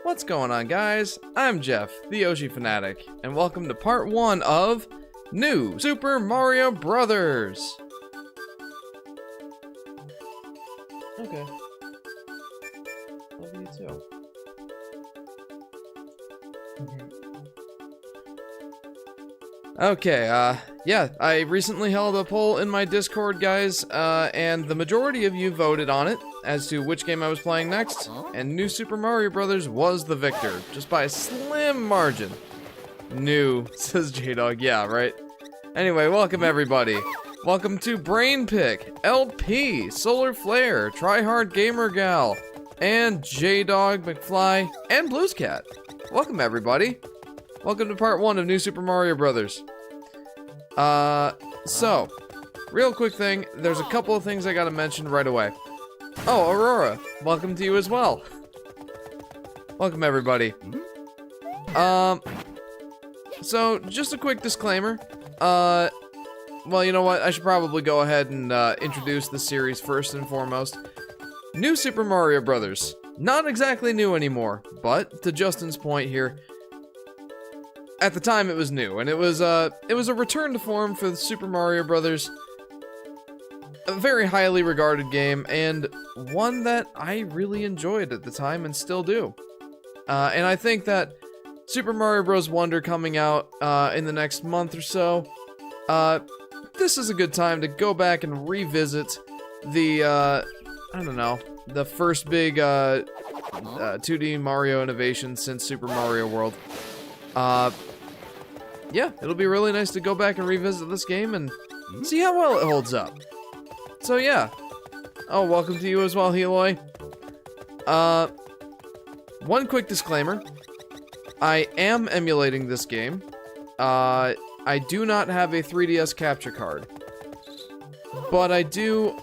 What's going on, guys? I'm Jeff, the Yoshi Fanatic, and welcome to part 1 of New Super Mario Brothers. Okay. Love you too. Okay, yeah, I recently held a poll in my Discord, guys, and the majority of you voted on it as to which game I was playing next, and New Super Mario Brothers was the victor, just by a slim margin. New, says J-Dog, yeah, right? Anyway, welcome everybody. Welcome to Brain Pick, LP, Solar Flare, Tryhard Gamer Gal, and J-Dog, McFly, and Blues Cat. Welcome everybody. Welcome to part 1 of New Super Mario Brothers. So, real quick thing, there's a couple of things I gotta mention right away. Oh, Aurora, welcome to you as well. Welcome everybody. So, just a quick disclaimer. Well, you know what, I should probably go ahead and, introduce the series first and foremost. New Super Mario Brothers. Not exactly new anymore, but, to Justin's point here, at the time it was new, and it was a return to form for the Super Mario Brothers. A very highly regarded game, and one that I really enjoyed at the time and still do. And I think that Super Mario Bros. Wonder coming out in the next month or so, this is a good time to go back and revisit the, I don't know, the first big 2D Mario innovation since Super Mario World. Yeah, it'll be really nice to go back and revisit this game and see how well it holds up. So yeah. Oh, welcome to you as well, Heloy. One quick disclaimer. I am emulating this game. I do not have a 3DS capture card. But I do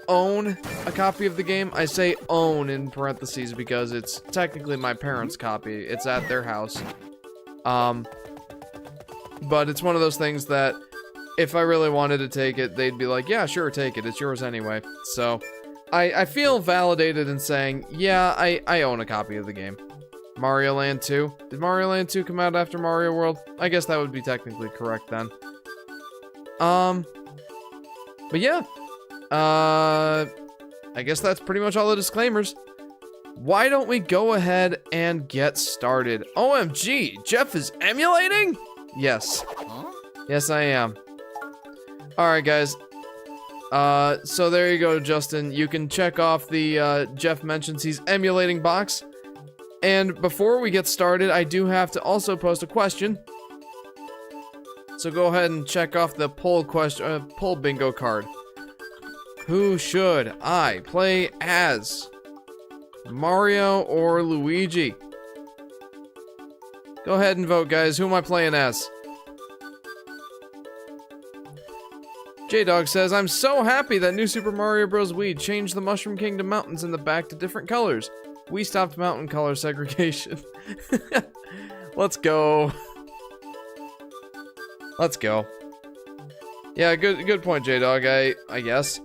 own a copy of the game. I say own in parentheses because it's technically my parents' copy. It's at their house. But it's one of those things that if I really wanted to take it, they'd be like, yeah, sure, take it. It's yours anyway. So I feel validated in saying, yeah, I own a copy of the game. Mario Land 2. Did Mario Land 2 come out after Mario World? I guess that would be technically correct then. But yeah. I guess that's pretty much all the disclaimers. Why don't we go ahead and get started? OMG, Jeff is emulating? Yes. Yes, I am. Alright, guys. So there you go, Justin. You can check off the, Jeff mentions he's emulating box. And before we get started, I do have to also post a question. So go ahead and check off the poll bingo card. Who should I play as? Mario or Luigi? Go ahead and vote, guys. Who am I playing as? J-Dog says, I'm so happy that New Super Mario Bros. Wii changed the Mushroom Kingdom mountains in the back to different colors. We stopped mountain color segregation. Let's go. Let's go. Yeah, good point, J-Dog, I guess.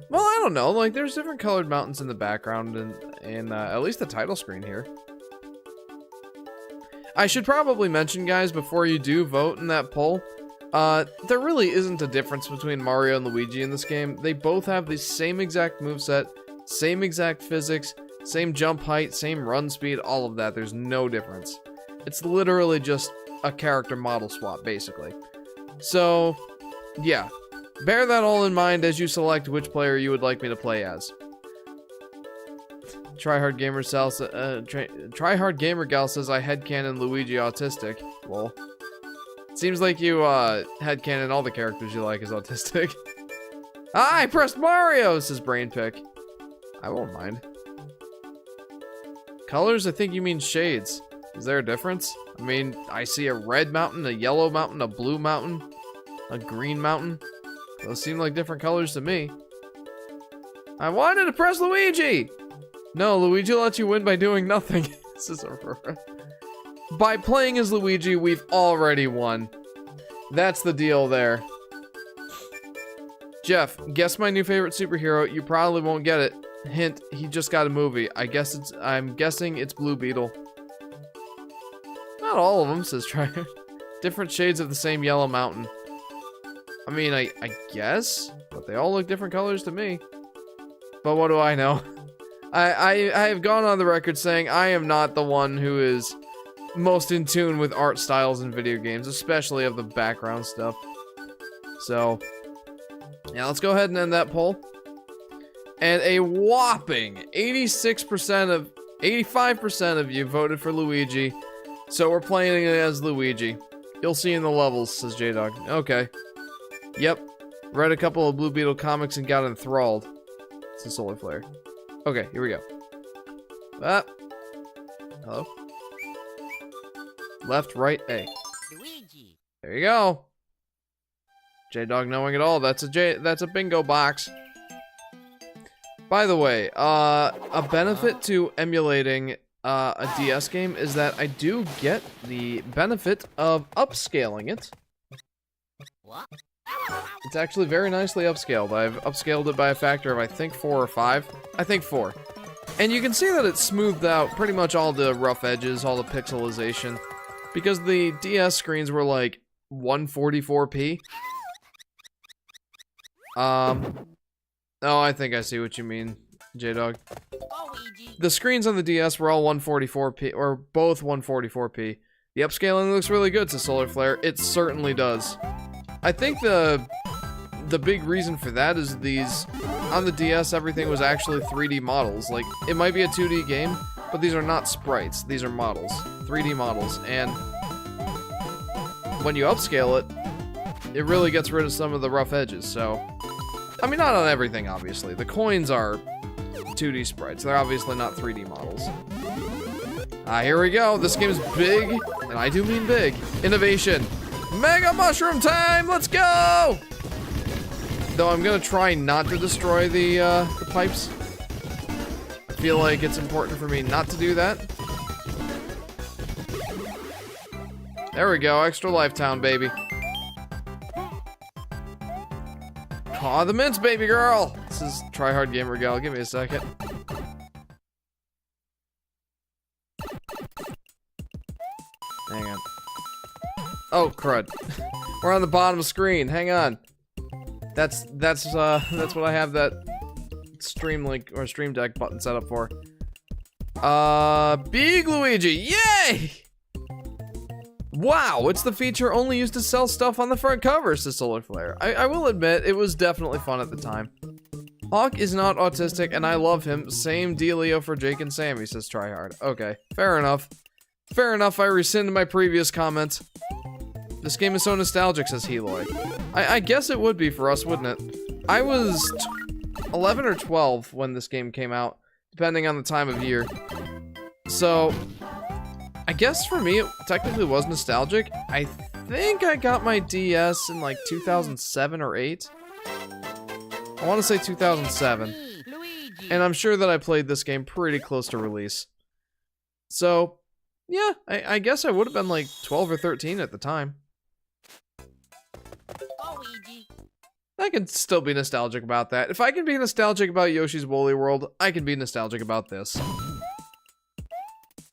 Well, I don't know. Like, there's different colored mountains in the background and at least the title screen here. I should probably mention, guys, before you do vote in that poll, there really isn't a difference between Mario and Luigi in this game. They both have the same exact moveset, same exact physics, same jump height, same run speed, all of that. There's no difference. It's literally just a character model swap, basically. So, yeah. Bear that all in mind as you select which player you would like me to play as. Tryhard Gamer Gal says I headcanon Luigi autistic. Lol. Seems like you headcanon all the characters you like as autistic. Ah, I pressed Mario, says Brainpick. I won't mind. Colors, I think you mean shades. Is there a difference? I mean, I see a red mountain, a yellow mountain, a blue mountain, a green mountain. Those seem like different colors to me. I wanted to press Luigi! No, Luigi lets you win by doing nothing. This is Aurora. By playing as Luigi, we've already won. That's the deal there. Jeff, guess my new favorite superhero. You probably won't get it. Hint, he just got a movie. I'm guessing it's Blue Beetle. Not all of them, says Tryer. Different shades of the same yellow mountain. I mean, I guess, but they all look different colors to me. But what do I know? I have gone on the record saying I am not the one who is most in tune with art styles in video games, especially of the background stuff. So, yeah, let's go ahead and end that poll. And a whopping 85% of you voted for Luigi. So we're playing it as Luigi. You'll see in the levels, says J-Dog. Okay. Yep. Read a couple of Blue Beetle comics and got enthralled. It's a solar flare. Okay, here we go. Hello? Left, right, A. Luigi. There you go. J-Dog knowing it all. That's a bingo box. By the way, a benefit to emulating a DS game is that I do get the benefit of upscaling it. What? It's actually very nicely upscaled. I've upscaled it by a factor of, I think, 4 or 5. I think 4. And you can see that it's smoothed out pretty much all the rough edges, all the pixelization. Because the DS screens were like 144p. Oh, I think I see what you mean, J-Dog. The screens on the DS were all 144p, or both 144p. The upscaling looks really good, says Solar Flare. It certainly does. I think the big reason for that is on the DS, everything was actually 3D models. Like, it might be a 2D game, but these are not sprites. These are models. 3D models. And when you upscale it, it really gets rid of some of the rough edges, so... I mean, not on everything, obviously. The coins are 2D sprites. They're obviously not 3D models. Here we go. This game is big, and I do mean big. Innovation. Mega Mushroom time! Let's go! Though I'm gonna try not to destroy the pipes. I feel like it's important for me not to do that. There we go. Extra Life Town, baby. Aw, the mints, baby girl! This is Tryhard Gamer Gal. Give me a second. Hang on. Oh, crud. We're on the bottom screen. Hang on. That's what I have that Stream Link or Stream Deck button set up for. Big Luigi! Yay! Wow, it's the feature only used to sell stuff on the front cover, says Solar Flare. I will admit, it was definitely fun at the time. Hawk is not autistic, and I love him. Same dealio for Jake and Sammy, says Tryhard. Okay, fair enough. Fair enough, I rescind my previous comment. This game is so nostalgic, says Heloy. I guess it would be for us, wouldn't it? I was 11 or 12 when this game came out, depending on the time of year. So... I guess for me, it technically was nostalgic. I think I got my DS in like 2007 or 8. I want to say 2007. And I'm sure that I played this game pretty close to release. So, yeah, I guess I would have been like 12 or 13 at the time. I can still be nostalgic about that. If I can be nostalgic about Yoshi's Woolly World, I can be nostalgic about this.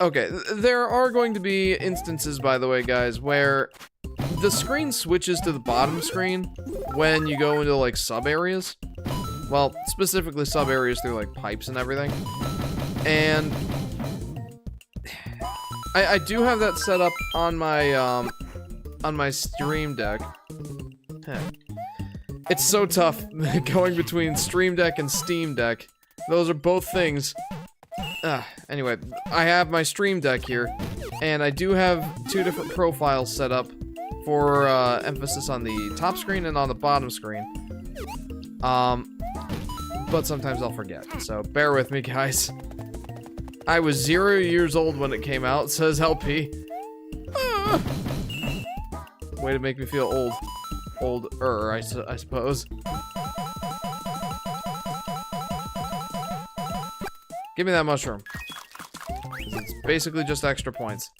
Okay, there are going to be instances, by the way, guys, where the screen switches to the bottom screen when you go into, like, sub-areas. Well, specifically sub-areas through, like, pipes and everything. And I do have that set up on my Stream Deck. It's so tough going between Stream Deck and Steam Deck. Those are both things. Anyway, I have my Stream Deck here, and I do have 2 different profiles set up for emphasis on the top screen and on the bottom screen. But sometimes I'll forget, so bear with me, guys. I was 0 years old when it came out, says LP. Way to make me feel old. Older, I suppose. Give me that mushroom. It's basically just extra points.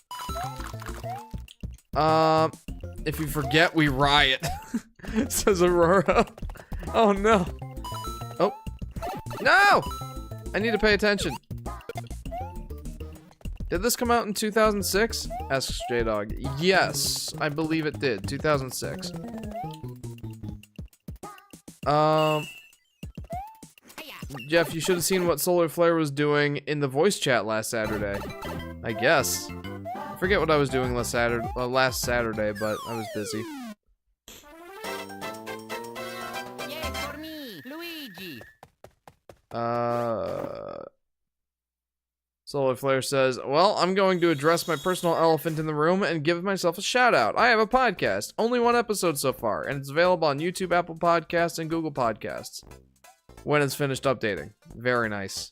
If you forget, we riot. Says Aurora. Oh no. Oh. No! I need to pay attention. Did this come out in 2006? Asks J-Dog. Yes, I believe it did. 2006. Jeff, you should have seen what Solar Flare was doing in the voice chat last Saturday. I guess. I forget what I was doing last Saturday, but I was busy. Yeah, for me, Luigi. Solar Flare says, well, I'm going to address my personal elephant in the room and give myself a shout out. I have a podcast. Only 1 episode so far, and it's available on YouTube, Apple Podcasts, and Google Podcasts. When it's finished updating. Very nice.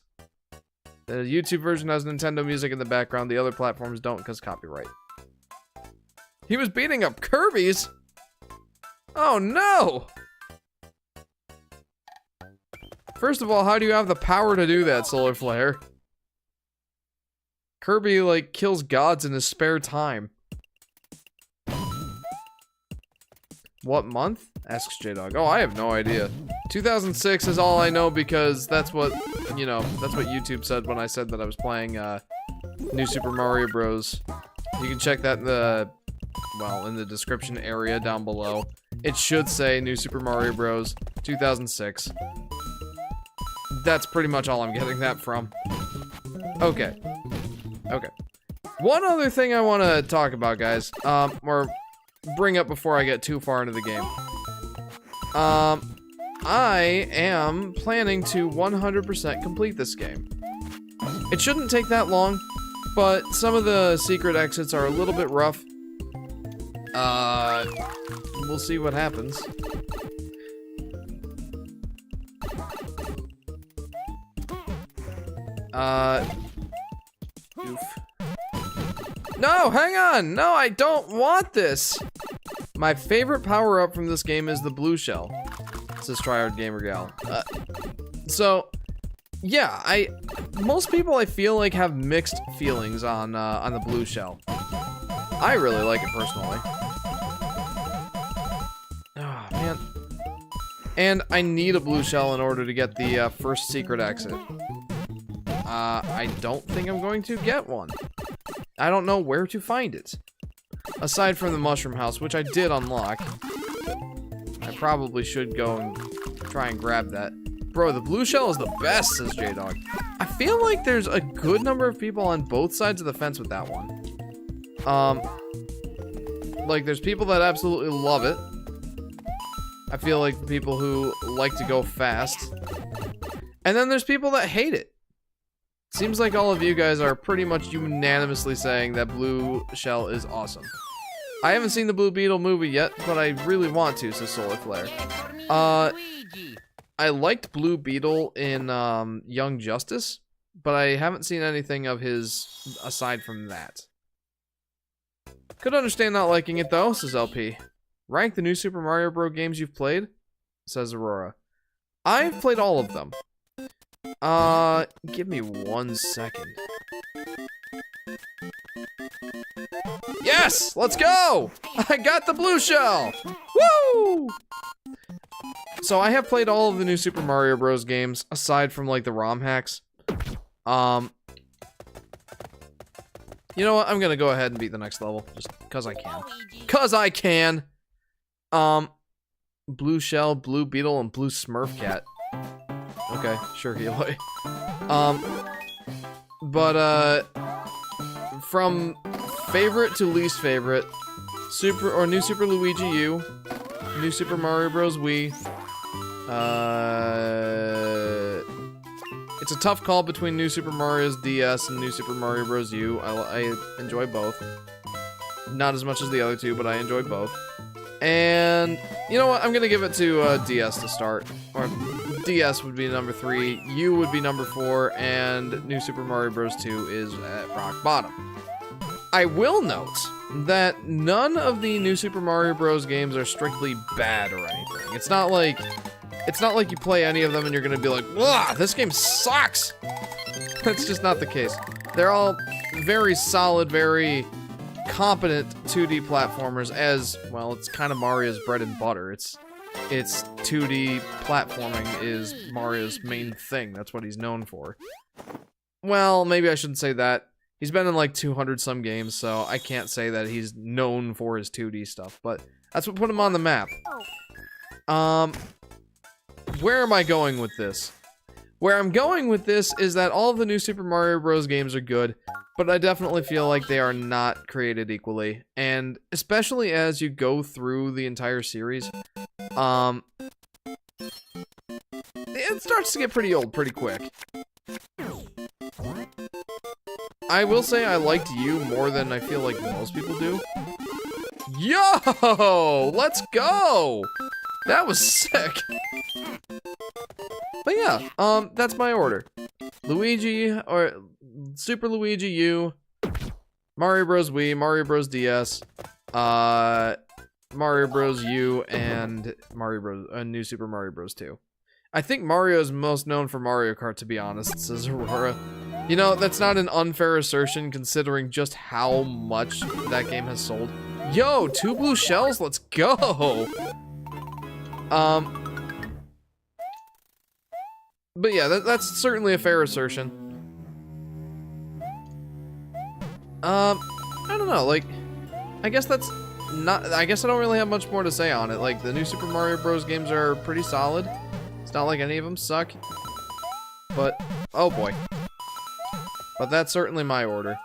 The YouTube version has Nintendo music in the background. The other platforms don't because copyright. He was beating up Kirby's? Oh no! First of all, how do you have the power to do that, Solar Flare? Kirby, like, kills gods in his spare time. What month? Asks J-Dog. Oh, I have no idea. 2006 is all I know because that's what, you know, that's what YouTube said when I said that I was playing, New Super Mario Bros. You can check that in the, well, in the description area down below. It should say New Super Mario Bros. 2006. That's pretty much all I'm getting that from. Okay. Okay. One other thing I want to talk about, guys, or bring up before I get too far into the game. I am planning to 100% complete this game. It shouldn't take that long, but some of the secret exits are a little bit rough. We'll see what happens. Oof. No, hang on! No, I don't want this! My favorite power-up from this game is the blue shell. Says Tryhard Gamer Gal. So, yeah, most people I feel like have mixed feelings on the blue shell. I really like it personally. Oh, man. And I need a blue shell in order to get the first secret exit. I don't think I'm going to get one. I don't know where to find it. Aside from the mushroom house, which I did unlock. I probably should go and try and grab that. Bro, the blue shell is the best, says J-Dog. I feel like there's a good number of people on both sides of the fence with that one. Like, there's people that absolutely love it. I feel like the people who like to go fast. And then there's people that hate it. Seems like all of you guys are pretty much unanimously saying that blue shell is awesome. I haven't seen the Blue Beetle movie yet, but I really want to, says Solar Flare. I liked Blue Beetle in Young Justice, but I haven't seen anything of his aside from that. Could understand not liking it though, says LP. Rank the new Super Mario Bros. Games you've played, says Aurora. I've played all of them. Give me 1 second. Yes! Let's go! I got the blue shell! Woo! so I have played all of the new Super Mario Bros. Games, aside from, like, the ROM hacks. You know what? I'm gonna go ahead and beat the next level, just because I can. Cause I can! Blue Shell, Blue Beetle, and Blue Smurf Cat. Okay, sure, Eloy. From favorite to least favorite, New Super Luigi U, New Super Mario Bros. Wii. It's a tough call between New Super Mario's DS and New Super Mario Bros. U. I enjoy both. Not as much as the other two, but I enjoy both. And you know what? I'm gonna give it to DS to start. Or DS would be number 3, U would be number 4, and New Super Mario Bros. 2 is at rock bottom. I will note that none of the New Super Mario Bros. Games are strictly bad or anything. It's not like you play any of them and you're gonna be like, "Wow, this game sucks." That's just not the case. They're all very solid, very competent 2D platformers. As well, it's kind of Mario's bread and butter. It's 2D platforming is Mario's main thing. That's what he's known for. Well, maybe I shouldn't say that. He's been in like 200 some games, so I can't say that he's known for his 2D stuff, but that's what put him on the map. Where am I going with this? Where I'm going with this is that all of the new Super Mario Bros. Games are good, but I definitely feel like they are not created equally. And especially as you go through the entire series, it starts to get pretty old pretty quick. I will say I liked you more than I feel like most people do. Yo! Let's go! That was sick. But yeah, that's my order. Luigi, or Super Luigi U, Mario Bros. Wii, Mario Bros. DS, Mario Bros. U, and New Super Mario Bros. 2. I think Mario is most known for Mario Kart, to be honest, says Aurora. You know, that's not an unfair assertion considering just how much that game has sold. Yo, 2 blue shells, let's go! But yeah, that's certainly a fair assertion. I don't know, like, I guess I don't really have much more to say on it. Like, the new Super Mario Bros. Games are pretty solid. It's not like any of them suck. But, oh boy. But that's certainly my order.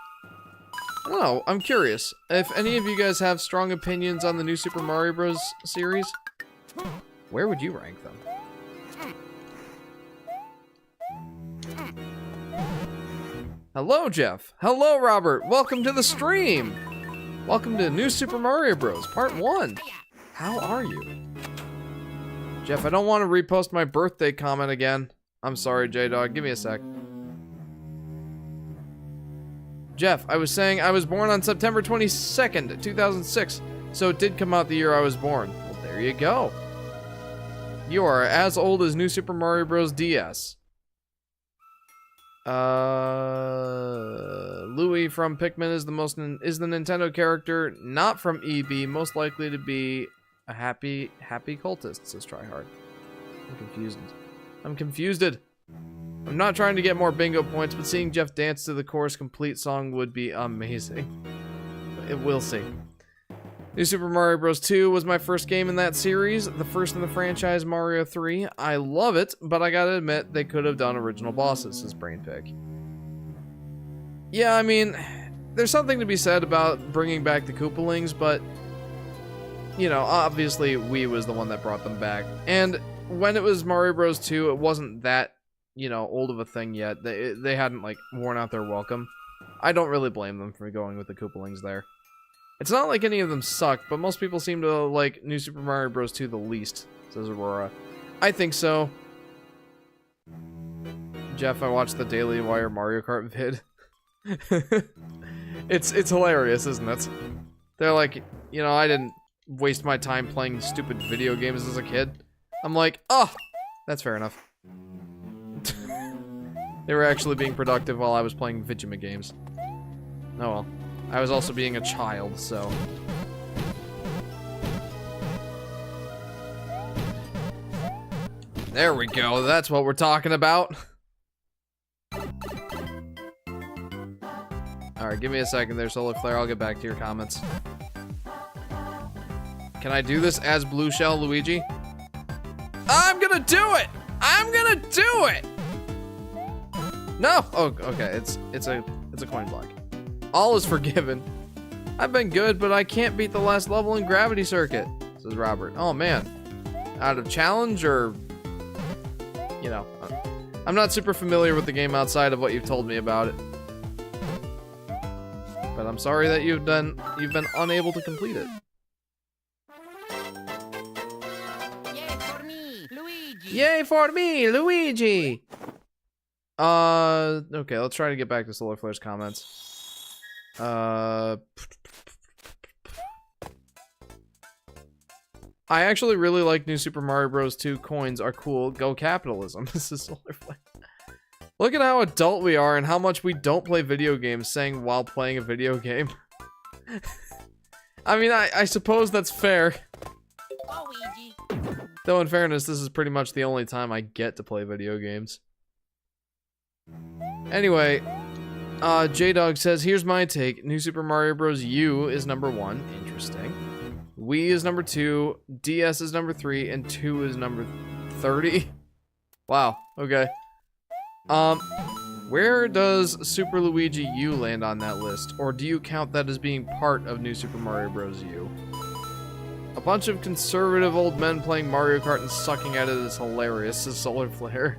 I don't know, I'm curious. If any of you guys have strong opinions on the new Super Mario Bros. Series, where would you rank them? Hello, Jeff. Hello, Robert. Welcome to the stream. Welcome to New Super Mario Bros. Part 1. How are you? Jeff, I don't want to repost my birthday comment again. I'm sorry, J-Dog. Give me a sec. Jeff, I was saying I was born on September 22nd, 2006, so it did come out the year I was born. Well, there you go. You are as old as New Super Mario Bros. DS. Louie from Pikmin is the Nintendo character, not from EB, most likely to be a happy cultist, says Tryhard. I'm confused. I'm not trying to get more bingo points, but seeing Jeff dance to the chorus complete song would be amazing. We'll see. New Super Mario Bros. 2 was my first game in that series, the first in the franchise Mario 3. I love it, but I gotta admit, they could have done original bosses, says Brainpick. Yeah, I mean, there's something to be said about bringing back the Koopalings, but, you know, obviously Wii was the one that brought them back. And when it was Mario Bros. 2, it wasn't that, you know, old of a thing yet. They hadn't, like, worn out their welcome. I don't really blame them for going with the Koopalings there. It's not like any of them sucked, but most people seem to like New Super Mario Bros. 2 the least, says Aurora. I think so. Jeff, I watched the Daily Wire Mario Kart vid. It's hilarious, isn't it? They're like, you know, I didn't waste my time playing stupid video games as a kid. I'm like, oh, that's fair enough. They were actually being productive while I was playing Vigima games. Oh well. I was also being a child, so... There we go. That's what we're talking about. Alright, give me a second there, Solar Flare. I'll get back to your comments. Can I do this as Blue Shell Luigi? I'm gonna do it! I'm gonna do it! No! Oh, okay. It's a coin block. All is forgiven. I've been good, but I can't beat the last level in Gravity Circuit, says Robert. Oh, man. Out of challenge or... You know, I'm not super familiar with the game outside of what you've told me about it. But I'm sorry that you've been unable to complete it. Yay for me, Luigi! Yay for me, Luigi! Okay, let's try to get back to Solar Flare's comments. I actually really like New Super Mario Bros. 2 coins are cool. Go capitalism. This is Solar Flare. Look at how adult we are and how much we don't play video games, saying while playing a video game. I mean, I suppose that's fair. Luigi. Though in fairness, this is pretty much the only time I get to play video games. Anyway, J-Dog says, here's my take. New Super Mario Bros. U is number 1. Interesting. Wii is number 2. DS is number 3. And 2 is number 30. Wow. Okay. Where does Super Luigi U land on that list? Or do you count that as being part of New Super Mario Bros. U? A bunch of conservative old men playing Mario Kart and sucking at it is hilarious, says Solar Flare.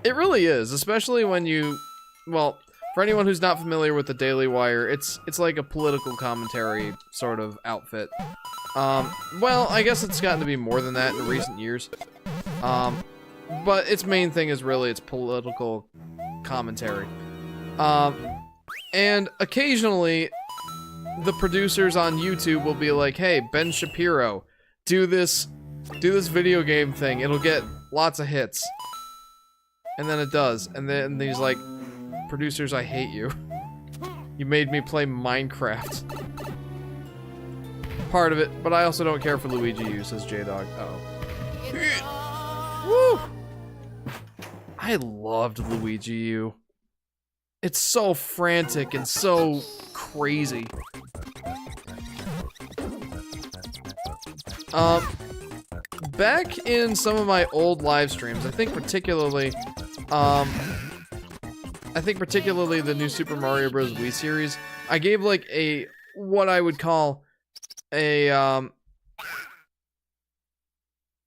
It really is, especially when you... Well, for anyone who's not familiar with the Daily Wire, it's like a political commentary sort of outfit. Well, I guess it's gotten to be more than that in recent years. But its main thing is really its political commentary. And occasionally, the producers on YouTube will be like, hey, Ben Shapiro, do this video game thing. It'll get lots of hits. And then it does. And then he's like, producers, I hate you. You made me play Minecraft. Part of it, but I also don't care for Luigi U, says J-Dog. Uh-oh. Woo! I loved Luigi U. It's so frantic and so crazy. Back in some of my old live streams, I think particularly the new Super Mario Bros. Wii series, I gave like what I would call a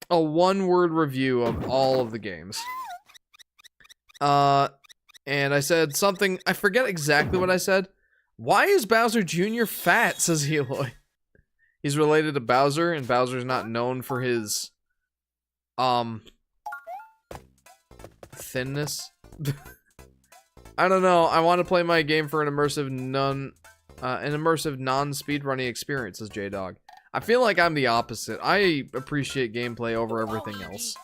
one-word review of all of the games. And I said something, I forget exactly what I said. Why is Bowser Jr. fat, says Eloy. He's related to Bowser, and Bowser's not known for his, thinness. I don't know, I want to play my game for an immersive non-speedrunning experience, says J-Dog. I feel like I'm the opposite. I appreciate gameplay over everything else.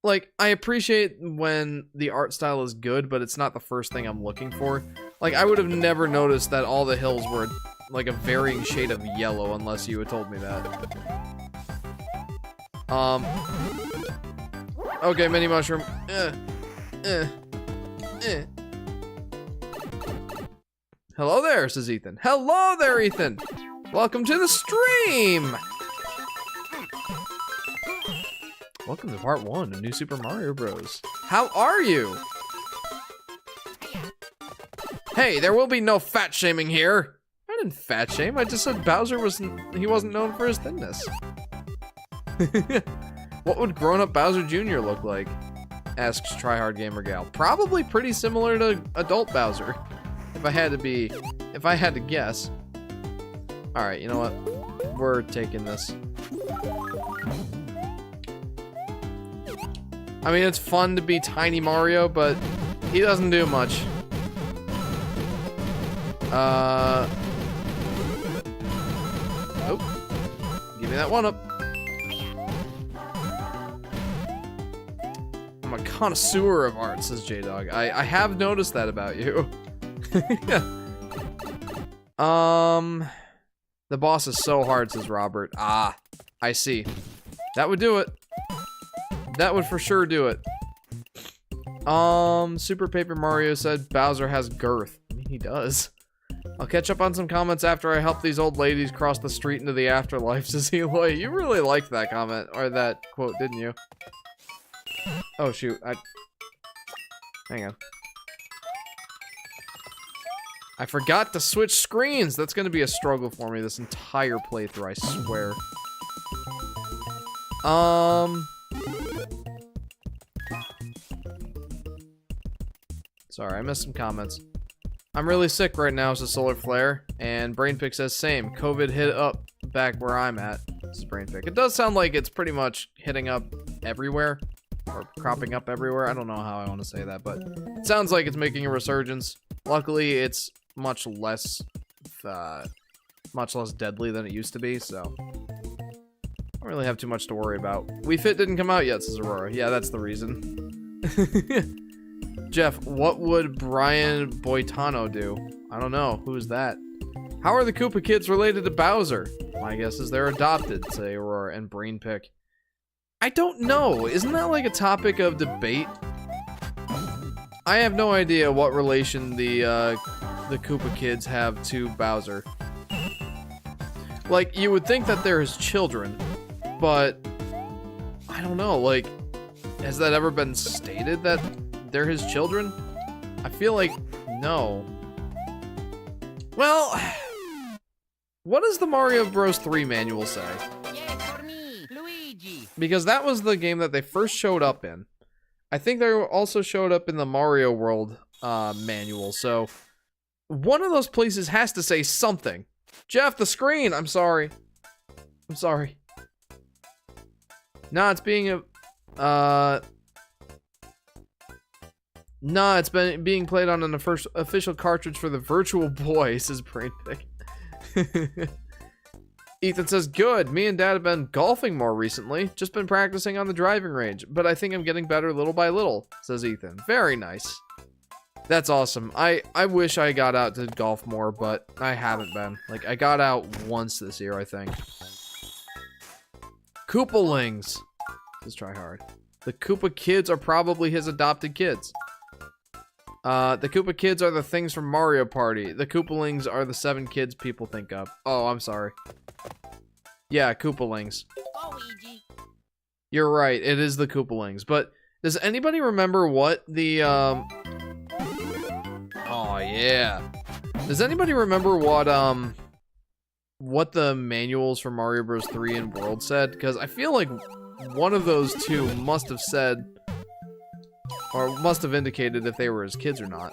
Like, I appreciate when the art style is good, but it's not the first thing I'm looking for. Like, I would have never noticed that all the hills were, like, a varying shade of yellow unless you had told me that. Okay, Mini Mushroom. Hello there, says Ethan. Hello there, Ethan! Welcome to the stream! Welcome to part 1 of New Super Mario Bros. How are you? Hey, there will be no fat shaming here. I didn't fat shame. I just said Bowser wasn't known for his thinness. What would grown-up Bowser Jr. look like? Asks Tryhard Gamer Gal. Probably pretty similar to adult Bowser. If I had to guess. Alright, you know what? We're taking this. I mean, it's fun to be Tiny Mario, but he doesn't do much. Oh. Give me that one up. I'm a connoisseur of art, says J-Dog. I have noticed that about you. The boss is so hard, says Robert. Ah, I see. That would do it. That would for sure do it. Super Paper Mario said Bowser has girth. I mean, he does. I'll catch up on some comments after I help these old ladies cross the street into the afterlife, says Eloy. You really liked that comment, or that quote, didn't you? Oh, shoot. Hang on. I forgot to switch screens. That's going to be a struggle for me this entire playthrough, I swear. Sorry, I missed some comments. I'm really sick right now, says Solar Flare. And Brainpick says same. COVID hit up back where I'm at. This is Brainpick. It does sound like it's pretty much hitting up everywhere. Or cropping up everywhere. I don't know how I want to say that, but it sounds like it's making a resurgence. Luckily, it's much less deadly than it used to be, so I don't really have too much to worry about. Wii Fit didn't come out yet, says Aurora. Yeah, that's the reason. Jeff, what would Brian Boitano do? I don't know. Who's that? How are the Koopa kids related to Bowser? My guess is they're adopted, say Aurora and Brainpick. I don't know. Isn't that like a topic of debate? I have no idea what relation the Koopa kids have to Bowser. Like, you would think that they're his children, but I don't know, like, has that ever been stated that they're his children? I feel like no. Well, what does the Mario Bros. 3 manual say? Yeah, for me, Luigi. Because that was the game that they first showed up in. I think they also showed up in the Mario World manual, so one of those places has to say something. Jeff, the screen! I'm sorry. I'm sorry. Nah, it's being Nah, it's been being played on an official cartridge for the Virtual Boy, says Brainpick. Ethan says, good. Me and Dad have been golfing more recently. Just been practicing on the driving range. But I think I'm getting better little by little, says Ethan. Very nice. That's awesome. I wish I got out to golf more, but I haven't been. Like, I got out once this year, I think. Koopalings. Let's try hard. The Koopa kids are probably his adopted kids. The Koopa kids are the things from Mario Party. The Koopalings are the 7 kids people think of. Oh, I'm sorry. Yeah, Koopalings. Luigi. You're right, it is the Koopalings. But does anybody remember what the, Oh, yeah. Does anybody remember what the manuals for Mario Bros. 3 and World said? Because I feel like one of those two must have said, or must have indicated if they were his kids or not.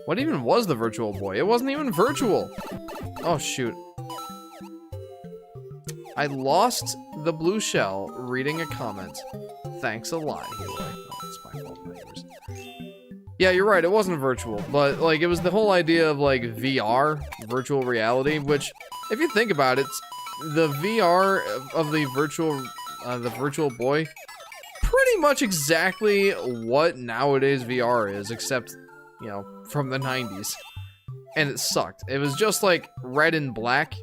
What even was the Virtual Boy? It wasn't even virtual. Oh, shoot. I lost the blue shell reading a comment. Thanks a lot, Hero. Oh, it's my fault, not yours. Yeah, you're right. It wasn't virtual, but like it was the whole idea of like VR, virtual reality, which, if you think about it, the VR of the Virtual Boy, pretty much exactly what nowadays VR is, except, you know, from the 90s. And it sucked. It was just like red and black.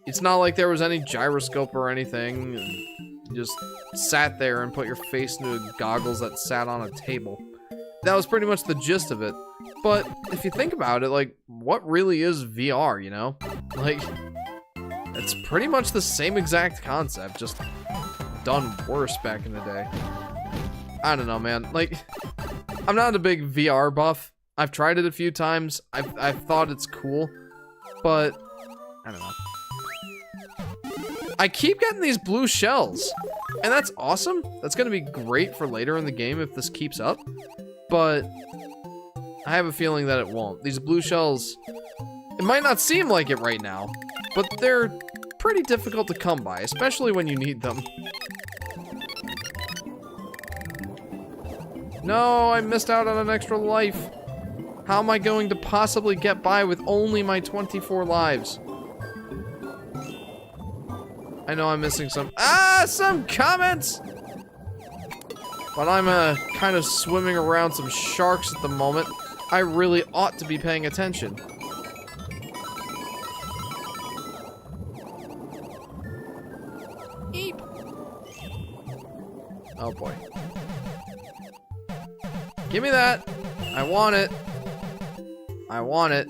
It's not like there was any gyroscope or anything. You just sat there and put your face into goggles that sat on a table. That was pretty much the gist of it. But if you think about it, like, what really is VR, you know? Like, it's pretty much the same exact concept, just done worse back in the day. I don't know, man. Like, I'm not a big VR buff. I've tried it a few times. I've thought it's cool, but I don't know. I keep getting these blue shells, and that's awesome. That's gonna be great for later in the game if this keeps up, but I have a feeling that it won't. These blue shells, it might not seem like it right now, but they're pretty difficult to come by, especially when you need them. No, I missed out on an extra life. How am I going to possibly get by with only my 24 lives? I know I'm missing some comments! But I'm kind of swimming around some sharks at the moment. I really ought to be paying attention. Eep. Oh boy. Give me that. I want it. I want it.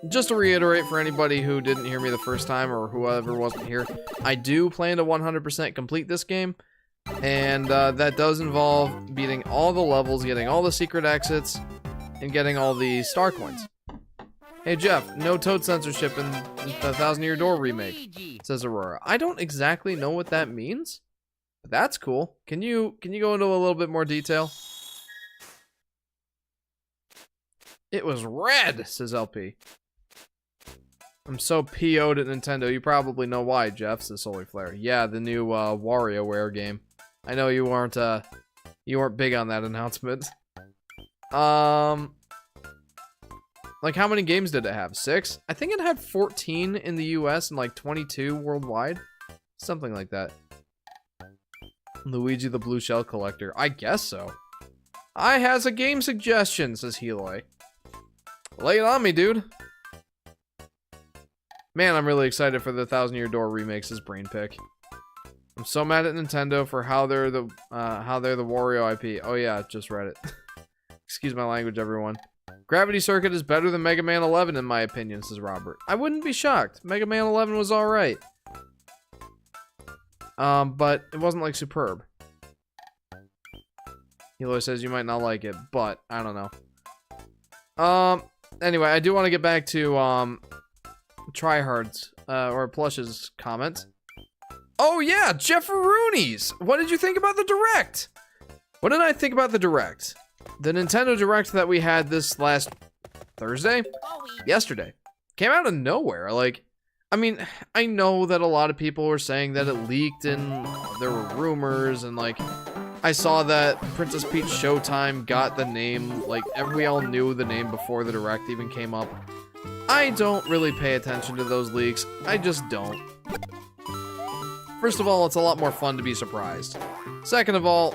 Just to reiterate for anybody who didn't hear me the first time or whoever wasn't here, I do plan to 100% complete this game. And that does involve beating all the levels, getting all the secret exits, and getting all the star coins. Hey Jeff, no Toad censorship in the Thousand Year Door remake, Luigi. says Aurora. I don't exactly know what that means, but that's cool. Can you go into a little bit more detail? It was red, says LP. I'm so PO'd at Nintendo. You probably know why, Jeff, says Solar Flare. Yeah, the new WarioWare game. I know you weren't big on that announcement. Like, how many games did it have? 6? I think it had 14 in the US and like 22 worldwide. Something like that. Luigi the Blue Shell Collector. I guess so. I has a game suggestion, says Heloy. Lay it on me, dude. Man, I'm really excited for the Thousand Year Door remakes, says Brain Pick. I'm so mad at Nintendo for how they're the Wario IP. Oh yeah, just read it. Excuse my language, everyone. Gravity Circuit is better than Mega Man 11 in my opinion, says Robert. I wouldn't be shocked. Mega Man 11 was alright. But it wasn't like superb. Hilo says you might not like it, but I don't know. Anyway, I do want to get back to Tryhard's or Plush's comments. Oh yeah, Jefferoonies! What did you think about the Direct? What did I think about the Direct? The Nintendo Direct that we had this last Thursday? Yesterday. Came out of nowhere. Like, I mean, I know that a lot of people were saying that it leaked and there were rumors and like, I saw that Princess Peach Showtime got the name, like, we all knew the name before the Direct even came up. I don't really pay attention to those leaks. I just don't. First of all, it's a lot more fun to be surprised. Second of all,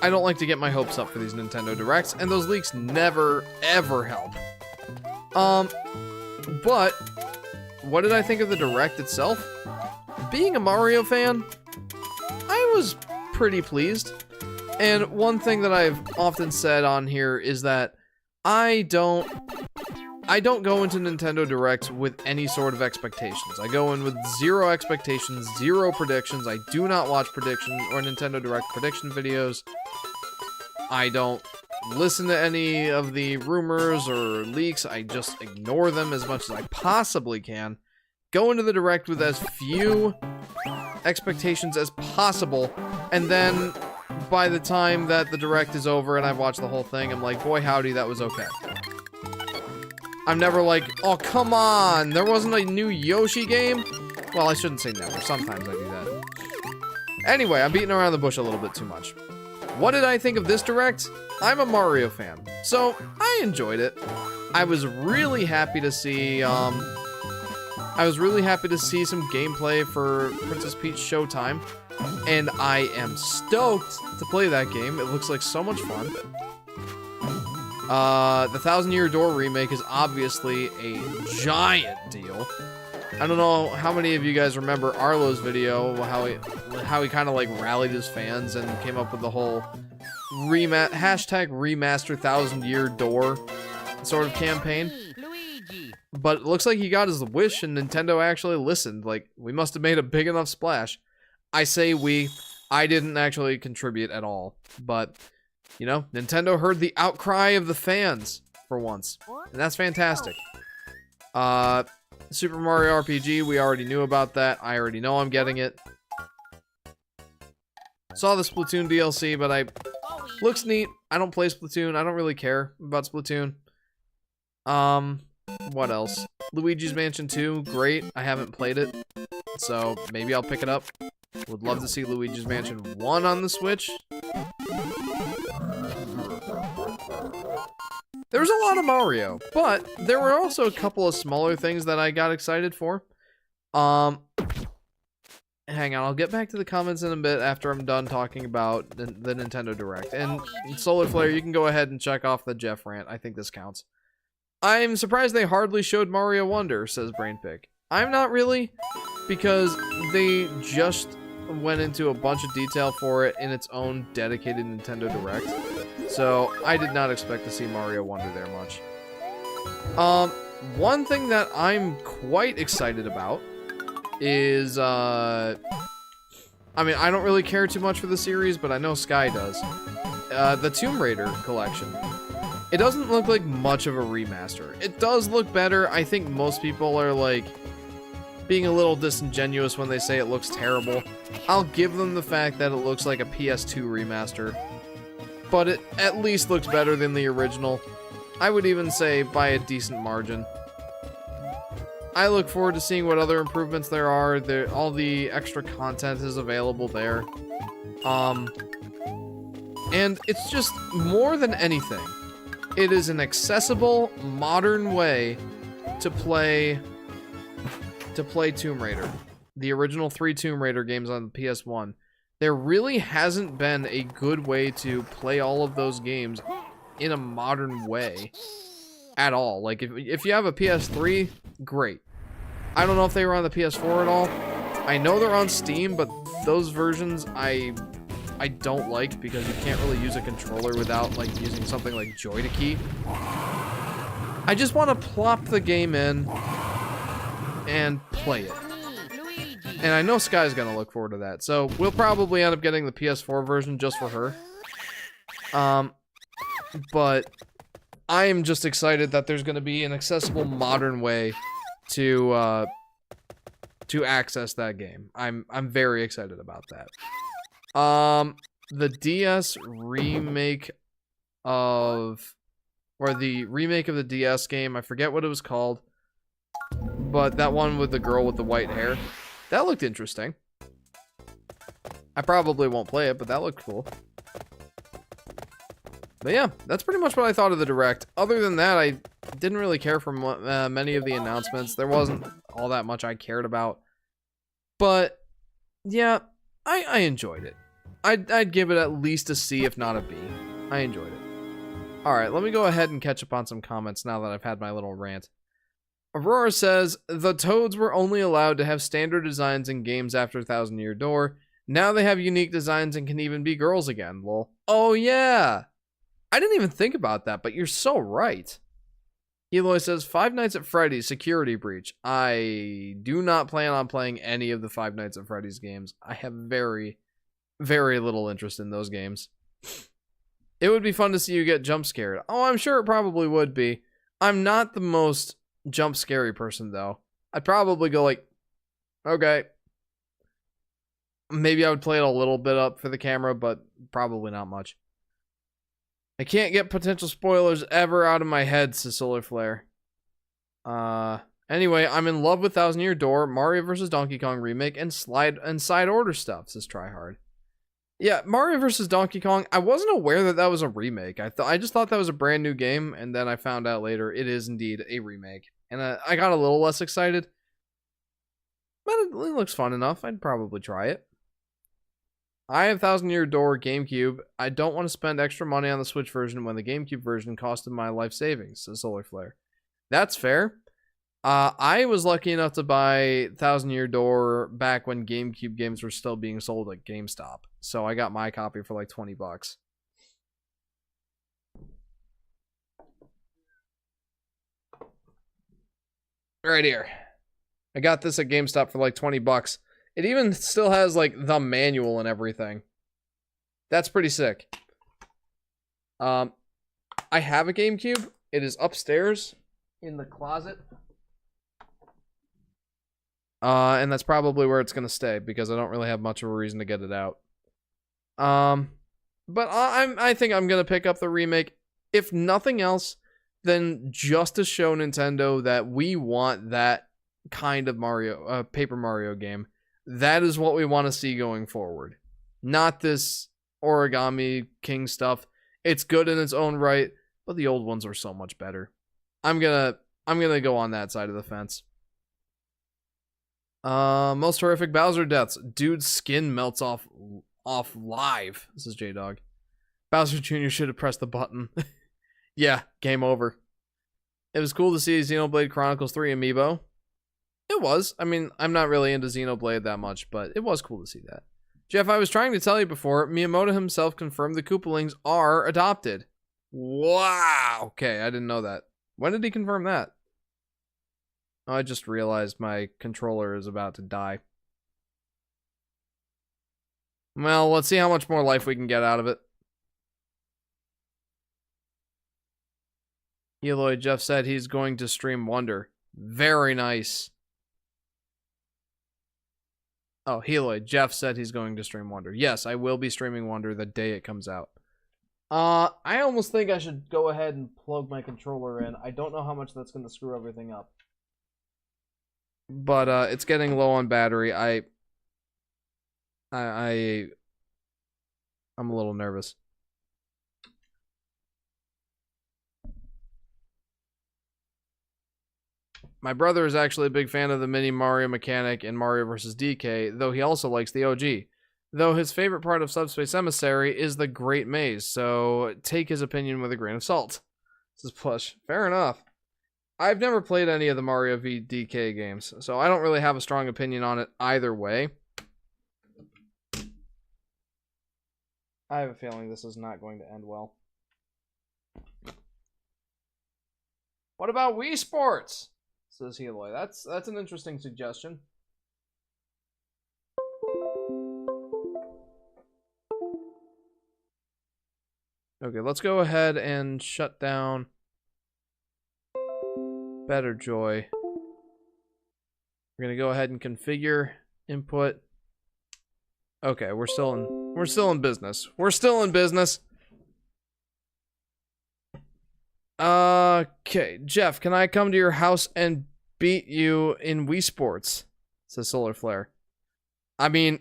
I don't like to get my hopes up for these Nintendo Directs, and those leaks never, ever help. But, what did I think of the Direct itself? Being a Mario fan, I was pretty pleased. And one thing that I've often said on here is that I don't go into Nintendo Directs with any sort of expectations. I go in with 0 expectations, 0 predictions. I do not watch prediction or Nintendo Direct prediction videos. I don't listen to any of the rumors or leaks. I just ignore them as much as I possibly can. Go into the Direct with as few expectations as possible, and then by the time that the Direct is over and I've watched the whole thing, I'm like, boy howdy, that was okay. I'm never like, oh come on, there wasn't a new Yoshi game? Well, I shouldn't say never, sometimes I do that. Anyway, I'm beating around the bush a little bit too much. What did I think of this Direct? I'm a Mario fan, so I enjoyed it. I was really happy to see, some gameplay for Princess Peach Showtime, and I am stoked to play that game. It looks like so much fun. The Thousand Year Door remake is obviously a giant deal. I don't know how many of you guys remember Arlo's video, how he kind of like rallied his fans and came up with the whole hashtag remaster Thousand Year Door sort of campaign. Luigi. But it looks like he got his wish and Nintendo actually listened. Like, we must have made a big enough splash. I say I didn't actually contribute at all. But, you know, Nintendo heard the outcry of the fans for once. And that's fantastic. Super Mario RPG, we already knew about that. I already know I'm getting it. Saw the Splatoon DLC, but looks neat. I don't play Splatoon. I don't really care about Splatoon. What else? Luigi's Mansion 2, great. I haven't played it, so maybe I'll pick it up. Would love to see Luigi's Mansion 1 on the Switch. There was a lot of Mario, but there were also a couple of smaller things that I got excited for. Hang on, I'll get back to the comments in a bit after I'm done talking about the Nintendo Direct. And Solar Flare, you can go ahead and check off the Jeff rant. I think this counts. I'm surprised they hardly showed Mario Wonder, says Brainpick. I'm not really, because they just went into a bunch of detail for it in its own dedicated Nintendo Direct. So I did not expect to see Mario Wonder there much. One thing that I'm quite excited about is, I mean, I don't really care too much for the series, but I know Sky does. The Tomb Raider collection. It doesn't look like much of a remaster. It does look better. I think most people are, like, being a little disingenuous when they say it looks terrible. I'll give them the fact that it looks like a PS2 remaster. But it at least looks better than the original. I would even say by a decent margin. I look forward to seeing what other improvements there are. All the extra content is available there. And it's just more than anything. It is an accessible, modern way to play Tomb Raider. The original 3 Tomb Raider games on the PS1. There really hasn't been a good way to play all of those games in a modern way at all. Like, if you have a PS3, great. I don't know if they were on the PS4 at all. I know they're on Steam, but those versions I don't like because you can't really use a controller without, like, using something like Joy to Key. I just want to plop the game in and play it. And I know Sky's gonna look forward to that, so we'll probably end up getting the PS4 version just for her. But I am just excited that there's gonna be an accessible, modern way to access that game. I'm very excited about that. The DS remake of, or the remake of the DS game, I forget what it was called, but that one with the girl with the white hair, that looked interesting. I probably won't play it, but that looked cool. But yeah, that's pretty much what I thought of the Direct. Other than that, I didn't really care for many of the announcements. There wasn't all that much I cared about. But yeah, I enjoyed it. I'd give it at least a C, if not a B. I enjoyed it. Alright, let me go ahead and catch up on some comments now that I've had my little rant. Aurora says, the Toads were only allowed to have standard designs in games after Thousand Year Door. Now they have unique designs and can even be girls again, lol. Oh yeah! I didn't even think about that, but you're so right. Eloy says, Five Nights at Freddy's Security Breach. I do not plan on playing any of the Five Nights at Freddy's games. I have very, very little interest in those games. It would be fun to see you get jump scared. Oh, I'm sure it probably would be. I'm not the most jump scary person, though. I'd probably go like, okay. Maybe I would play it a little bit up for the camera, but probably not much. I can't get potential spoilers ever out of my head, says Solar Flare. Anyway, I'm in love with Thousand Year Door, Mario vs. Donkey Kong remake, and side order stuff, says Tryhard. Yeah, Mario vs. Donkey Kong, I wasn't aware that that was a remake. I just thought that was a brand new game, and then I found out later it is indeed a remake. And I got a little less excited. But it looks fun enough. I'd probably try it. I have Thousand Year Door GameCube. I don't want to spend extra money on the Switch version when the GameCube version costed my life savings, says Solar Flare. That's fair. I was lucky enough to buy Thousand Year Door back when GameCube games were still being sold at GameStop. So I got my copy for like $20. Right here. I got this at GameStop for like $20. It even still has like the manual and everything. That's pretty sick. I have a GameCube. It is upstairs in the closet. And that's probably where it's going to stay because I don't really have much of a reason to get it out. But I think I'm going to pick up the remake. If nothing else, then just to show Nintendo that we want that kind of Mario, Paper Mario game. That is what we want to see going forward. Not this Origami King stuff. It's good in its own right, but the old ones were so much better. I'm gonna go on that side of the fence. Most horrific Bowser deaths. Dude's skin melts off live. This is J-Dog. Bowser Jr. should have pressed the button. Yeah, game over. It was cool to see Xenoblade Chronicles 3 amiibo. It was. I mean, I'm not really into Xenoblade that much, but it was cool to see that. Jeff, I was trying to tell you before, Miyamoto himself confirmed the Koopalings are adopted. Wow! Okay, I didn't know that. When did he confirm that? Oh, I just realized my controller is about to die. Well, let's see how much more life we can get out of it. Eloy, Jeff said he's going to stream Wonder. Very nice. Oh, Heloy, Jeff said he's going to stream Wonder. Yes, I will be streaming Wonder the day it comes out. I almost think I should go ahead and plug my controller in. I don't know how much that's going to screw everything up. But, it's getting low on battery. I'm a little nervous. My brother is actually a big fan of the mini Mario mechanic in Mario vs. DK, though he also likes the OG. Though his favorite part of Subspace Emissary is the Great Maze, so take his opinion with a grain of salt. This is Plush. Fair enough. I've never played any of the Mario v DK games, so I don't really have a strong opinion on it either way. I have a feeling this is not going to end well. What about Wii Sports? Says Heloy. That's an interesting suggestion. Okay, let's go ahead and shut down Better Joy. We're gonna go ahead and configure input. Okay, we're still in business. We're still in business. Okay, Jeff, can I come to your house and beat you in Wii Sports? Says Solar Flare. I mean,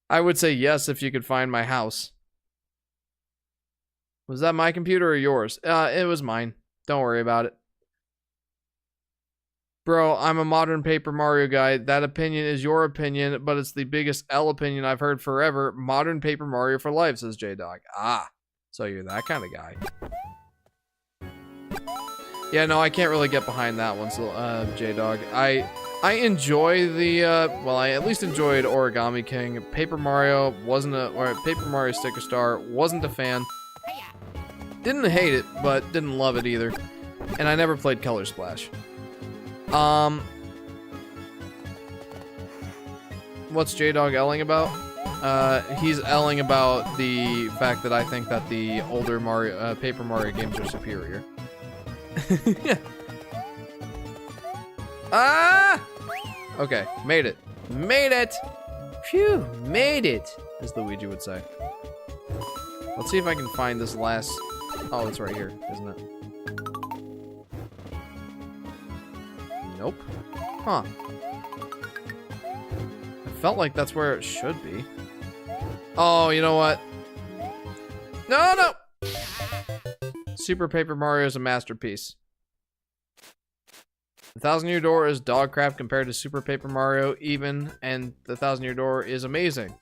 I would say yes if you could find my house. Was that my computer or yours? It was mine. Don't worry about it. Bro, I'm a modern Paper Mario guy. That opinion is your opinion, but it's the biggest L opinion I've heard forever. Modern Paper Mario for life, says J-Dog. Ah, so you're that kind of guy. Yeah, no, I can't really get behind that one, so, J-Dog. I enjoy the, well, I at least enjoyed Origami King. Paper Mario wasn't or Paper Mario Sticker Star, wasn't a fan. Didn't hate it, but didn't love it either. And I never played Color Splash. What's J-Dog L-ing about? He's L-ing about the fact that I think that the older Mario, Paper Mario games are superior. Ah! Okay, made it. Made it! Phew, made it, as Luigi would say. Let's see if I can find this last... Oh, it's right here, isn't it? Nope. Huh. I felt like that's where it should be. Oh, you know what? No, no! Super Paper Mario is a masterpiece. The Thousand Year Door is dog crap compared to Super Paper Mario, even, and the Thousand Year Door is amazing,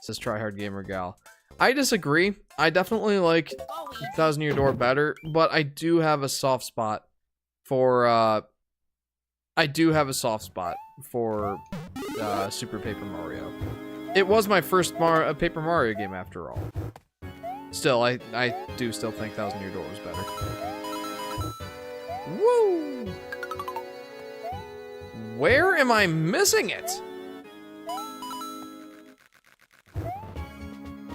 says Tryhard Gamer Gal. I disagree. I definitely like Thousand Year Door better, but I do have a soft spot for, Super Paper Mario. It was my first Paper Mario game after all. Still, I do still think Thousand Year Door was better. Woo! Where am I missing it?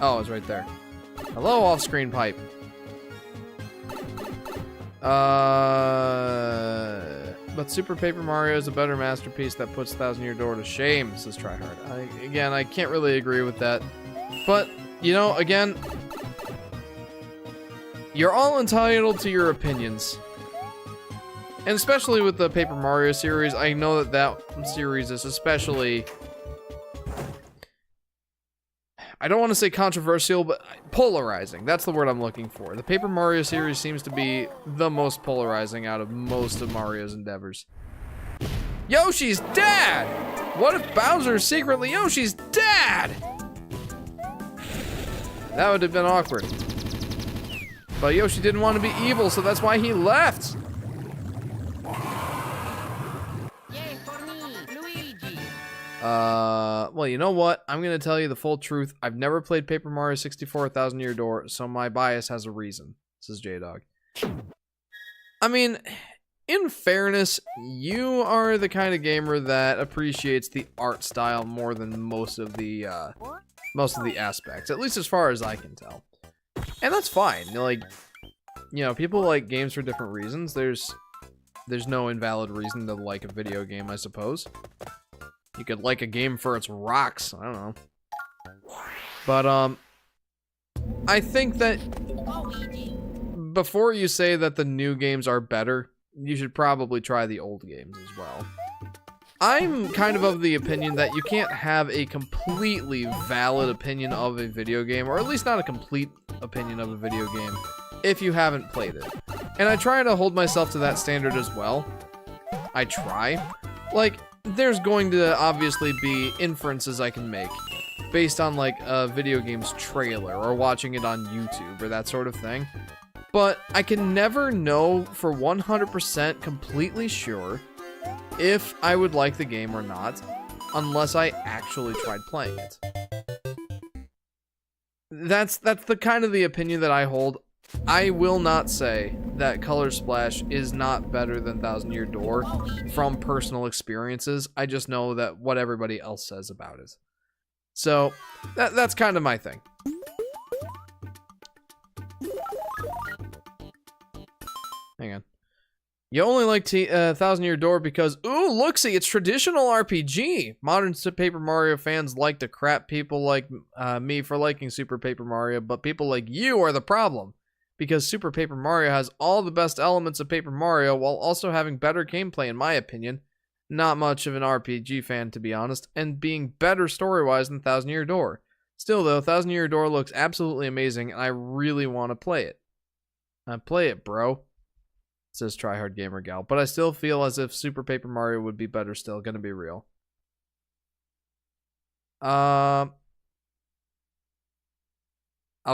Oh, it's right there. Hello, off-screen pipe. But Super Paper Mario is a better masterpiece that puts Thousand Year Door to shame, says Tryhard. Again, I can't really agree with that. But, you know, again, you're all entitled to your opinions. And especially with the Paper Mario series, I know that series is especially... I don't want to say controversial, but polarizing. That's the word I'm looking for. The Paper Mario series seems to be the most polarizing out of most of Mario's endeavors. Yoshi's dad! What if Bowser's secretly Yoshi's dad? That would have been awkward. But Yoshi didn't want to be evil, so that's why he left. Yay for me, Luigi! Well, you know what? I'm gonna tell you the full truth. I've never played Paper Mario 64: 1,000 Year Door, so my bias has a reason. Says J-Dog. I mean, in fairness, you are the kind of gamer that appreciates the art style more than most of the aspects, at least as far as I can tell. And that's fine. Like, you know, people like games for different reasons. There's no invalid reason to like a video game, I suppose. You could like a game for its rocks. I don't know. But, I think that before you say that the new games are better, you should probably try the old games as well. I'm kind of the opinion that you can't have a completely valid opinion of a video game, or at least not a complete opinion of a video game, if you haven't played it. And I try to hold myself to that standard as well. I try. Like, there's going to obviously be inferences I can make based on like a video game's trailer or watching it on YouTube or that sort of thing. But I can never know for 100% completely sure if I would like the game or not unless I actually tried playing it. That's the kind of the opinion that I hold. I will not say that Color Splash is not better than 1,000 Year Door from personal experiences. I just know that what everybody else says about it. So, that's kind of my thing. Hang on. You only like 1,000 Year Door because, ooh, look-see, it's traditional RPG. Modern Paper Mario fans like to crap people like me for liking Super Paper Mario, but people like you are the problem. Because Super Paper Mario has all the best elements of Paper Mario while also having better gameplay, in my opinion. Not much of an RPG fan, to be honest, and being better story-wise than 1,000 Year Door. Still, though, 1,000 Year Door looks absolutely amazing, and I really want to play it. Play it, bro. Says Tryhard Gamer Gal. But I still feel as if Super Paper Mario would be better still. Gonna be real. I'll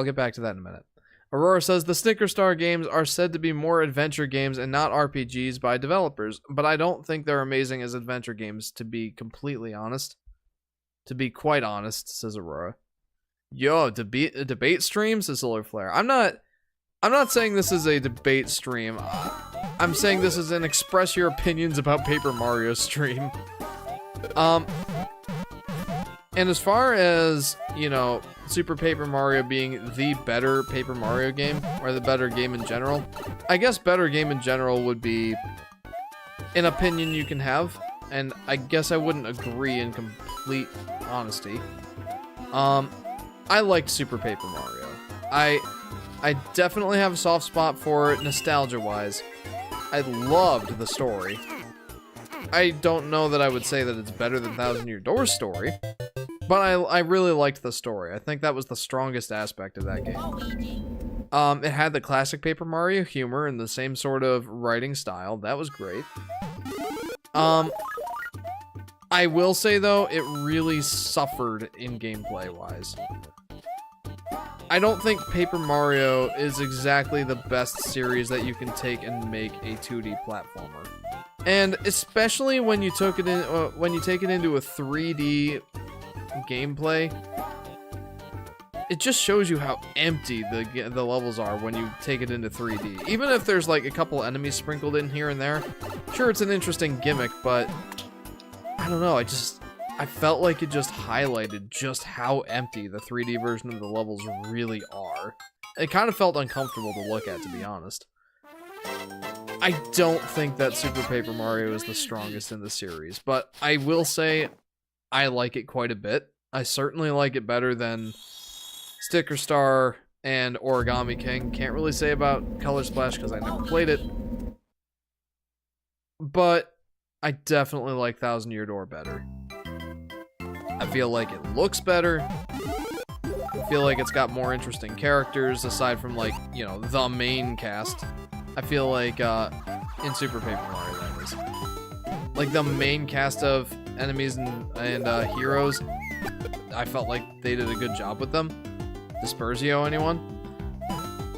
get back to that in a minute. Aurora says the Snicker Star games are said to be more adventure games and not RPGs by developers, but I don't think they're amazing as adventure games, to be completely honest. To be quite honest, says Aurora. Yo, debate stream, says Solar Flare. I'm not saying this is a debate stream. I'm saying this is an express your opinions about Paper Mario stream. And as far as, you know, Super Paper Mario being the better Paper Mario game, or the better game in general, I guess better game in general would be an opinion you can have, and I guess I wouldn't agree in complete honesty. I liked Super Paper Mario. I definitely have a soft spot for it nostalgia-wise. I loved the story. I don't know that I would say that it's better than 1,000 Year Door's story, but I really liked the story. I think that was the strongest aspect of that game. It had the classic Paper Mario humor and the same sort of writing style. That was great. I will say, though, it really suffered in gameplay-wise. I don't think Paper Mario is exactly the best series that you can take and make a 2D platformer. And especially when you take it into a 3D gameplay, it just shows you how empty the levels are when you take it into 3D. Even if there's like a couple enemies sprinkled in here and there, sure, it's an interesting gimmick, but I don't know, I felt like it just highlighted just how empty the 3D version of the levels really are. It kind of felt uncomfortable to look at, to be honest. I don't think that Super Paper Mario is the strongest in the series, but I will say I like it quite a bit. I certainly like it better than Sticker Star and Origami King. Can't really say about Color Splash because I never played it. But I definitely like 1,000 Year Door better. I feel like it looks better. I feel like it's got more interesting characters aside from, like, you know, the main cast. I feel like in Super Paper Mario, that is. Like, the main cast of enemies and heroes, I felt like they did a good job with them. Dispersio, anyone?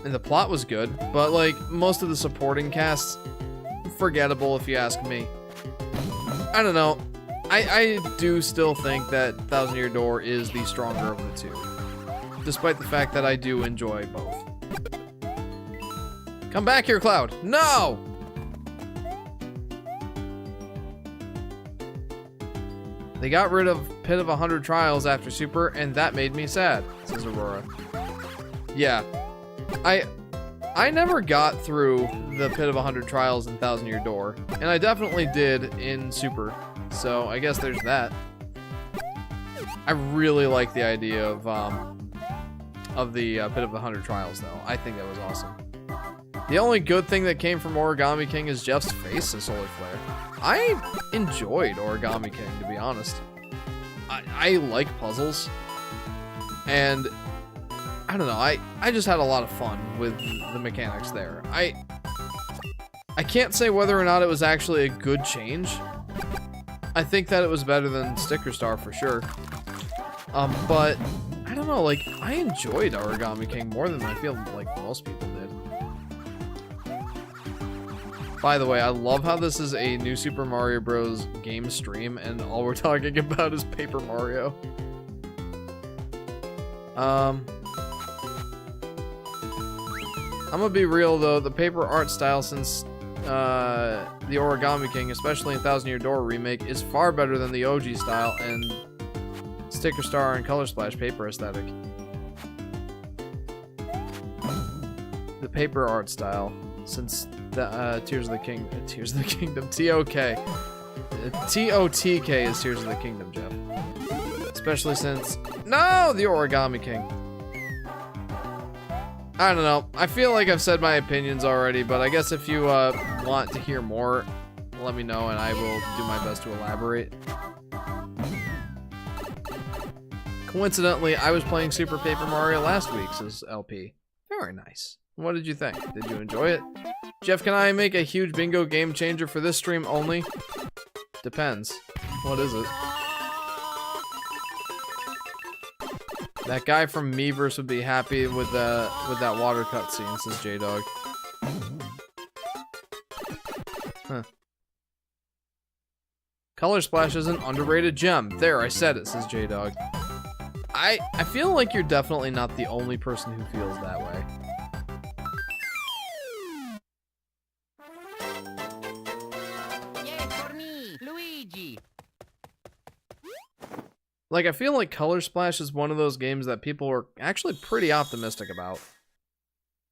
And the plot was good, but, like, most of the supporting casts, forgettable if you ask me. I don't know. I do still think that Thousand Year Door is the stronger of the two, despite the fact that I do enjoy both. Come back here, Cloud. No! They got rid of Pit of 100 Trials after Super, and that made me sad, says Aurora. Yeah. I never got through the Pit of 100 Trials in Thousand Year Door, and I definitely did in Super, so I guess there's that. I really like the idea of the Pit of 100 Trials, though. I think that was awesome. The only good thing that came from Origami King is Jeff's face as Solar Flare. I enjoyed Origami King, to be honest. I like puzzles, and I don't know, I just had a lot of fun with the mechanics there. I can't say whether or not it was actually a good change. I think that it was better than Sticker Star for sure. But I don't know, like, I enjoyed Origami King more than I feel like most people did. By the way, I love how this is a new Super Mario Bros. Game stream, and all we're talking about is Paper Mario. I'm gonna be real though, the paper art style since the Origami King, especially in Thousand Year Door remake, is far better than the OG style and Sticker Star and Color Splash paper aesthetic. The paper art style since the Tears of the Kingdom, TOK. TOTK is Tears of the Kingdom, Jeff. Especially since no, the Origami King. I don't know. I feel like I've said my opinions already, but I guess if you want to hear more, let me know and I will do my best to elaborate. Coincidentally, I was playing Super Paper Mario last week, says LP. Very nice. What did you think? Did you enjoy it? Jeff, can I make a huge bingo game changer for this stream only? Depends. What is it? That guy from Miiverse would be happy with that water cutscene, says J-Dog. Huh. Color Splash is an underrated gem. There, I said it, says J-Dog. I feel like you're definitely not the only person who feels that way. Yay for me, Luigi! Like, I feel like Color Splash is one of those games that people are actually pretty optimistic about.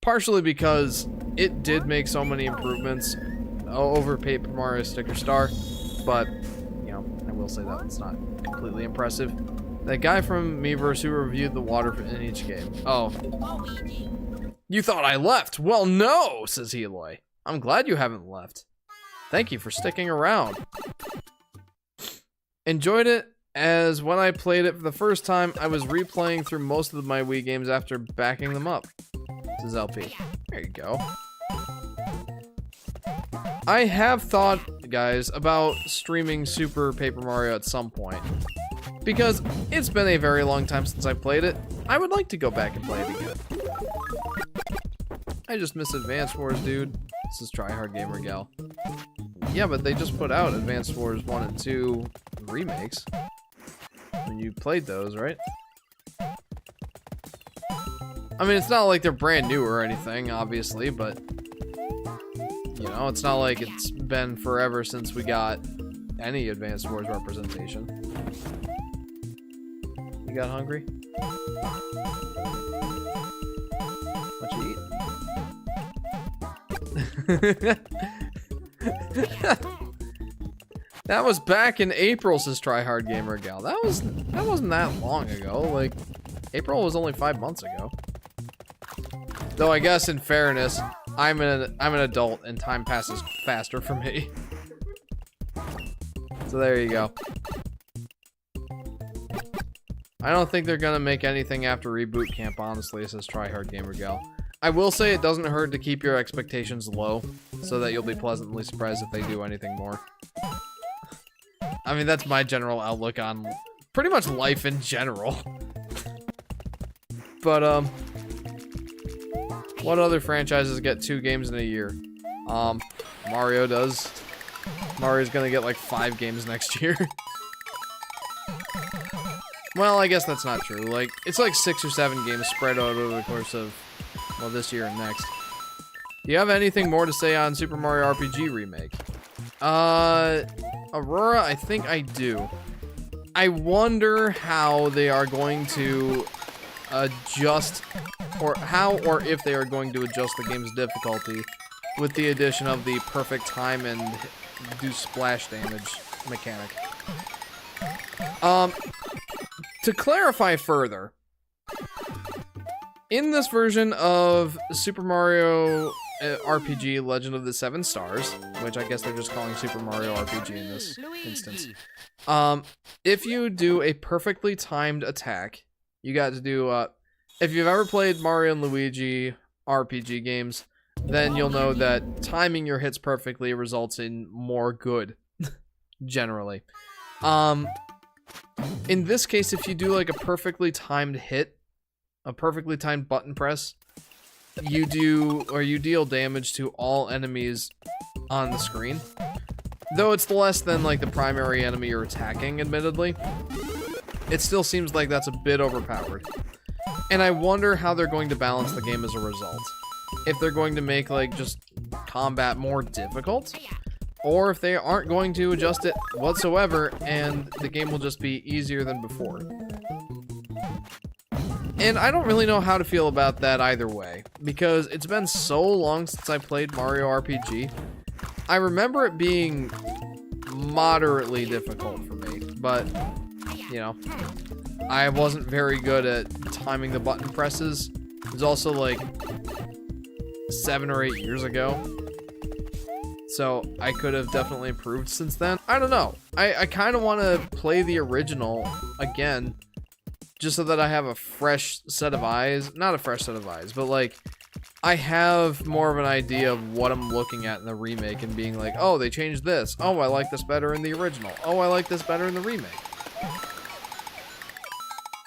Partially because it did make so many improvements over Paper Mario Sticker Star, but, you know, I will say that it's not completely impressive. That guy from Miiverse who reviewed the water in each game. Oh. You thought I left? Well, no, says Eloy. I'm glad you haven't left. Thank you for sticking around. Enjoyed it, as when I played it for the first time, I was replaying through most of my Wii games after backing them up. Says LP. There you go. I have thought, guys, about streaming Super Paper Mario at some point. Because it's been a very long time since I played it. I would like to go back and play it again. I just miss Advance Wars, dude. This is Tryhard Gamer Gal. Yeah, but they just put out Advance Wars 1 and 2 remakes. When you played those, right? I mean, it's not like they're brand new or anything, obviously, but... You know, it's not like it's been forever since we got any Advance Wars representation. You got hungry? What you eat? That was back in April, says Tryhard Gamer Gal. That wasn't that long ago. Like, April was only 5 months ago. Though I guess in fairness, I'm an adult and time passes faster for me. So there you go. I don't think they're gonna make anything after Reboot Camp, honestly, says Tryhard Gamer Gal. I will say it doesn't hurt to keep your expectations low, so that you'll be pleasantly surprised if they do anything more. I mean, that's my general outlook on pretty much life in general. But, what other franchises get 2 games in a year? Mario does. Mario's gonna get like 5 games next year. Well, I guess that's not true. Like, it's like 6 or 7 games spread out over the course of, well, this year and next. Do you have anything more to say on Super Mario RPG Remake? Aurora, I think I do. I wonder how they are going to adjust, or if they are going to adjust the game's difficulty with the addition of the perfect time and do splash damage mechanic. To clarify further, in this version of Super Mario RPG Legend of the Seven Stars, which I guess they're just calling Super Mario RPG in this instance, if you do a perfectly timed attack, you got to do, if you've ever played Mario and Luigi RPG games, then you'll know that timing your hits perfectly results in more good, generally. In this case, if you do like a perfectly timed hit, a perfectly timed button press, you deal damage to all enemies on the screen. Though it's less than like the primary enemy you're attacking, admittedly. It still seems like that's a bit overpowered. And I wonder how they're going to balance the game as a result. If they're going to make like just combat more difficult, or if they aren't going to adjust it whatsoever and the game will just be easier than before. And I don't really know how to feel about that either way, because it's been so long since I played Mario RPG. I remember it being moderately difficult for me, but, you know, I wasn't very good at timing the button presses. It was also like 7 or 8 years ago. So I could have definitely improved since then. I don't know. I kind of want to play the original again, just so that I have a fresh set of eyes. Not a fresh set of eyes, but like, I have more of an idea of what I'm looking at in the remake and being like, oh, they changed this. Oh, I like this better in the original. Oh, I like this better in the remake.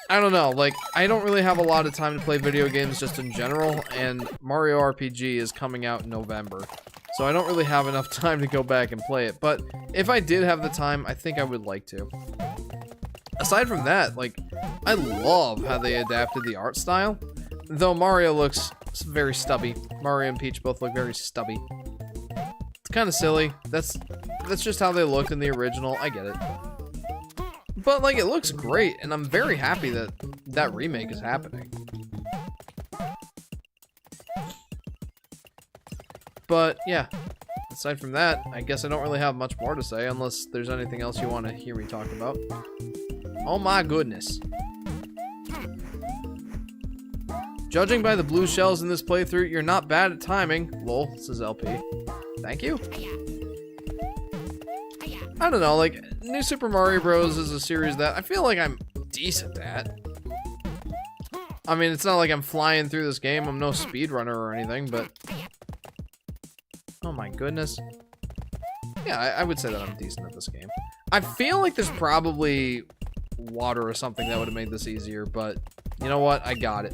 I don't know, like, I don't really have a lot of time to play video games just in general, and Mario RPG is coming out in November. So I don't really have enough time to go back and play it, but if I did have the time, I think I would like to. Aside from that, like, I love how they adapted the art style, though Mario looks very stubby. Mario and Peach both look very stubby. It's kind of silly. That's just how they looked in the original. I get it. But, like, it looks great, and I'm very happy that that remake is happening. But, yeah. Aside from that, I guess I don't really have much more to say, unless there's anything else you want to hear me talk about. Oh my goodness. Judging by the blue shells in this playthrough, you're not bad at timing. Lol, says LP. Thank you. I don't know, like, New Super Mario Bros. Is a series that I feel like I'm decent at. I mean, it's not like I'm flying through this game. I'm no speedrunner or anything, but... Oh my goodness. Yeah, I would say that I'm decent at this game. I feel like there's probably water or something that would have made this easier, but you know what? I got it.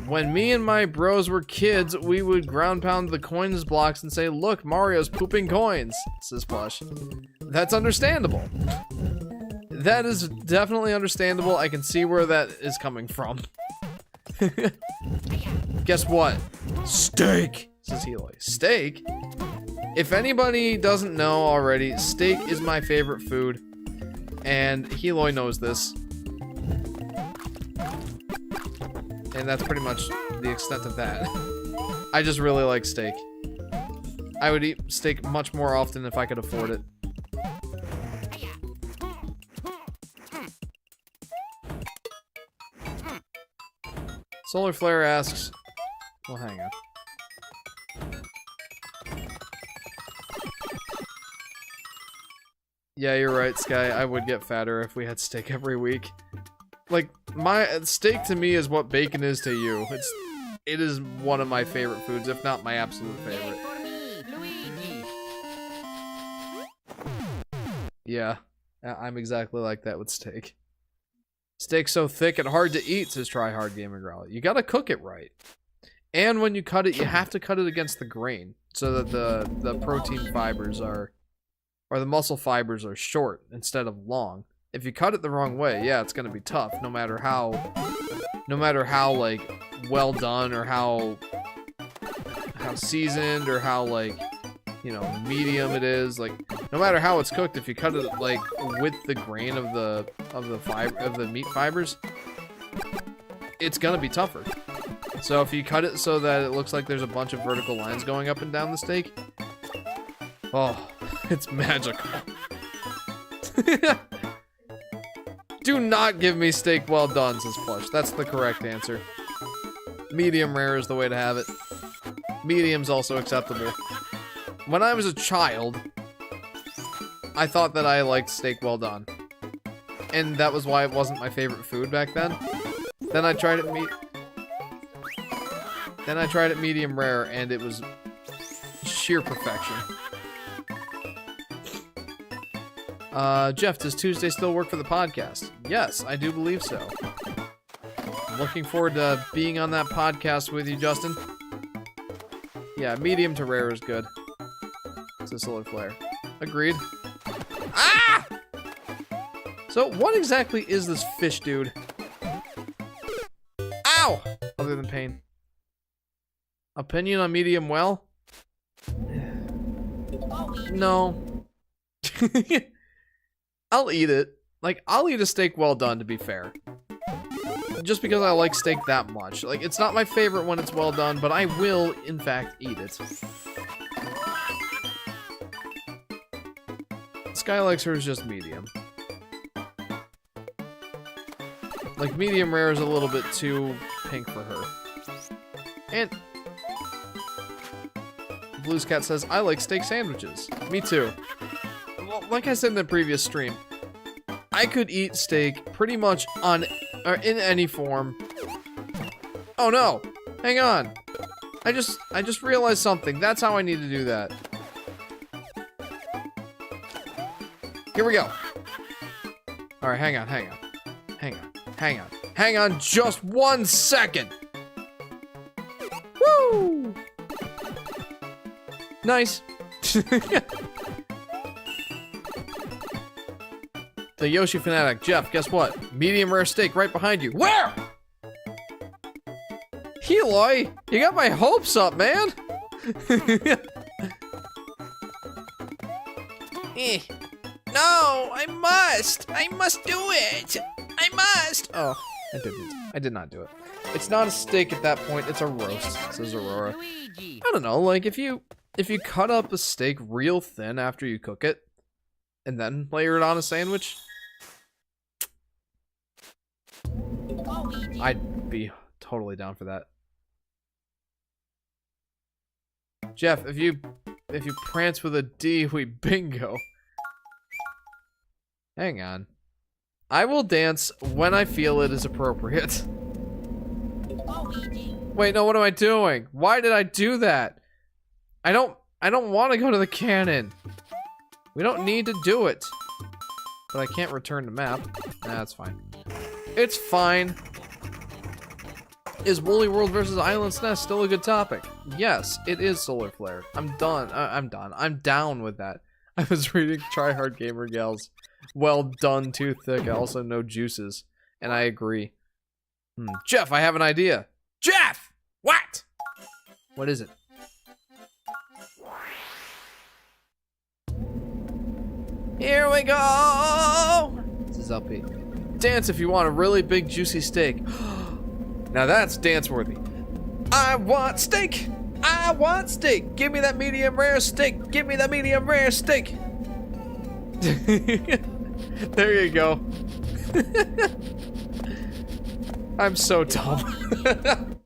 When me and my bros were kids, we would ground pound the coins blocks and say, look, Mario's pooping coins, says Plush. That's understandable. That is definitely understandable. I can see where that is coming from. Guess what? Steak, says Heloy. Steak? If anybody doesn't know already, steak is my favorite food. And Heloy knows this. And that's pretty much the extent of that. I just really like steak. I would eat steak much more often if I could afford it. Solar Flare asks... Well, hang on. Yeah, you're right, Sky. I would get fatter if we had steak every week. Like, my steak to me is what bacon is to you. It is one of my favorite foods, if not my absolute favorite. Yeah, I'm exactly like that with steak. Steak's so thick and hard to eat, says Try Hard Gamer Growl. You gotta cook it right. And when you cut it, you have to cut it against the grain, so that the protein fibers are, or the muscle fibers are short instead of long. If you cut it the wrong way, yeah, it's gonna be tough, no matter how, like, well done, or how seasoned, or how, like, you know, medium it is. Like, no matter how it's cooked, if you cut it, like, with the grain of the meat fibers, it's gonna be tougher. So if you cut it so that it looks like there's a bunch of vertical lines going up and down the steak, oh, it's magical. Do not give me steak well done, says Plush. That's the correct answer. Medium rare is the way to have it. Medium's also acceptable. When I was a child, I thought that I liked steak well done. And that was why it wasn't my favorite food back then. Then I tried it medium rare, and it was sheer perfection. Jeff, does Tuesday still work for the podcast? Yes, I do believe so. I'm looking forward to being on that podcast with you, Justin. Yeah, medium to rare is good. It's a solar flare. Agreed. Ah! So, what exactly is this fish dude? Ow! Other than pain. Opinion on medium well? No. I'll eat it. Like, I'll eat a steak well done, to be fair. Just because I like steak that much. Like, it's not my favorite when it's well done, but I will, in fact, eat it. Sky likes hers just medium. Like, medium rare is a little bit too pink for her. And Blues Cat says, I like steak sandwiches. Me too. Well, like I said in the previous stream, I could eat steak pretty much on, or in any form. Oh no! Hang on! I just realized something. That's how I need to do that. Here we go. Alright, hang on just 1 second! Woo! Nice. The Yoshi Fanatic. Jeff, guess what? Medium rare steak right behind you. Where? Eloy, you got my hopes up, man. No, I must do it. I must. Oh, I didn't. I did not do it. It's not a steak at that point. It's a roast, says Aurora. I don't know, like if you cut up a steak real thin after you cook it, and then layer it on a sandwich, I'd be totally down for that. Jeff, if you prance with a D, we bingo. Hang on. I will dance when I feel it is appropriate. Wait, no, what am I doing? Why did I do that? I don't want to go to the cannon. We don't need to do it. But I can't return the map. Nah, that's fine. It's fine. Is Woolly World versus Island's Nest still a good topic? Yes, it is Solar Flare. I'm done. I'm done. I'm down with that. I was reading Try Hard Gamer Gals. Well done, too thick. Also, no juices. And I agree. Jeff, I have an idea. Jeff! What? What is it? Here we go! This is LP. Dance if you want a really big, juicy steak. Now that's dance-worthy. I want steak! I want steak! Give me that medium rare steak! Give me that medium rare steak! There you go. I'm so dumb.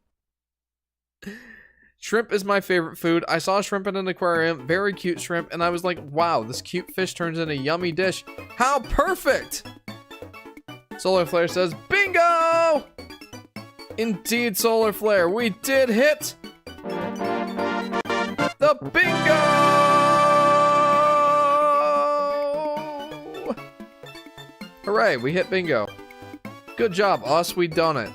Shrimp is my favorite food. I saw shrimp in an aquarium, very cute shrimp, and I was like, wow, this cute fish turns into a yummy dish. How perfect! Solar Flare says, bingo! Indeed, Solar Flare, we did hit the bingo! Hooray, we hit bingo. Good job, us, we done it.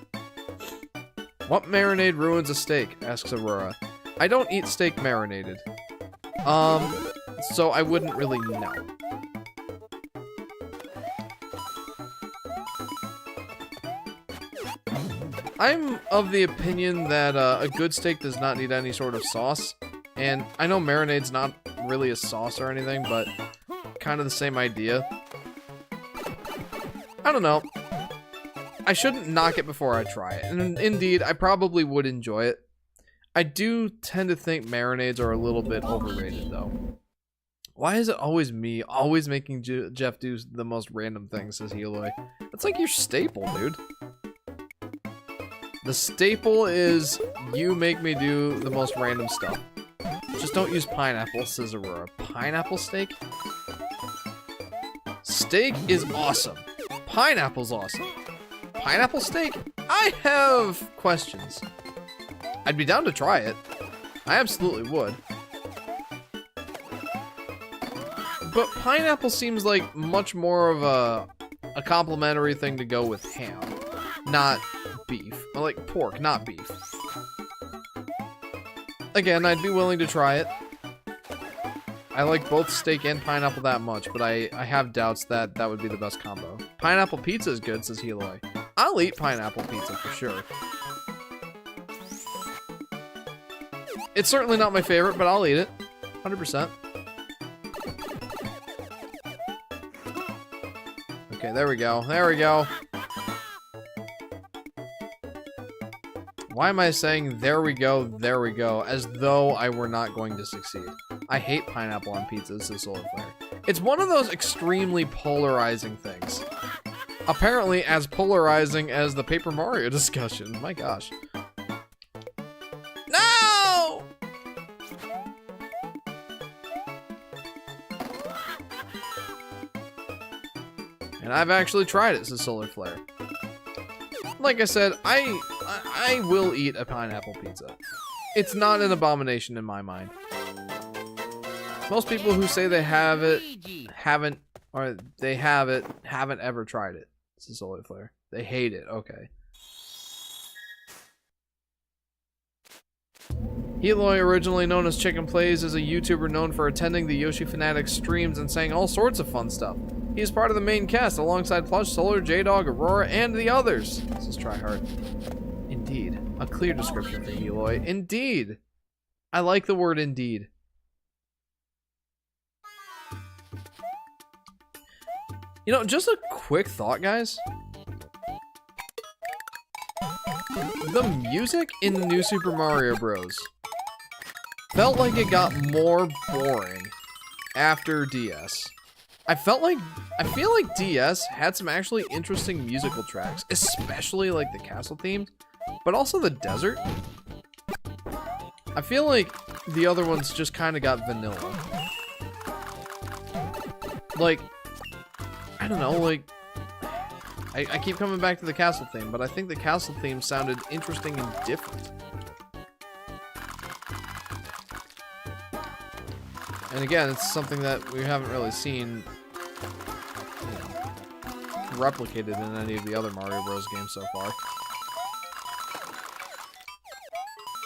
What marinade ruins a steak? Asks Aurora. I don't eat steak marinated. So I wouldn't really know. I'm of the opinion that a good steak does not need any sort of sauce. And I know marinade's not really a sauce or anything, but kind of the same idea. I don't know. I shouldn't knock it before I try it. And indeed, I probably would enjoy it. I do tend to think marinades are a little bit overrated, though. Why is it always me, always making Jeff do the most random things, says Heloy? That's like your staple, dude. The staple is you make me do the most random stuff. Just don't use pineapple, says Aurora. Pineapple steak? Steak is awesome. Pineapple's awesome. Pineapple steak? I have questions. I'd be down to try it. I absolutely would. But pineapple seems like much more of a complimentary thing to go with ham, not beef. Or like pork, not beef. Again, I'd be willing to try it. I like both steak and pineapple that much, but I have doubts that that would be the best combo. Pineapple pizza is good, says Heloy. I'll eat pineapple pizza for sure. It's certainly not my favorite, but I'll eat it. 100%. Okay, there we go. There we go. Why am I saying there we go, as though I were not going to succeed? I hate pineapple on pizza, says Solar Flare. It's one of those extremely polarizing things. Apparently as polarizing as the Paper Mario discussion. My gosh. No! And I've actually tried it, says Solar Flare. Like I said, I will eat a pineapple pizza. It's not an abomination in my mind. Most people who say they have it, haven't ever tried it. This is Solar Flare. They hate it. Okay. Heloy, originally known as Chicken Plays, is a YouTuber known for attending the Yoshi Fanatic streams and saying all sorts of fun stuff. He is part of the main cast alongside Plush, Solar, J-Dog, Aurora, and the others. This is Tryhard. Indeed. A clear description for Heloy. Indeed. I like the word indeed. You know, just a quick thought, guys. The music in New Super Mario Bros. felt like it got more boring after DS. I feel like DS had some actually interesting musical tracks, especially like the castle theme, but also the desert. I feel like the other ones just kind of got vanilla. Like, I don't know, like, I keep coming back to the castle theme, but I think the castle theme sounded interesting and different. And again, it's something that we haven't really seen, you know, replicated in any of the other Mario Bros. Games so far.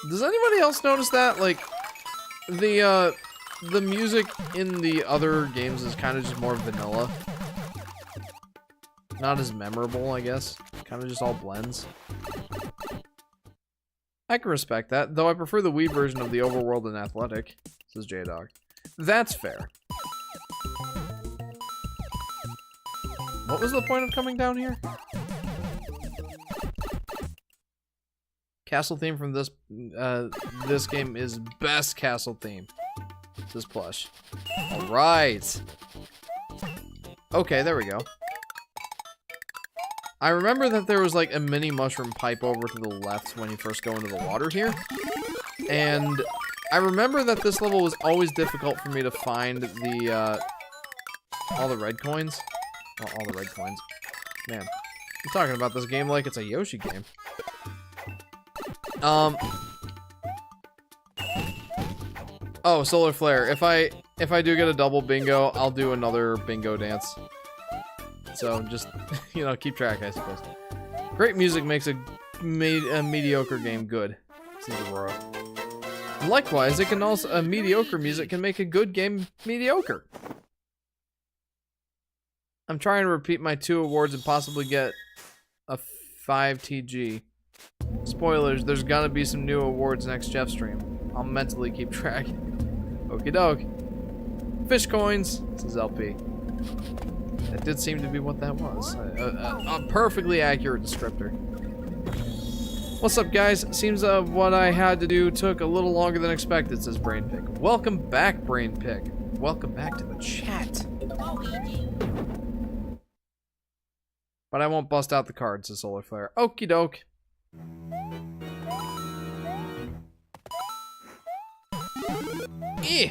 Does anybody else notice that? Like, the music in the other games is kind of just more vanilla. Not as memorable, I guess. Kind of just all blends. I can respect that, though I prefer the Wii version of the Overworld and Athletic, says J-Dog. That's fair. What was the point of coming down here? Castle theme from this game is best castle theme. This plush. Alright. Okay, there we go. I remember that there was like a mini mushroom pipe over to the left when you first go into the water here. And I remember that this level was always difficult for me to find the, all the red coins. Oh, all the red coins. Man, I'm talking about this game like it's a Yoshi game. Oh, Solar Flare. If I do get a double bingo, I'll do another bingo dance. So just, you know, keep track, I suppose. Great music makes a mediocre game good, says Aurora. Likewise, it can also a mediocre music can make a good game mediocre. I'm trying to repeat my 2 awards and possibly get a 5 TG. Spoilers, there's gonna be some new awards next Jeff stream. I'll mentally keep track. Okie doke. Fish coins, says LP. That did seem to be what that was. A perfectly accurate descriptor. What's up, guys? Seems what I had to do took a little longer than expected, says Brainpick. Welcome back, Brainpick. Welcome back to the chat. But I won't bust out the cards, says Solar Flare. Okie doke. Eh.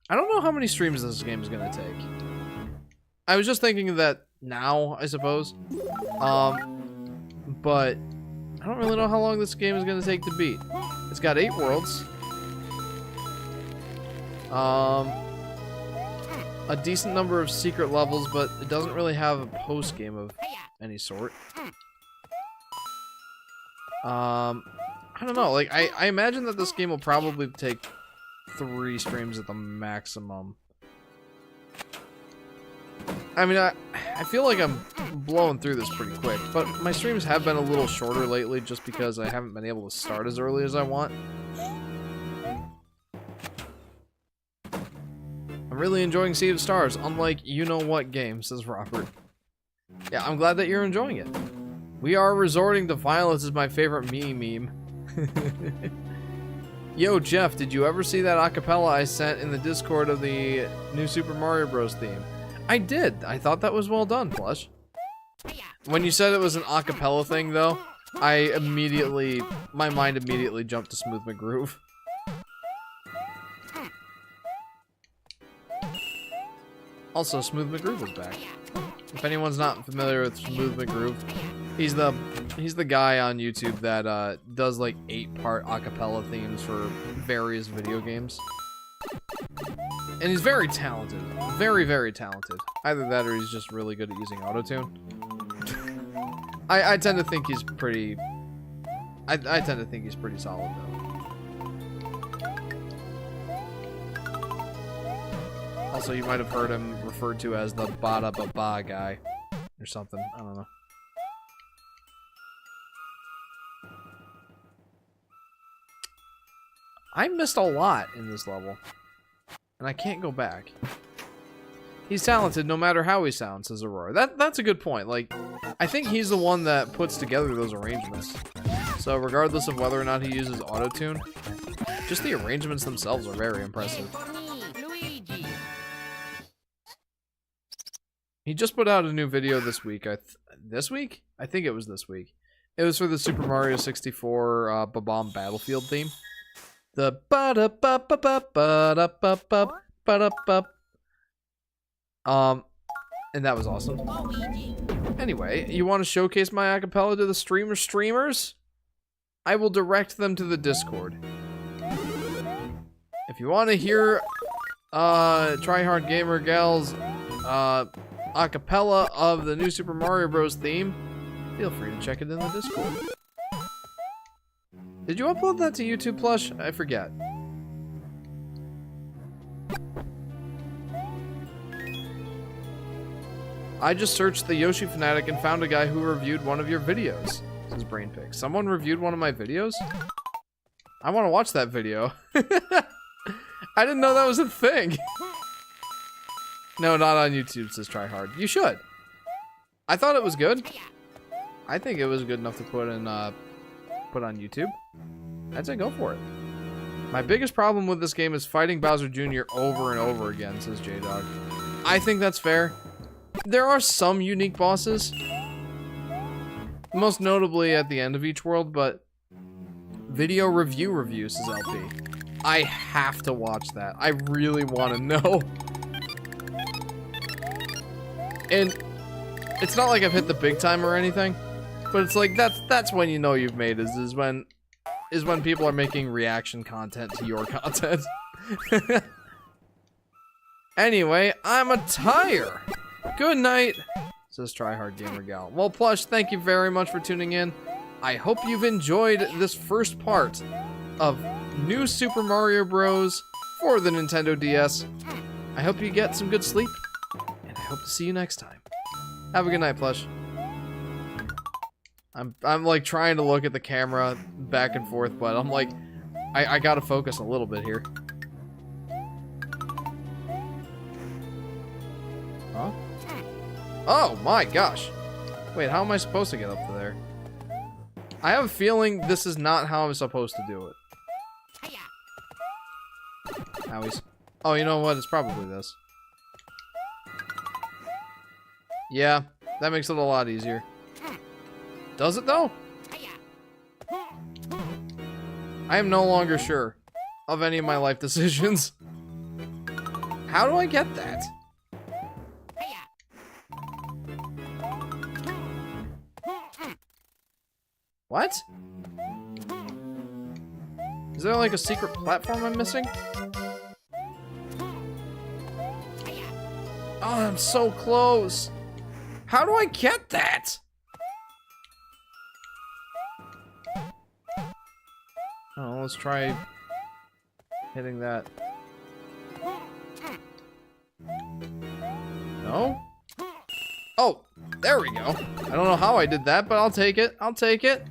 I don't know how many streams this game is gonna take. I was just thinking of that now, I suppose. But I don't really know how long this game is gonna take to beat. It's got 8 worlds. A decent number of secret levels, but it doesn't really have a post game of any sort. I don't know. Like I imagine that this game will probably take 3 streams at the maximum. I mean, I feel like I'm blowing through this pretty quick, but my streams have been a little shorter lately just because I haven't been able to start as early as I want. I'm really enjoying Sea of Stars, unlike you-know-what game, says Robert. Yeah, I'm glad that you're enjoying it. We are resorting to violence is my favorite meme. Yo, Jeff, did you ever see that acapella I sent in the Discord of the new Super Mario Bros. Theme? I did. I thought that was well done, Plush. When you said it was an acapella thing, though, my mind immediately jumped to Smooth McGroove. Also, Smooth McGroove is back. If anyone's not familiar with Smooth McGroove, he's the guy on YouTube that does like 8-part acapella themes for various video games. And he's very talented. Very, very talented. Either that or he's just really good at using autotune. I tend to think he's pretty... I tend to think he's pretty solid, though. Also, you might have heard him referred to as the Bada-Ba-Ba guy. Or something. I don't know. I missed a lot in this level. And I can't go back. He's talented no matter how he sounds, says Aurora. That's a good point. Like, I think he's the one that puts together those arrangements. So regardless of whether or not he uses autotune, just the arrangements themselves are very impressive. He just put out a new video this week. This week? I think it was this week. It was for the Super Mario 64 Ba-Bomb Battlefield theme. The ba-da-ba-ba-ba-ba-da-ba-ba-ba-da-ba. And that was awesome. Anyway, you want to showcase my acapella to the streamers? I will direct them to the Discord. If you want to hear Tryhard Gamer Gal's acapella of the new Super Mario Bros. Theme, feel free to check it in the Discord. Did you upload that to YouTube, Plush? I forget. I just searched the Yoshi Fanatic and found a guy who reviewed one of your videos, says Brainpick. Someone reviewed one of my videos? I want to watch that video. I didn't know that was a thing. No, not on YouTube, says Tryhard. You should. I thought it was good. I think it was good enough to put on YouTube. I'd say go for it. My biggest problem with this game is fighting Bowser Jr. over and over again, says J-Dog. I think that's fair. There are some unique bosses, most notably at the end of each world, but video review, says LP. I have to watch that. I really want to know. And it's not like I've hit the big time or anything, but it's like that's when you know you've made it, is when people are making reaction content to your content. Anyway, I'm a tire. Good night, says Tryhard Gamer Gal. Well, Plush, thank you very much for tuning in. I hope you've enjoyed this first part of New Super Mario Bros. For the Nintendo DS. I hope you get some good sleep, and I hope to see you next time. Have a good night, Plush. I'm like trying to look at the camera back and forth, but I'm like, I gotta focus a little bit here. Huh? Oh my gosh. Wait, how am I supposed to get up to there? I have a feeling this is not how I'm supposed to do it. Owies. Oh, you know what? It's probably this. Yeah, that makes it a lot easier. Does it though? I am no longer sure of any of my life decisions. How do I get that? What? Is there like a secret platform I'm missing? Oh, I'm so close. How do I get that? Oh, let's try hitting that. No? Oh, there we go. I don't know how I did that, but I'll take it. I'll take it.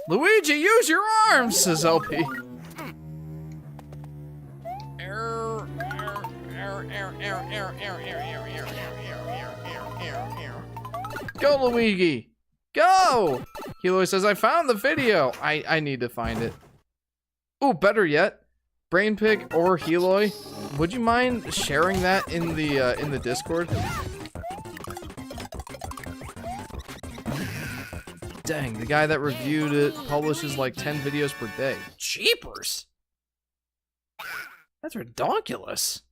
Luigi, use your arms, says LP. Go, Luigi! Go! Heloy says, I found the video! I need to find it. Ooh, better yet, Brainpig or Heloy, would you mind sharing that in the Discord? Dang, the guy that reviewed it publishes like 10 videos per day. Jeepers! That's redonkulous.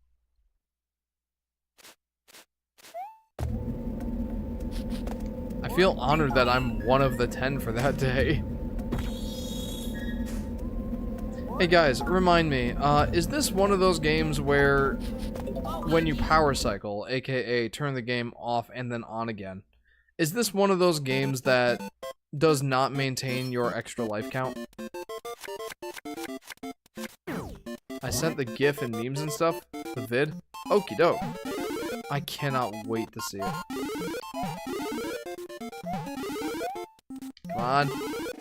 I feel honored that I'm one of the 10 for that day. Hey guys, remind me, is this one of those games where when you power cycle, aka turn the game off and then on again, is this one of those games that does not maintain your extra life count? I sent the GIF and memes and stuff, the vid. Okie doke. I cannot wait to see it. Come on.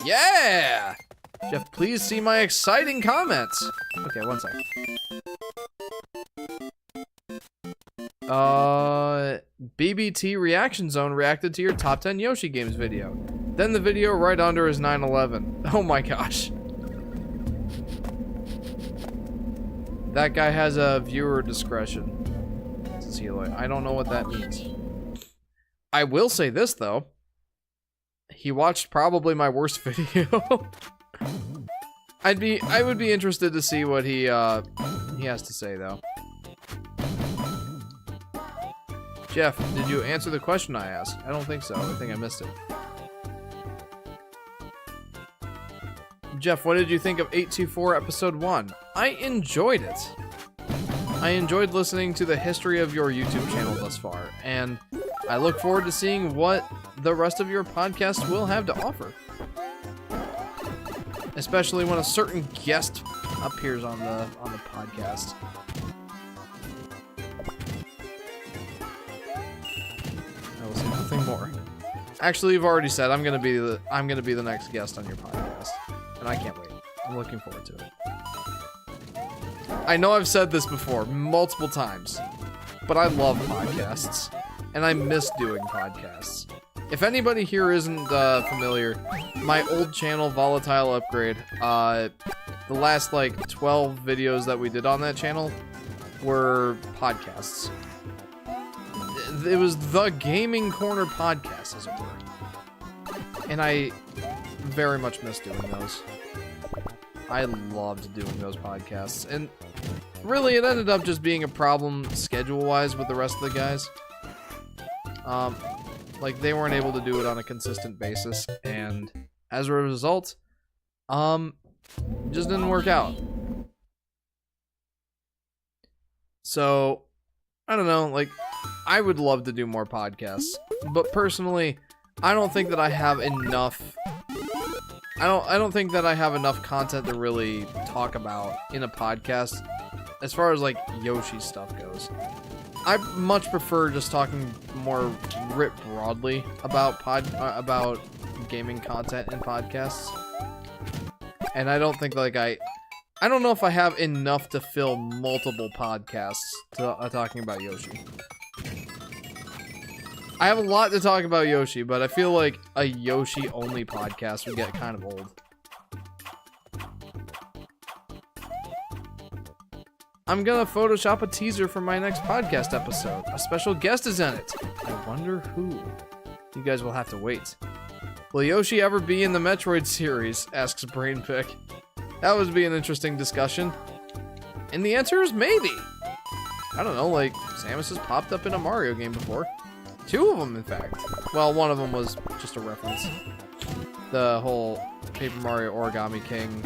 Yeah! Jeff, please see my exciting comments. Okay, one second. BBT Reaction Zone reacted to your top 10 Yoshi games video. Then the video right under is 9/11. Oh my gosh. That guy has a viewer discretion. Says Heloy. I don't know what that means. I will say this though. He watched probably my worst video. I would be interested to see what he has to say though. Jeff, did you answer the question I asked? I don't think so. I think I missed it. Jeff, what did you think of 824 episode 1? I enjoyed it. I enjoyed listening to the history of your YouTube channel thus far, and I look forward to seeing what the rest of your podcast will have to offer. Especially when a certain guest appears on the podcast. I will say nothing more. Actually, you've already said I'm gonna be the next guest on your podcast, and I can't wait. I'm looking forward to it. I know I've said this before multiple times, but I love podcasts, and I miss doing podcasts. If anybody here isn't familiar, my old channel, Volatile Upgrade, the last like 12 videos that we did on that channel were podcasts. It was the Gaming Corner podcast, as it were. And I very much miss doing those. I loved doing those podcasts. And really, it ended up just being a problem schedule-wise with the rest of the guys. Like, they weren't able to do it on a consistent basis. And as a result, it just didn't work out. So, I don't know, like, I would love to do more podcasts, but personally, I don't think that I have enough. I don't think that I have enough content to really talk about in a podcast as far as like Yoshi stuff goes. I much prefer just talking more writ broadly about about gaming content and podcasts. And I don't think like I don't know if I have enough to fill multiple podcasts talking about Yoshi. I have a lot to talk about Yoshi, but I feel like a Yoshi only podcast would get kind of old. I'm gonna Photoshop a teaser for my next podcast episode. A special guest is in it. I wonder who. You guys will have to wait. Will Yoshi ever be in the Metroid series? Asks Brainpick. That would be an interesting discussion. And the answer is maybe. I don't know, like, Samus has popped up in a Mario game before. 2 of them, in fact. Well, one of them was just a reference. The whole Paper Mario Origami King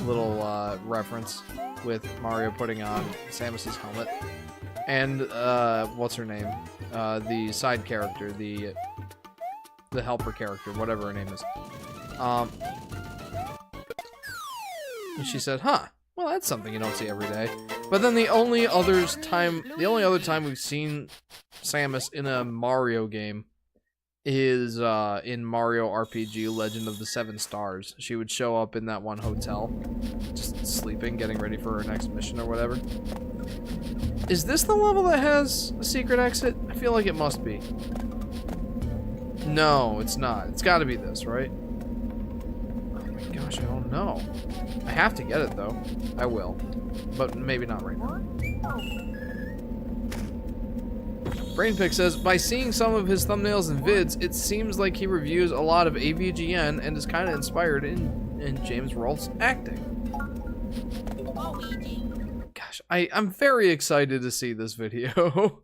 little reference with Mario putting on Samus's helmet. And, what's her name? The side character, the helper character, whatever her name is. And she said, huh, well, that's something you don't see every day. But then the only other time we've seen Samus in a Mario game is in Mario RPG Legend of the Seven Stars. She would show up in that one hotel, just sleeping, getting ready for her next mission or whatever. Is this the level that has a secret exit? I feel like it must be. No, it's not. It's gotta be this, right? Oh my gosh, I don't know. I have to get it, though. I will. But maybe not right now. Brainpick says, by seeing some of his thumbnails and vids, it seems like he reviews a lot of AVGN and is kind of inspired in James Rolfe's acting. Gosh, I'm very excited to see this video.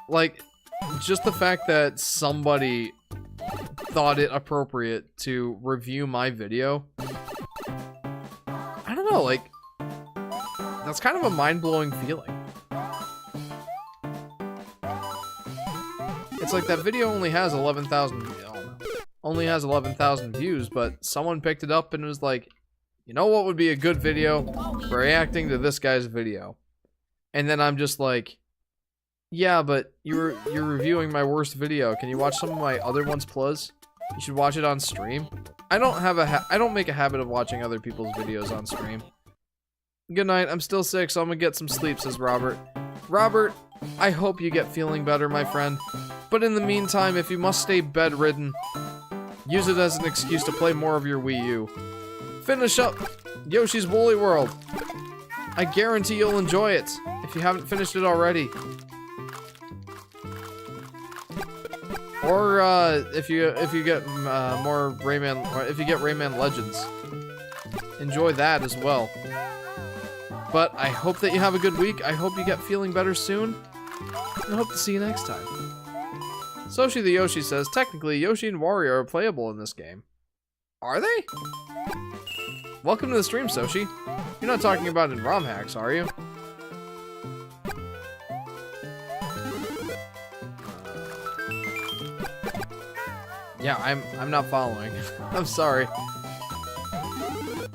Like, just the fact that somebody thought it appropriate to review my video. I don't know, like, that's kind of a mind-blowing feeling. It's like that video only has 11,000 views, but someone picked it up and was like, you know what would be a good video? Reacting to this guy's video. And then I'm just like, yeah, but you're reviewing my worst video. Can you watch some of my other ones, please? You should watch it on stream. I don't make a habit of watching other people's videos on stream. Good night. I'm still sick, so I'm gonna get some sleep, says Robert. Robert, I hope you get feeling better, my friend. But in the meantime, if you must stay bedridden, use it as an excuse to play more of your Wii U. Finish up Yoshi's Woolly World. I guarantee you'll enjoy it if you haven't finished it already. Or if you get more Rayman, or if you get Rayman Legends, enjoy that as well. But I hope that you have a good week. I hope you get feeling better soon. And I hope to see you next time. Soshi the Yoshi says, technically, Yoshi and Wario are playable in this game. Are they? Welcome to the stream, Soshi. You're not talking about in ROM hacks, are you? Yeah, I'm not following. I'm sorry.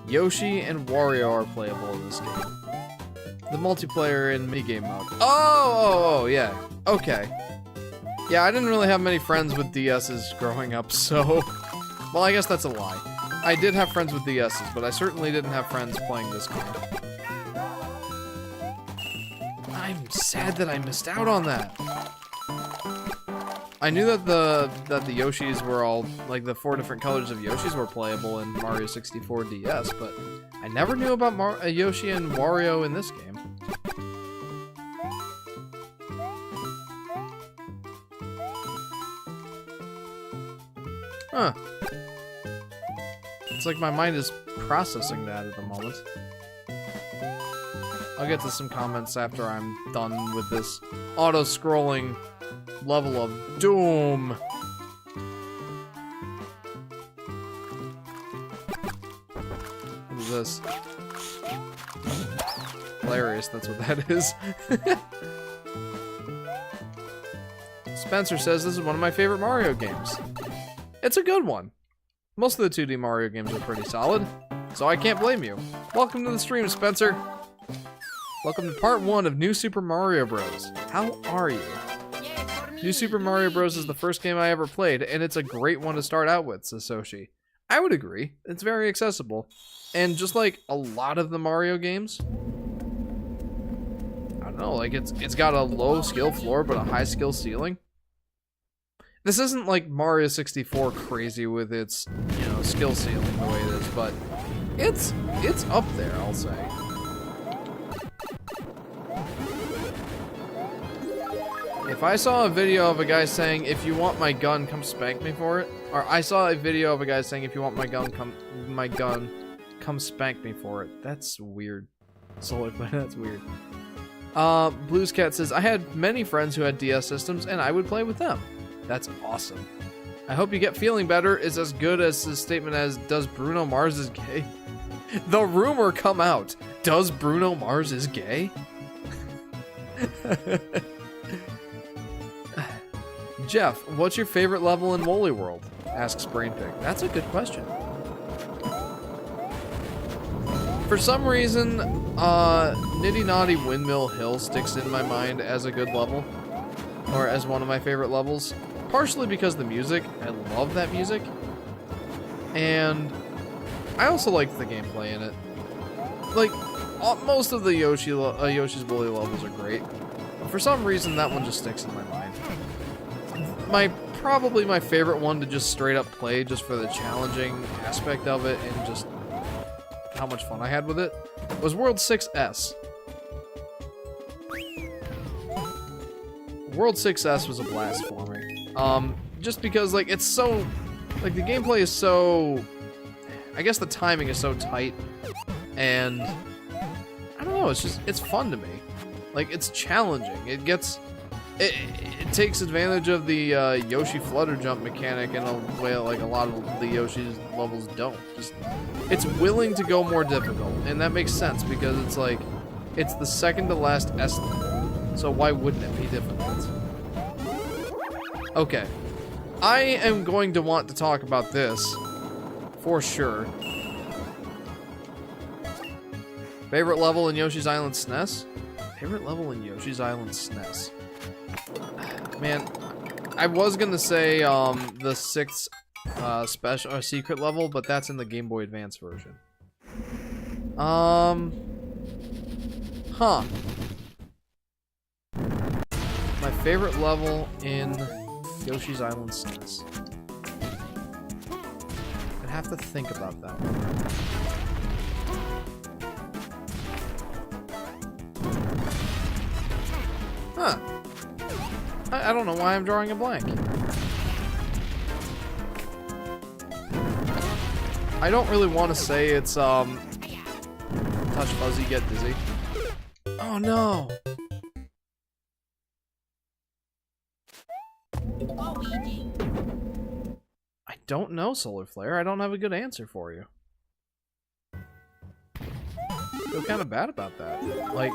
Yoshi and Wario are playable in this game. The multiplayer in minigame mode. Oh, yeah. Okay. Yeah, I didn't really have many friends with DSs growing up, so... Well, I guess that's a lie. I did have friends with DSs, but I certainly didn't have friends playing this game. I'm sad that I missed out on that. I knew that the Yoshis were all, like, the 4 different colors of Yoshis were playable in Mario 64 DS, but I never knew about Yoshi and Wario in this game. Huh. It's like my mind is processing that at the moment. I'll get to some comments after I'm done with this auto-scrolling level of doom. What is this? Hilarious, that's what that is. Spencer says this is one of my favorite Mario games. It's a good one. Most of the 2D Mario games are pretty solid, so I can't blame you. Welcome to the stream, Spencer. Welcome to part 1 of New Super Mario Bros. How are you? New Super Mario Bros. Is the first game I ever played, and it's a great one to start out with, says Soshi. I would agree. It's very accessible. And just like a lot of the Mario games, I don't know, like it's got a low skill floor but a high skill ceiling. This isn't like Mario 64 crazy with its, you know, skill ceiling the way it is, but it's up there, I'll say. If I saw a video of a guy saying, if you want my gun, come spank me for it, or I saw a video of a guy saying, if you want my gun, come spank me for it. That's weird. Solar Play, that's weird. Blues Cat says, I had many friends who had DS systems, and I would play with them. That's awesome. I hope you get feeling better is as good as his statement as, does Bruno Mars is gay? The rumor come out. Does Bruno Mars is gay? Jeff, what's your favorite level in Woolly World? Asks Brainpig. That's a good question. For some reason, Nitty Naughty Windmill Hill sticks in my mind as a good level, or as one of my favorite levels, partially because of the music. I love that music, and I also like the gameplay in it. Like, most of the Yoshi's Woolly levels are great, but for some reason that one just sticks in my mind. Probably my favorite one to just straight up play, just for the challenging aspect of it and just how much fun I had with it, was World 6S. World 6S was a blast for me. Just because, like, it's so, like, the gameplay is so, I guess the timing is so tight, and I don't know, it's fun to me. Like, it's challenging. It takes advantage of the Yoshi flutter jump mechanic in a way like a lot of the Yoshi's levels don't. It's willing to go more difficult, and that makes sense because it's like, it's the second to last S level, so why wouldn't it be difficult? Okay, I am going to want to talk about this for sure. Favorite level in Yoshi's Island SNES? Favorite level in Yoshi's Island SNES? Man, I was gonna say the 6th special or secret level, but that's in the Game Boy Advance version. My favorite level in Yoshi's Island SNES. I'd have to think about that one. Huh. I don't know why I'm drawing a blank. I don't really want to say it's, touch fuzzy, get dizzy. Oh no! I don't know, Solar Flare. I don't have a good answer for you. I feel kind of bad about that. Like,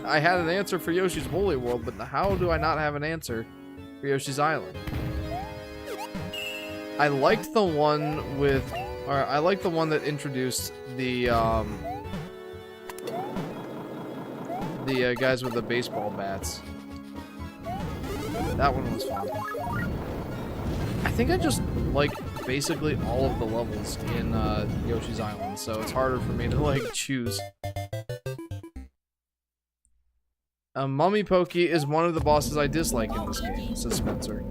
I had an answer for Yoshi's Woolly World, but how do I not have an answer for Yoshi's Island? I liked the one with, or I liked the one that introduced the guys with the baseball bats. That one was fun. I think I just like basically all of the levels in Yoshi's Island, so it's harder for me to like choose. Mummy Pokey is one of the bosses I dislike in this game, says Spencer.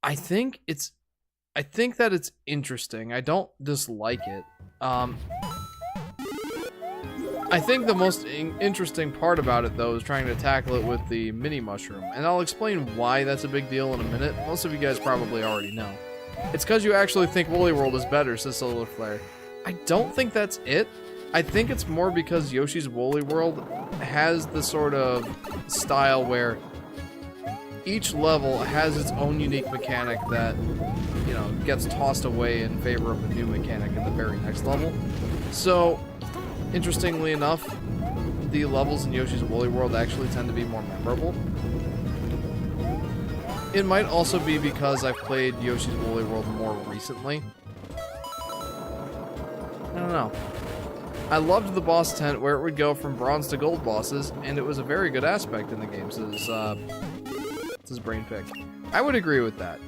I think that it's interesting. I don't dislike it. I think the most interesting part about it, though, is trying to tackle it with the mini mushroom, and I'll explain why that's a big deal in a minute. Most of you guys probably already know. It's because you actually think Woolly World is better, says Solar Flare. I don't think that's it. I think it's more because Yoshi's Woolly World has the sort of style where each level has its own unique mechanic that, you know, gets tossed away in favor of a new mechanic in the very next level. So, interestingly enough, the levels in Yoshi's Woolly World actually tend to be more memorable. It might also be because I've played Yoshi's Woolly World more recently. I don't know. I loved the boss tent where it would go from bronze to gold bosses, and it was a very good aspect in the game, says Brain Pick. I would agree with that.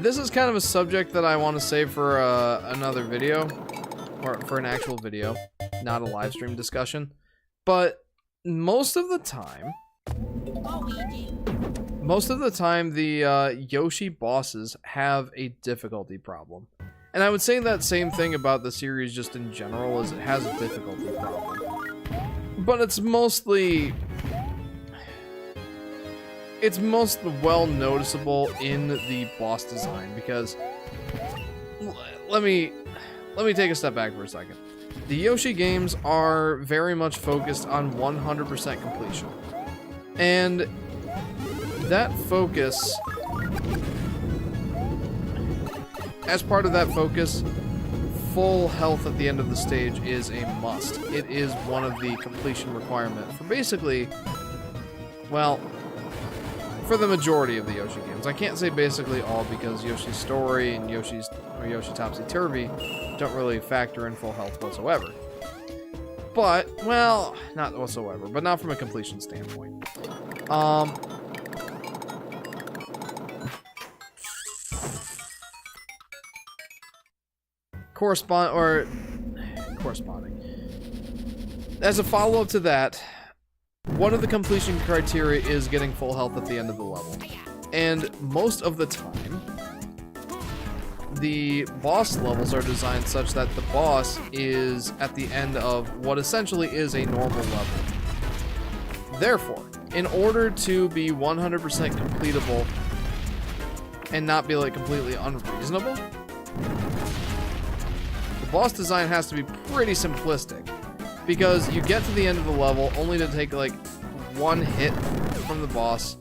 This is kind of a subject that I want to save for another video, or for an actual video, not a live stream discussion. But most of the time, the Yoshi bosses have a difficulty problem. And I would say that same thing about the series just in general, is it has a difficulty problem. But it's most well noticeable in the boss design, because let me take a step back for a second. The Yoshi games are very much focused on 100% completion. And that focus, as part of that focus, full health at the end of the stage is a must. It is one of the completion requirements for basically, well, for the majority of the Yoshi games. I can't say basically all, because Yoshi's Story and Yoshi Topsy-Turvy don't really factor in full health whatsoever. But, well, not whatsoever, but not from a completion standpoint. Corresponding. As a follow-up to that, one of the completion criteria is getting full health at the end of the level. And most of the time, the boss levels are designed such that the boss is at the end of what essentially is a normal level. Therefore, in order to be 100% completable and not be like completely unreasonable, the boss design has to be pretty simplistic, because you get to the end of the level only to take like one hit from the boss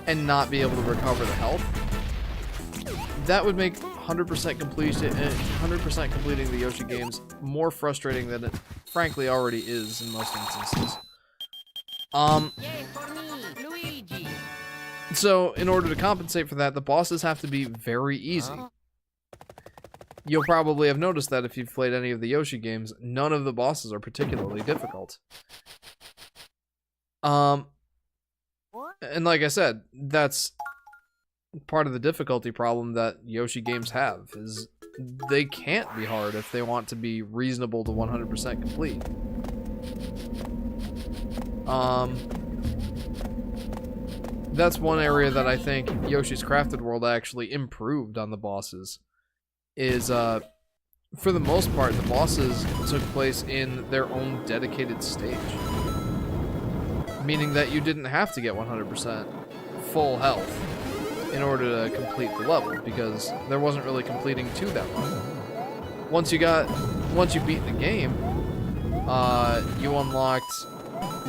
and not be able to recover the health. That would make 100% completing the Yoshi games more frustrating than it frankly already is in most instances. So in order to compensate for that, the bosses have to be very easy. You'll probably have noticed that if you've played any of the Yoshi games, none of the bosses are particularly difficult. And like I said, that's part of the difficulty problem that Yoshi games have, is they can't be hard if they want to be reasonable to 100% complete. That's one area that I think Yoshi's Crafted World actually improved on the bosses. Is, for the most part, the bosses took place in their own dedicated stage. Meaning that you didn't have to get 100% full health in order to complete the level, because there wasn't really completing to that level. Once you beat the game, you unlocked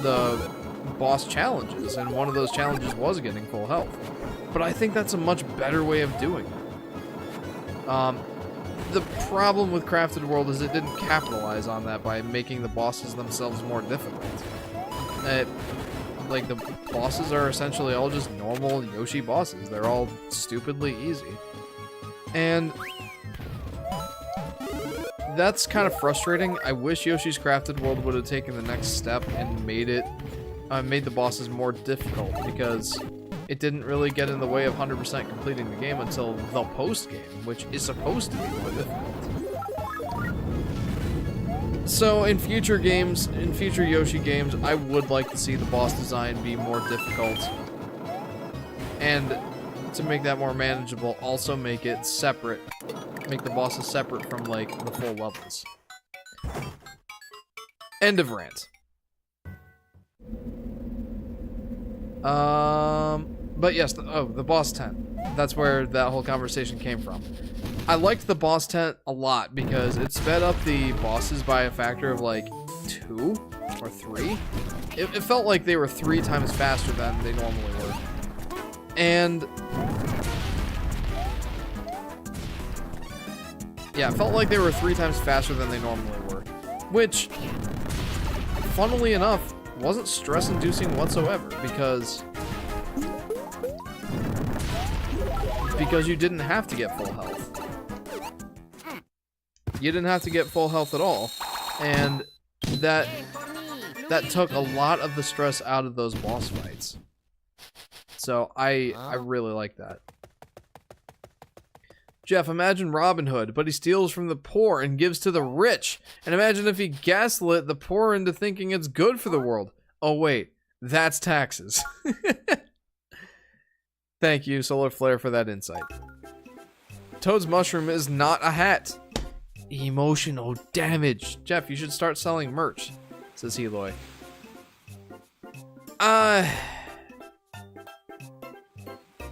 the boss challenges, and one of those challenges was getting full health. But I think that's a much better way of doing it. The problem with Crafted World is it didn't capitalize on that by making the bosses themselves more difficult. Like, the bosses are essentially all just normal Yoshi bosses. They're all stupidly easy. And that's kind of frustrating. I wish Yoshi's Crafted World would have taken the next step and made the bosses more difficult, because it didn't really get in the way of 100% completing the game until the post-game, which is supposed to be more difficult. So in future games, in future Yoshi games, I would like to see the boss design be more difficult. And to make that more manageable, also make it separate. Make the bosses separate from, like, the full levels. End of rant. But yes, the boss tent. That's where that whole conversation came from. I liked the boss tent a lot because it sped up the bosses by a factor of like 2 or 3. It felt like they were 3 times faster than they normally were. And yeah, it felt like they were 3 times faster than they normally were. Which, funnily enough, wasn't stress-inducing whatsoever, because you didn't have to get full health. You didn't have to get full health at all. And that took a lot of the stress out of those boss fights. So I really like that. Jeff, imagine Robin Hood, but he steals from the poor and gives to the rich. And imagine if he gaslit the poor into thinking it's good for the world. Oh wait, that's taxes. Thank you, Solar Flare, for that insight. Toad's mushroom is not a hat. Emotional damage. Jeff, you should start selling merch, says Eloy.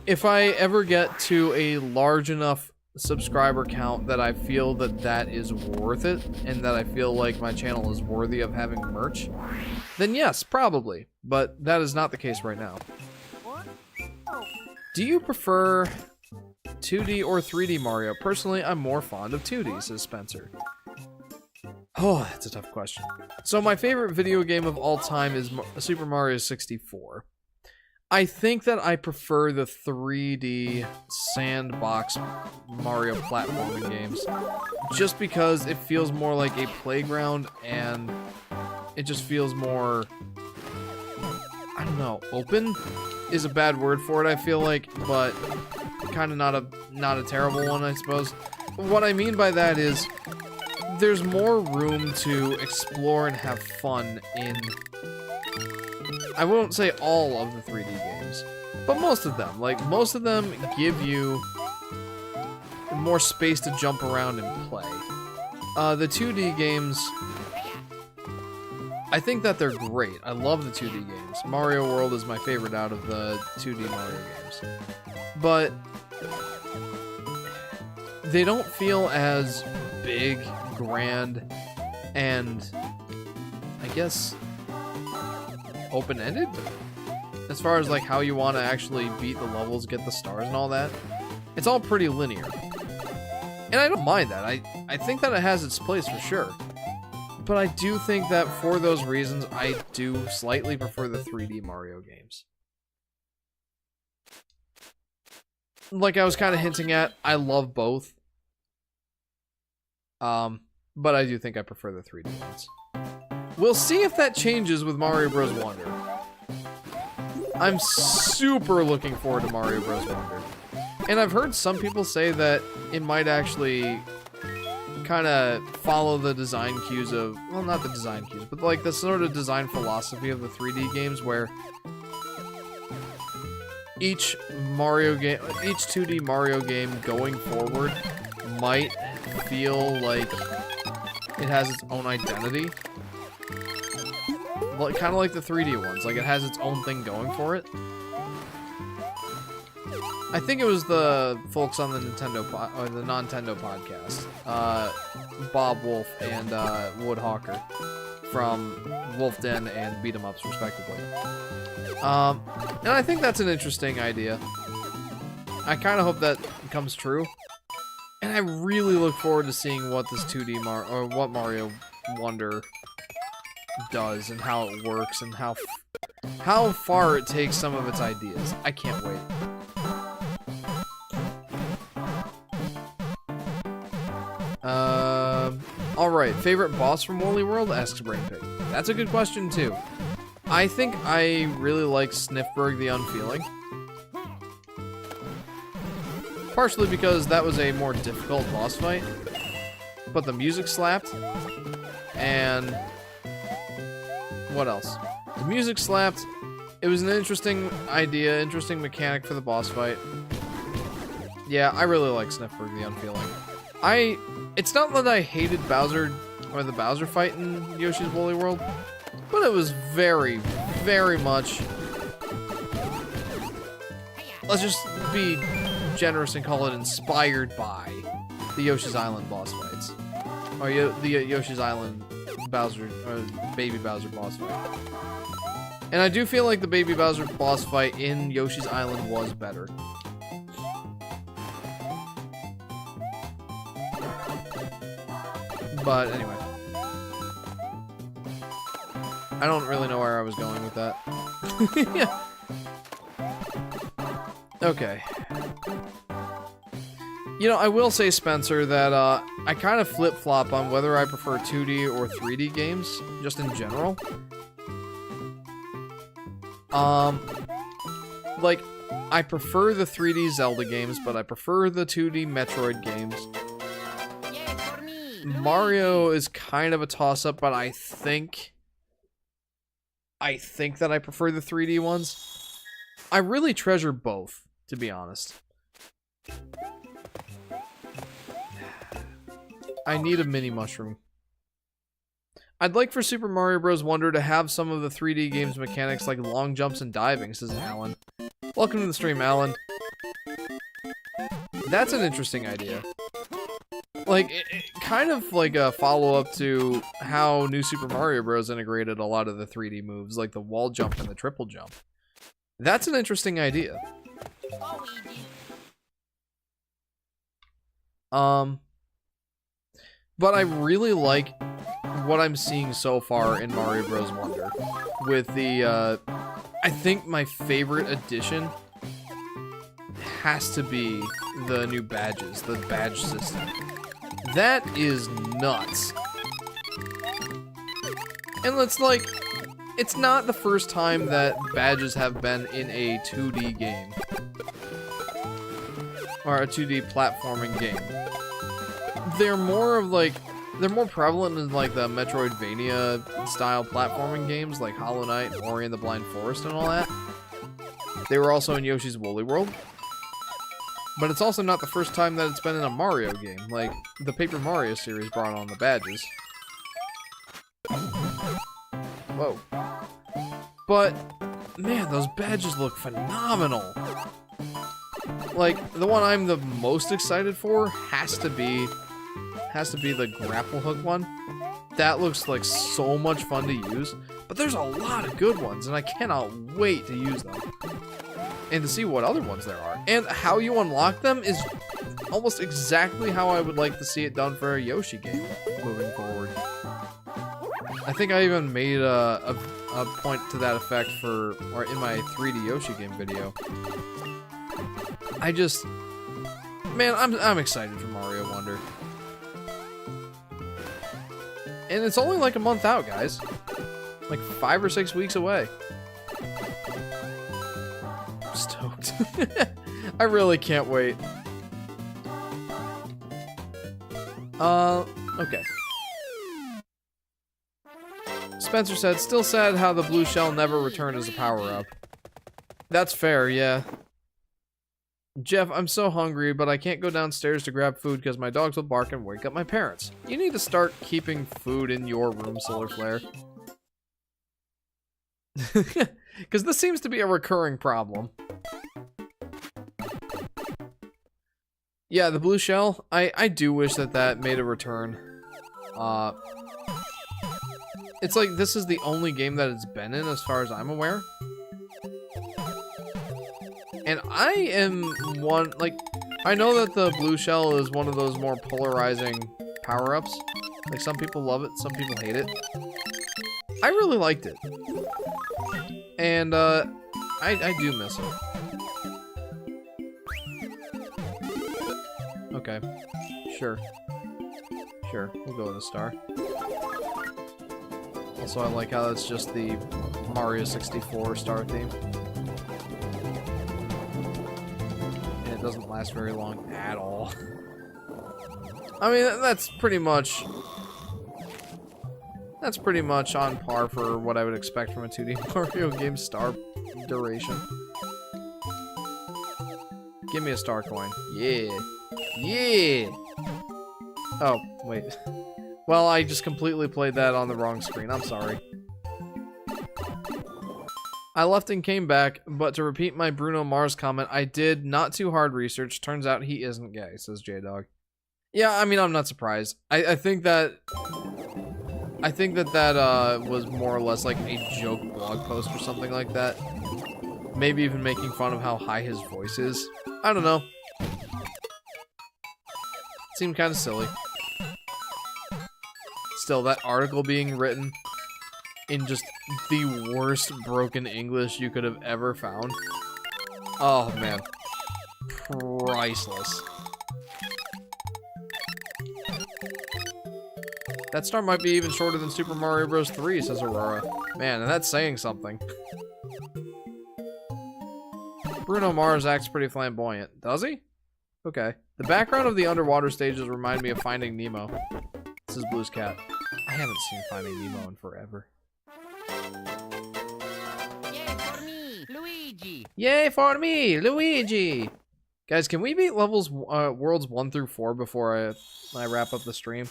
If I ever get to a large enough subscriber count that I feel that is worth it, and that I feel like my channel is worthy of having merch, then yes, probably. But that is not the case right now. Do you prefer 2D or 3D Mario? Personally, I'm more fond of 2D, says Spencer. Oh, that's a tough question. So my favorite video game of all time is Super Mario 64. I think that I prefer the 3D sandbox Mario platforming games, just because it feels more like a playground, and it just feels more, I don't know, open is a bad word for it, I feel like, but kind of not a terrible one, I suppose. What I mean by that is there's more room to explore and have fun in, I won't say all of the 3D games, but most of them. Like, most of them give you more space to jump around and play. The 2D games, I think that they're great. I love the 2D games. Mario World is my favorite out of the 2D Mario games. But they don't feel as big, grand, and I guess open-ended? As far as like how you want to actually beat the levels, get the stars and all that. It's all pretty linear. And I don't mind that. I think that it has its place for sure. But I do think that for those reasons, I do slightly prefer the 3D Mario games. Like I was kind of hinting at, I love both. But I do think I prefer the 3D ones. We'll see if that changes with Mario Bros. Wonder. I'm super looking forward to Mario Bros. Wonder. And I've heard some people say that it might actually kind of follow the design cues of, well, not the design cues, but like the sort of design philosophy of the 3D games, where each Mario game, each 2D Mario game going forward might feel like it has its own identity. Like, kind of like the 3D ones, like it has its own thing going for it. I think it was the folks on the Nintendo podcast, Bob Wolf and Wood Hawker from Wolf Den and Beat 'em Ups, respectively. And I think that's an interesting idea. I kind of hope that comes true, and I really look forward to seeing what this 2D or what Mario Wonder does and how it works and how far it takes some of its ideas. I can't wait. Alright, favorite boss from Woolly World? Asks Brainpig. That's a good question, too. I think I really like Sniffberg the Unfeeling. Partially because that was a more difficult boss fight, but the music slapped, and what else? The music slapped, it was an interesting idea, interesting mechanic for the boss fight. Yeah, I really like Sniffberg the Unfeeling. It's not that I hated Bowser, or the Bowser fight in Yoshi's Woolly World, but it was very, very much, let's just be generous and call it inspired by the Yoshi's Island boss fights. Or the Yoshi's Island Bowser, or Baby Bowser boss fight. And I do feel like the Baby Bowser boss fight in Yoshi's Island was better. But anyway. I don't really know where I was going with that. Yeah. Okay. You know, I will say, Spencer, that I kind of flip-flop on whether I prefer 2D or 3D games, just in general. Like, I prefer the 3D Zelda games, but I prefer the 2D Metroid games. Yay for me, Mario is kind of a toss-up, but I think that I prefer the 3D ones. I really treasure both, to be honest. I need a mini mushroom. I'd like for Super Mario Bros. Wonder to have some of the 3D game's mechanics like long jumps and diving, says Alan. Welcome to the stream, Alan. That's an interesting idea. Like, kind of like a follow-up to how New Super Mario Bros. Integrated a lot of the 3D moves, like the wall jump and the triple jump. That's an interesting idea. But I really like what I'm seeing so far in Mario Bros. Wonder. With the, I think my favorite addition has to be the new badges, the badge system. That is nuts. And it's like, it's not the first time that badges have been in a 2D game. Or a 2D platforming game. They're more of like, they're more prevalent in like the Metroidvania style platforming games like Hollow Knight, Ori and the Blind Forest and all that. They were also in Yoshi's Woolly World. But it's also not the first time that it's been in a Mario game. Like, the Paper Mario series brought on the badges. Whoa. But, man, those badges look phenomenal. Like, the one I'm the most excited for has to be the grapple hook one. That looks like so much fun to use. But there's a lot of good ones, and I cannot wait to use them. And to see what other ones there are. And how you unlock them is almost exactly how I would like to see it done for a Yoshi game moving forward. I think I even made a point to that effect in my 3D Yoshi game video. Man, I'm excited for Mario Wonder. And it's only like a month out, guys. Like 5 or 6 weeks away. I'm stoked. I really can't wait. Okay. Spencer said, still sad how the blue shell never returned as a power-up. That's fair, yeah. Jeff, I'm so hungry, but I can't go downstairs to grab food because my dogs will bark and wake up my parents. You need to start keeping food in your room, Solar Flare. Because this seems to be a recurring problem. Yeah, the blue shell, I do wish that made a return. It's like this is the only game that it's been in as far as I'm aware. And I am one, like, I know that the blue shell is one of those more polarizing power-ups. Like, some people love it, some people hate it. I really liked it. And, I do miss it. Okay. Sure. Sure, we'll go with a star. Also, I like how that's just the Mario 64 star theme. And it doesn't last very long at all. I mean, that's pretty much on par for what I would expect from a 2D Mario game star duration. Give me a star coin. Yeah. Yeah! Oh, wait. Well, I just completely played that on the wrong screen. I'm sorry. I left and came back, but to repeat my Bruno Mars comment, I did not too hard research. Turns out he isn't gay, says J-Dog. Yeah, I mean, I'm not surprised. I think that was more or less like a joke blog post or something like that. Maybe even making fun of how high his voice is. I don't know. Seemed kind of silly. Still, that article being written in just the worst broken English you could have ever found. Oh, man. Priceless. That star might be even shorter than Super Mario Bros. 3, says Aurora. Man, and that's saying something. Bruno Mars acts pretty flamboyant. Does he? Okay. The background of the underwater stages remind me of Finding Nemo. This is Blue's cat. I haven't seen Finding Nemo in forever. Yay for me, Luigi! Yay for me, Luigi! Guys, can we beat levels worlds 1 through 4 before I wrap up the stream?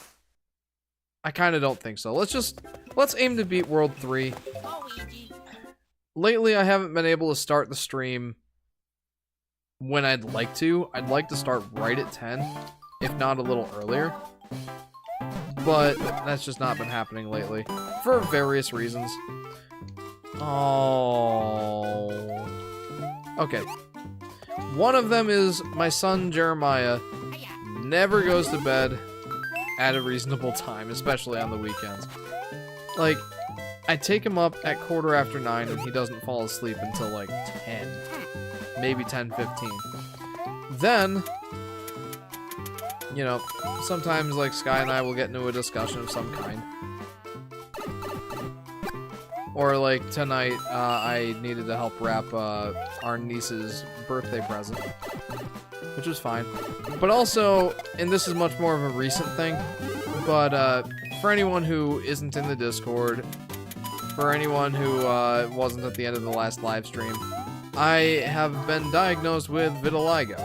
I kind of don't think so. Let's aim to beat World 3. Luigi! Lately, I haven't been able to start the stream when I'd like to. I'd like to start right at 10, if not a little earlier. But that's just not been happening lately, for various reasons. Oh. Okay. One of them is my son Jeremiah never goes to bed at a reasonable time, especially on the weekends. Like, I take him up at 9:15 and he doesn't fall asleep until like 10. Maybe 10:15. Then, you know, sometimes like Sky and I will get into a discussion of some kind. Or like tonight, I needed to help wrap our niece's birthday present, which was fine. But also, and this is much more of a recent thing, but for anyone who isn't in the Discord, for anyone who wasn't at the end of the last live stream, I have been diagnosed with vitiligo,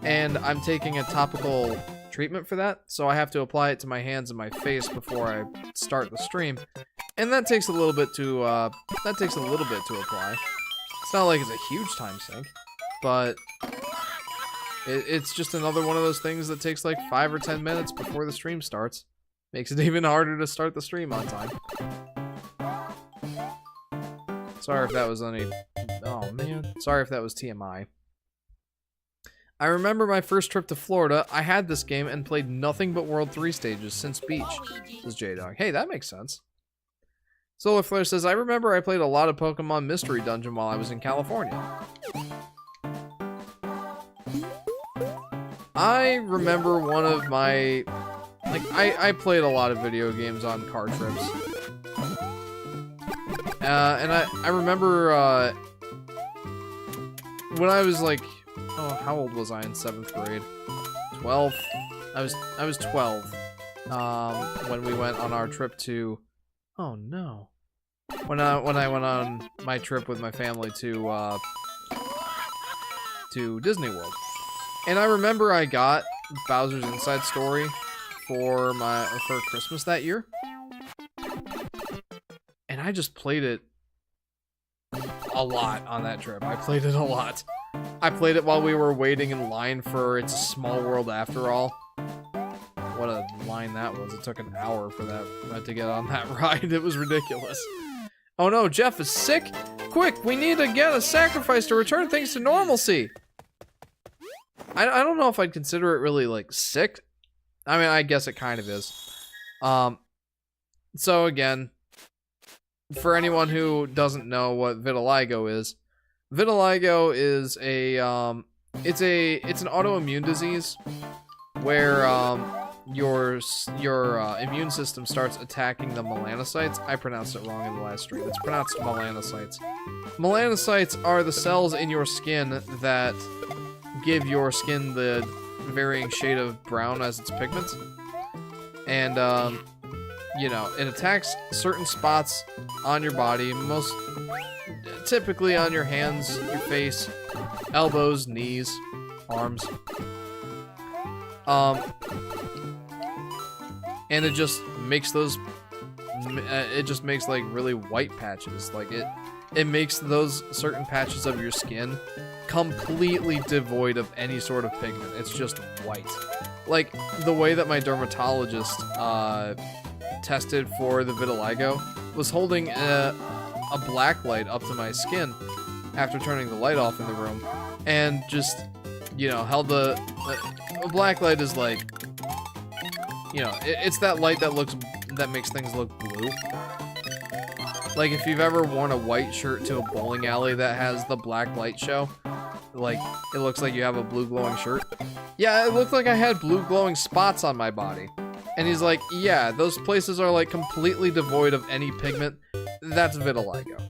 and I'm taking a topical treatment for that, so I have to apply it to my hands and my face before I start the stream, and that takes a little bit to apply. It's not like it's a huge time sink, but it's just another one of those things that takes like 5 or 10 minutes before the stream starts. Makes it even harder to start the stream on time. Sorry if that was any... Oh, man. Sorry if that was TMI. I remember my first trip to Florida. I had this game and played nothing but World 3 stages since Beach, says J-Dog. Hey, that makes sense. Solar Flare says, I remember I played a lot of Pokemon Mystery Dungeon while I was in California. I remember one of my... Like, I played a lot of video games on car trips. And I remember, when I was like, oh, how old was I in 7th grade? 12? I was 12, when we went on our trip to, oh no. When I went on my trip with my family to Disney World. And I remember I got Bowser's Inside Story for Christmas that year. And I just played it a lot on that trip. I played it a lot. I played it while we were waiting in line for It's a Small World After All. What a line that was. It took an hour for that to get on that ride. It was ridiculous. Oh no, Jeff is sick! Quick, we need to get a sacrifice to return things to normalcy! I don't know if I'd consider it really, like, sick. I mean, I guess it kind of is. So again, for anyone who doesn't know what vitiligo is it's an autoimmune disease where your immune system starts attacking the melanocytes. I pronounced it wrong in the last stream. It's pronounced melanocytes. Melanocytes are the cells in your skin that give your skin the varying shade of brown as its pigment. And you know, it attacks certain spots on your body, most typically on your hands, your face, elbows, knees, arms. And it just makes those like really white patches. Like it makes those certain patches of your skin completely devoid of any sort of pigment. It's just white. Like the way that my dermatologist tested for the vitiligo was holding a black light up to my skin after turning the light off in the room, and just, you know, held a black light is like, you know, it's that light that makes things look blue. Like if you've ever worn a white shirt to a bowling alley that has the black light show, like it looks like you have a blue glowing shirt. Yeah, it looked like I had blue glowing spots on my body. And he's like, yeah, those places are like completely devoid of any pigment. That's vitiligo.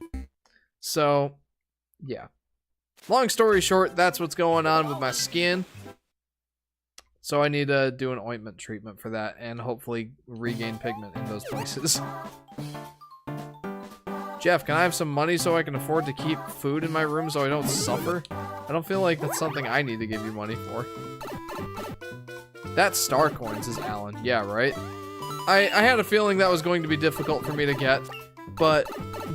So, yeah. Long story short, that's what's going on with my skin. So I need to do an ointment treatment for that and hopefully regain pigment in those places. Jeff, can I have some money so I can afford to keep food in my room so I don't suffer? I don't feel like that's something I need to give you money for. That's star coins, is Alan. Yeah, right? I had a feeling that was going to be difficult for me to get, but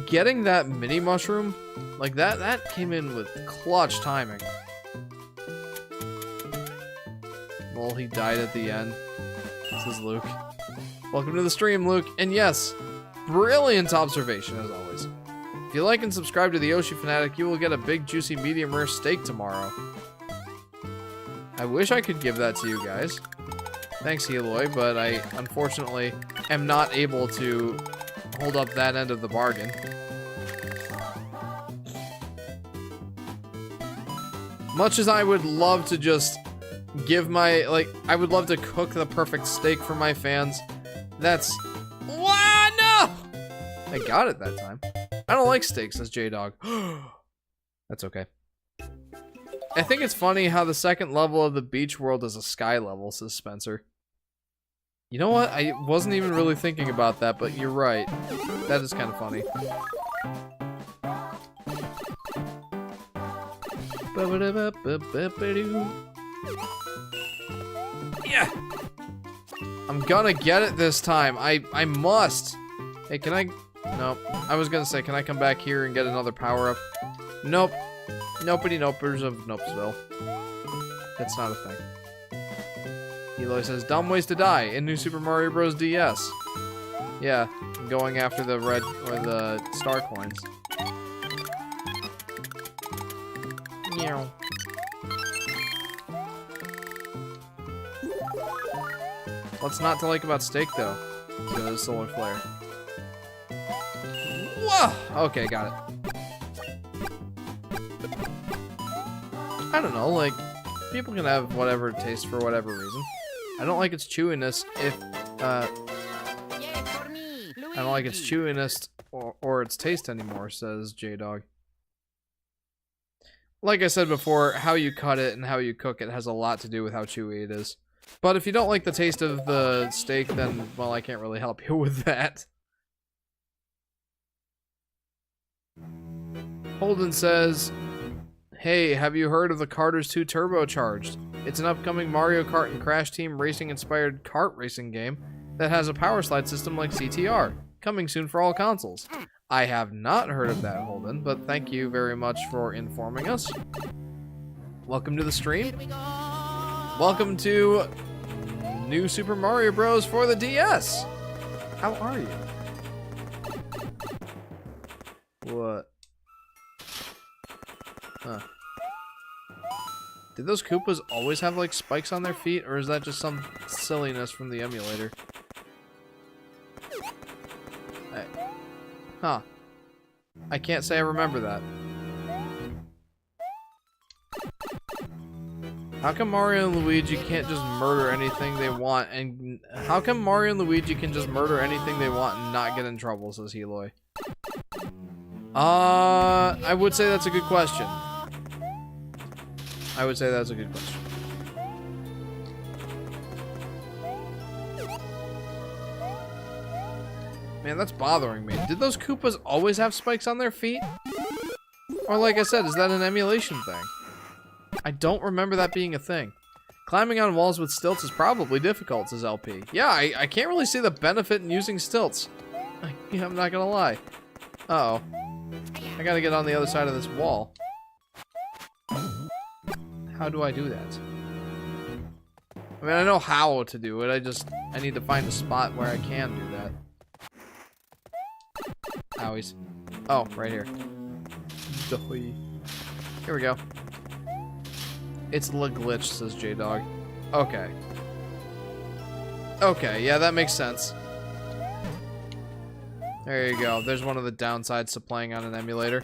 getting that mini mushroom, like that came in with clutch timing. Well, he died at the end. This is Luke. Welcome to the stream, Luke. And yes, brilliant observation as always. If you like and subscribe to the Yoshi Fanatic, you will get a big juicy medium rare steak tomorrow. I wish I could give that to you guys. Thanks, Eloy, but I unfortunately am not able to hold up that end of the bargain. Much as I would love to just give my, like, I would love to cook the perfect steak for my fans. That's, wow, no! I got it that time. I don't like steak, says J-Dog. That's okay. I think it's funny how the second level of the beach world is a sky level, says Spencer. You know what? I wasn't even really thinking about that, but you're right. That is kind of funny. Yeah! I'm gonna get it this time. I must. Hey, can I? Nope. I was gonna say, can I come back here and get another power-up? Nope. Nopety nopers of Nopesville. That's not a thing. Eloy says, dumb ways to die in New Super Mario Bros. DS. Yeah, I'm going after the red, or the star coins. Meow. What's not to like about steak, though? The solar flare. Whoa! Okay, got it. I don't know, like, people can have whatever taste for whatever reason. I don't like its chewiness if, I don't like its chewiness or its taste anymore, says J-Dog. Like I said before, how you cut it and how you cook it has a lot to do with how chewy it is. But if you don't like the taste of the steak, then, well, I can't really help you with that. Holden says, hey, have you heard of the Karters 2 Turbocharged? It's an upcoming Mario Kart and Crash Team racing-inspired kart racing game that has a power slide system like CTR, coming soon for all consoles. I have not heard of that, Holden, but thank you very much for informing us. Welcome to the stream. Welcome to New Super Mario Bros. For the DS. How are you? What? Huh. Did those Koopas always have, like, spikes on their feet, or is that just some silliness from the emulator? Huh. I can't say I remember that. How come Mario and Luigi can't just murder anything they want, and how come Mario and Luigi can just murder anything they want and not get in trouble, says Eloy. I would say that's a good question. I would say that's a good question. Man, that's bothering me. Did those Koopas always have spikes on their feet? Or like I said, is that an emulation thing? I don't remember that being a thing. Climbing on walls with stilts is probably difficult, says LP. Yeah, I can't really see the benefit in using stilts. I'm not gonna lie. Uh-oh. I gotta get on the other side of this wall. How do I do that? I mean, I know how to do it. I need to find a spot where I can do that. Owies. Oh, right here. Here we go. It's the glitch, says J-Dog. Okay. Okay, yeah, that makes sense. There you go. There's one of the downsides to playing on an emulator.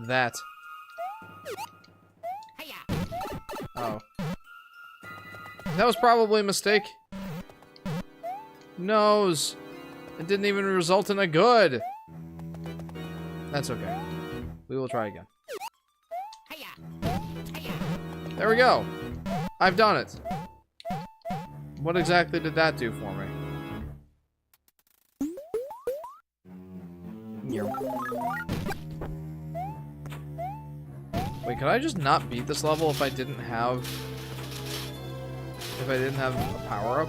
That. Oh. That was probably a mistake. Noes. It didn't even result in a good. That's okay. We will try again. Hiya. Hiya. There we go. I've done it. What exactly did that do for me? Wait, could I just not beat this level if I didn't have... a power-up?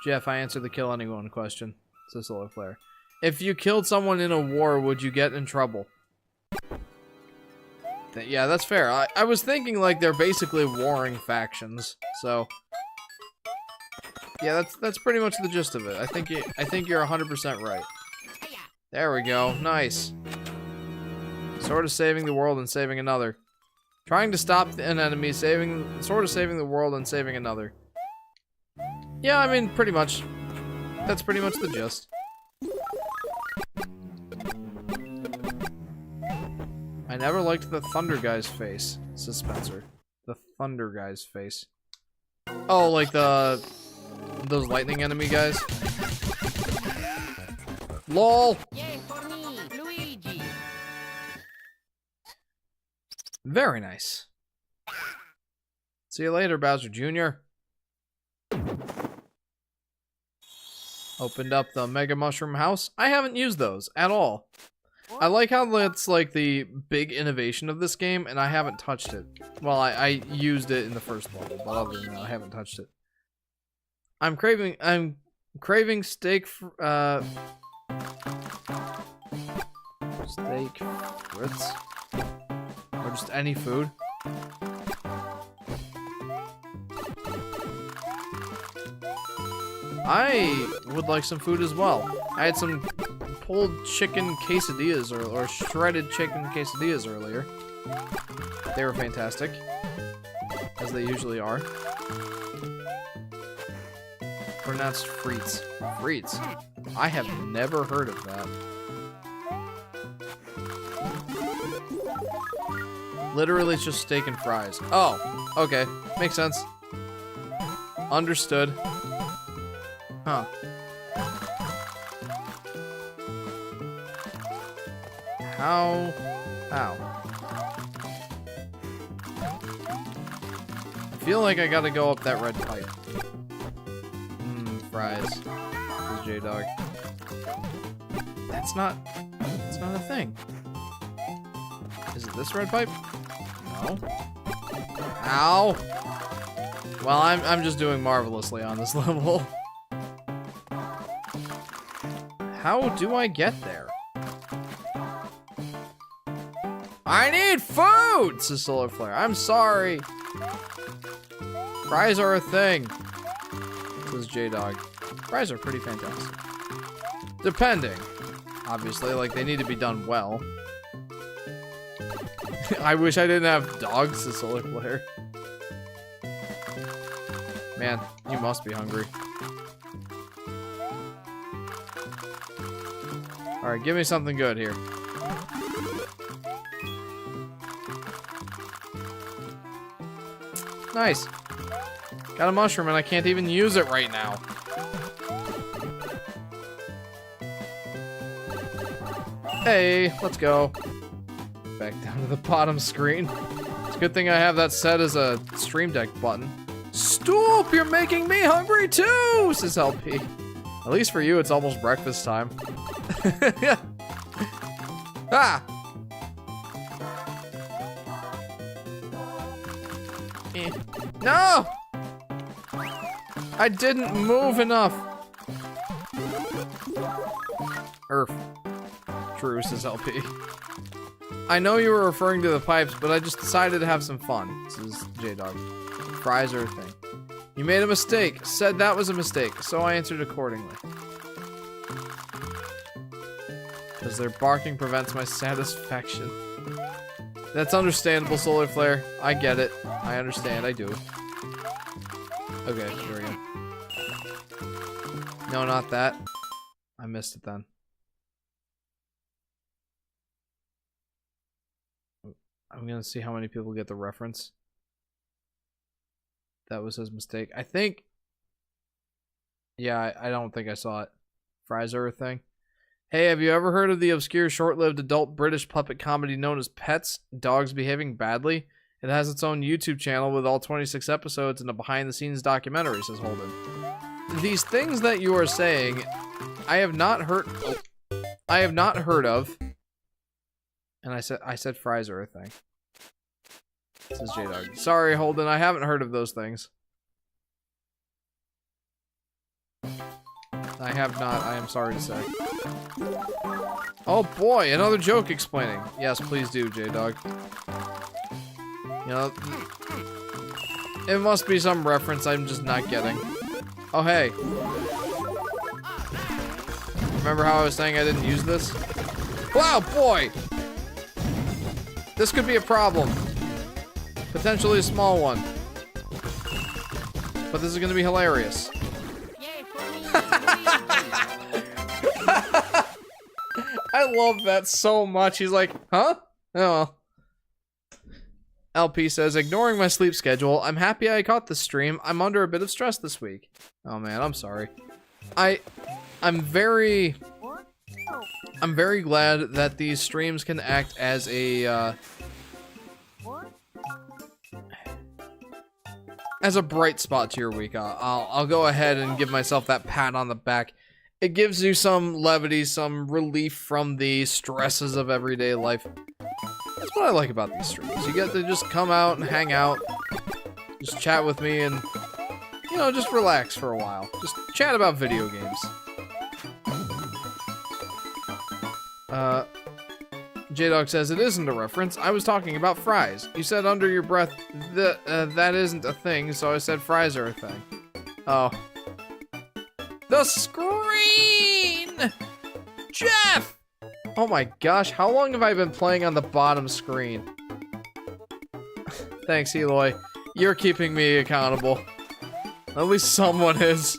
Jeff, I answered the kill anyone question. It's a solar flare. If you killed someone in a war, would you get in trouble? Yeah, that's fair. I was thinking like they're basically warring factions, so yeah, that's pretty much the gist of it. I think you're 100% right. There we go. Nice. Sort of saving the world and saving another. Trying to stop an enemy, sort of saving the world and saving another. Yeah, I mean, pretty much. That's pretty much the gist. I never liked the Thunder guy's face, says Spencer. The Thunder guy's face. Oh, like those lightning enemy guys? LOL! Yay for me, Luigi. Very nice. See you later, Bowser Jr. Opened up the Mega Mushroom House. I haven't used those at all. I like how that's like the big innovation of this game, and I haven't touched it. Well, I used it in the first level, but other than that, I haven't touched it. I'm craving steak steak frites? Or just any food? I would like some food as well. I had some pulled chicken quesadillas or shredded chicken quesadillas earlier. They were fantastic, as they usually are. Pronounced frites. Frites? I have never heard of that. Literally, it's just steak and fries. Oh, okay. Makes sense. Understood. Huh. How? I feel like I gotta go up that red pipe. Fries. This is J-Dog. That's not a thing. Is it this red pipe? No. Ow! Well, I'm just doing marvelously on this level. How do I get there? I need food, says Solar Flare. I'm sorry. Fries are a thing, says J-Dog. Fries are pretty fantastic. Depending. Obviously, like, they need to be done well. I wish I didn't have dogs, says Solar Flare. Man, you must be hungry. Alright, give me something good here. Nice. Got a mushroom and I can't even use it right now. Hey, let's go. Back down to the bottom screen. It's a good thing I have that set as a Stream Deck button. Stoop, you're making me hungry too, says LP. At least for you, it's almost breakfast time. Ah! No! I didn't move enough. True, says LP. I know you were referring to the pipes, but I just decided to have some fun, says J-Dog. Fries are a thing. You made a mistake. Said that was a mistake, so I answered accordingly. Because their barking prevents my satisfaction. That's understandable, Solar Flare. I get it. I understand. I do. Okay, here we go. No, not that. I missed it then. I'm gonna see how many people get the reference. That was his mistake. I think. Yeah, I don't think I saw it. Fries are a thing. Hey, have you ever heard of the obscure short-lived adult British puppet comedy known as Pets? Dogs Behaving Badly? It has its own YouTube channel with all 26 episodes and a behind-the-scenes documentary, says Holden. These things that you are saying, I have not heard of. And I said fries are a thing. Says J-Dog. Sorry, Holden, I haven't heard of those things. I have not, I am sorry to say. Oh boy, another joke explaining. Yes, please do, J-Dog. You know, it must be some reference I'm just not getting. Oh, hey. Remember how I was saying I didn't use this? Wow, boy! This could be a problem. Potentially a small one. But this is gonna be hilarious. Yay for me! I love that so much. He's like, huh? Oh well. LP says, ignoring my sleep schedule, I'm happy I caught this stream. I'm under a bit of stress this week. Oh man, I'm sorry. I'm very glad that these streams can act as a bright spot to your week. I'll go ahead and give myself that pat on the back. It gives you some levity, some relief from the stresses of everyday life. That's what I like about these streams. You get to just come out and hang out, just chat with me, and, you know, just relax for a while. Just chat about video games. J-Dog says, it isn't a reference. I was talking about fries. You said under your breath, that isn't a thing, so I said fries are a thing. Oh. The screen! Jeff! Oh my gosh, how long have I been playing on the bottom screen? Thanks, Eloy. You're keeping me accountable. At least someone is.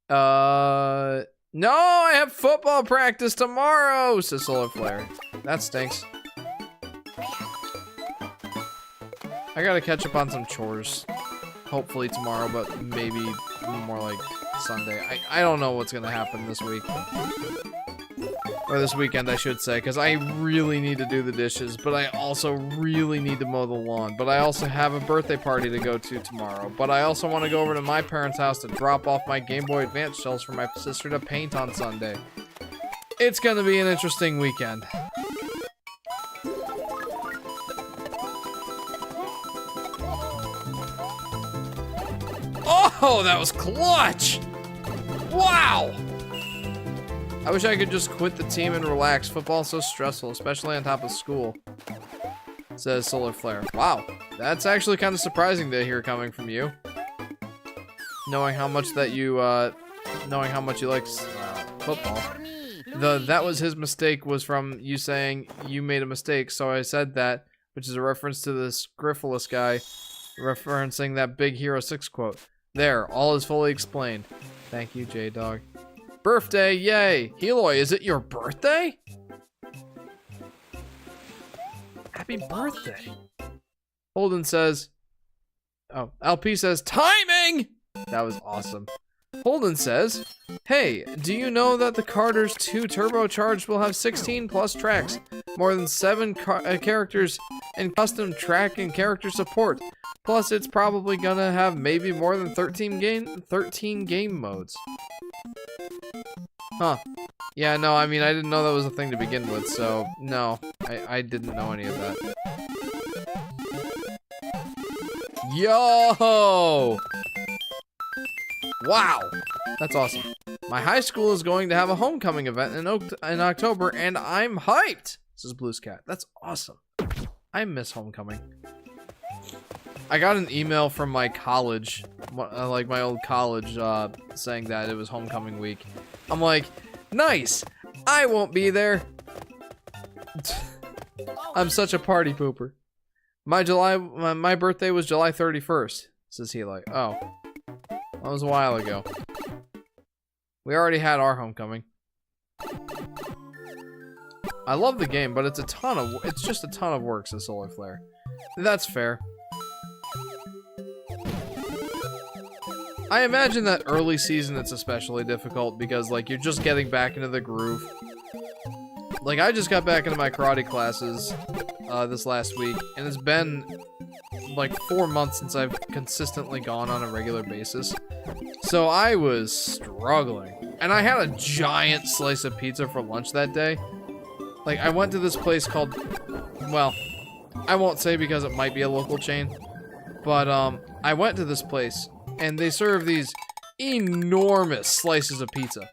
No, I have football practice tomorrow, says Solar Flare. That stinks. I gotta catch up on some chores. Hopefully tomorrow, but maybe more like Sunday. I don't know what's gonna happen this week. Or this weekend, I should say, because I really need to do the dishes, but I also really need to mow the lawn. But I also have a birthday party to go to tomorrow. But I also want to go over to my parents' house to drop off my Game Boy Advance shells for my sister to paint on Sunday. It's gonna be an interesting weekend. Oh, that was clutch! Wow! I wish I could just quit the team and relax. Football's so stressful, especially on top of school. Says Solar Flare. Wow, that's actually kind of surprising to hear coming from you. Knowing how much that you, knowing how much you like football. That was his mistake was from you saying you made a mistake, so I said that, which is a reference to this Griffalus guy, referencing that Big Hero 6 quote. There, all is fully explained. Thank you, J-Dog. Birthday, yay! Heloy, is it your birthday? Happy birthday. Holden says, oh, LP says, timing! That was awesome. Holden says, hey, do you know that the Carters 2 Turbocharged will have 16 plus tracks, more than 7 characters, and custom track and character support? Plus, it's probably gonna have maybe more than 13 game modes. Huh. Yeah, no, I mean, I didn't know that was a thing to begin with, so, no. I didn't know any of that. Yo! Wow! That's awesome. My high school is going to have a homecoming event in October, and I'm hyped! This is Blue's Cat. That's awesome. I miss homecoming. I got an email from my college, like my old college, saying that it was homecoming week. I'm like, nice! I won't be there! I'm such a party pooper. My birthday was July 31st, says he like, oh. That was a while ago. We already had our homecoming. I love the game, but it's just a ton of work, says Solar Flare. That's fair. I imagine that early season it's especially difficult because, like, you're just getting back into the groove. Like, I just got back into my karate classes this last week, and it's been like 4 months since I've consistently gone on a regular basis. So I was struggling. And I had a giant slice of pizza for lunch that day. Like, I went to this place called, well, I won't say because it might be a local chain, but I went to this place and they serve these enormous slices of pizza.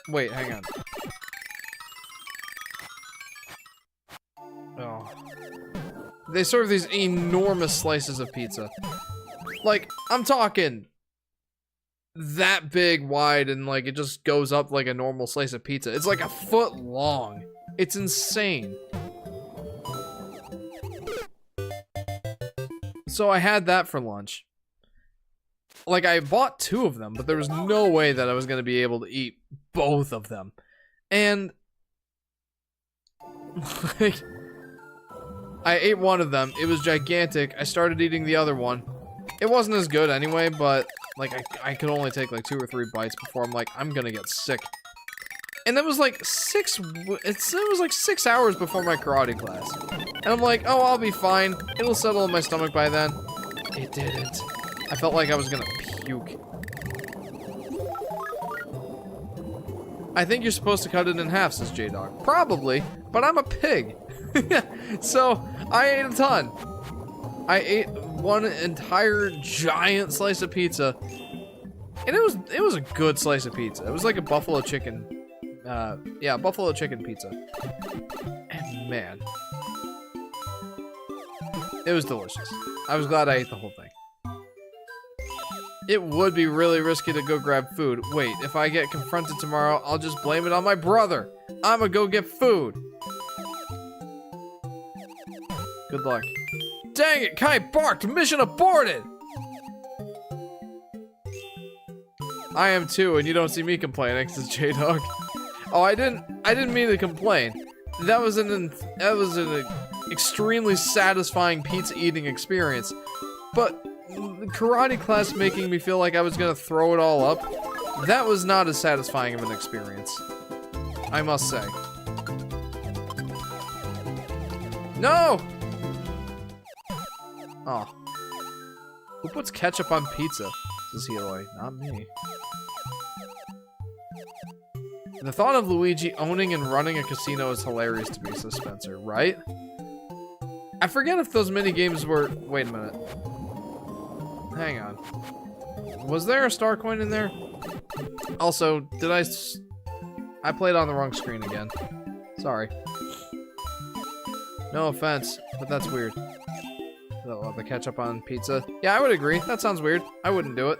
Wait, hang on. Oh. They serve these enormous slices of pizza. Like, I'm talking that big wide, and like it just goes up like a normal slice of pizza. It's like a foot long. It's insane. So I had that for lunch. Like, I bought 2 of them, but there was no way that I was going to be able to eat both of them. And like, I ate one of them. It was gigantic. I started eating the other one. It wasn't as good anyway, but like I could only take like 2 or 3 bites before I'm like, I'm gonna get sick. And that was like 6 hours before my karate class. And I'm like, oh, I'll be fine. It'll settle in my stomach by then. It didn't. I felt like I was gonna puke. I think you're supposed to cut it in half, says J-Dog. Probably, but I'm a pig. So, I ate a ton. I ate one entire giant slice of pizza. And it was a good slice of pizza. It was like a buffalo chicken. Yeah, buffalo chicken pizza. And man, it was delicious. I was glad I ate the whole thing. It would be really risky to go grab food. Wait, if I get confronted tomorrow, I'll just blame it on my brother. I'ma go get food. Good luck. Dang it, Kai barked. Mission aborted. I am too, and you don't see me complaining, says J-Dog. Oh, I didn't mean to complain. That was an extremely satisfying pizza eating experience. But the karate class making me feel like I was gonna throw it all up, that was not as satisfying of an experience, I must say. No! Oh. Who puts ketchup on pizza? Says Heloy. Not me. The thought of Luigi owning and running a casino is hilarious to me, says Spencer, right? I forget if those mini games were... Wait a minute. Hang on. Was there a star coin in there? Also, did I played on the wrong screen again. Sorry. No offense, but that's weird. Oh, the ketchup on pizza. Yeah, I would agree. That sounds weird. I wouldn't do it.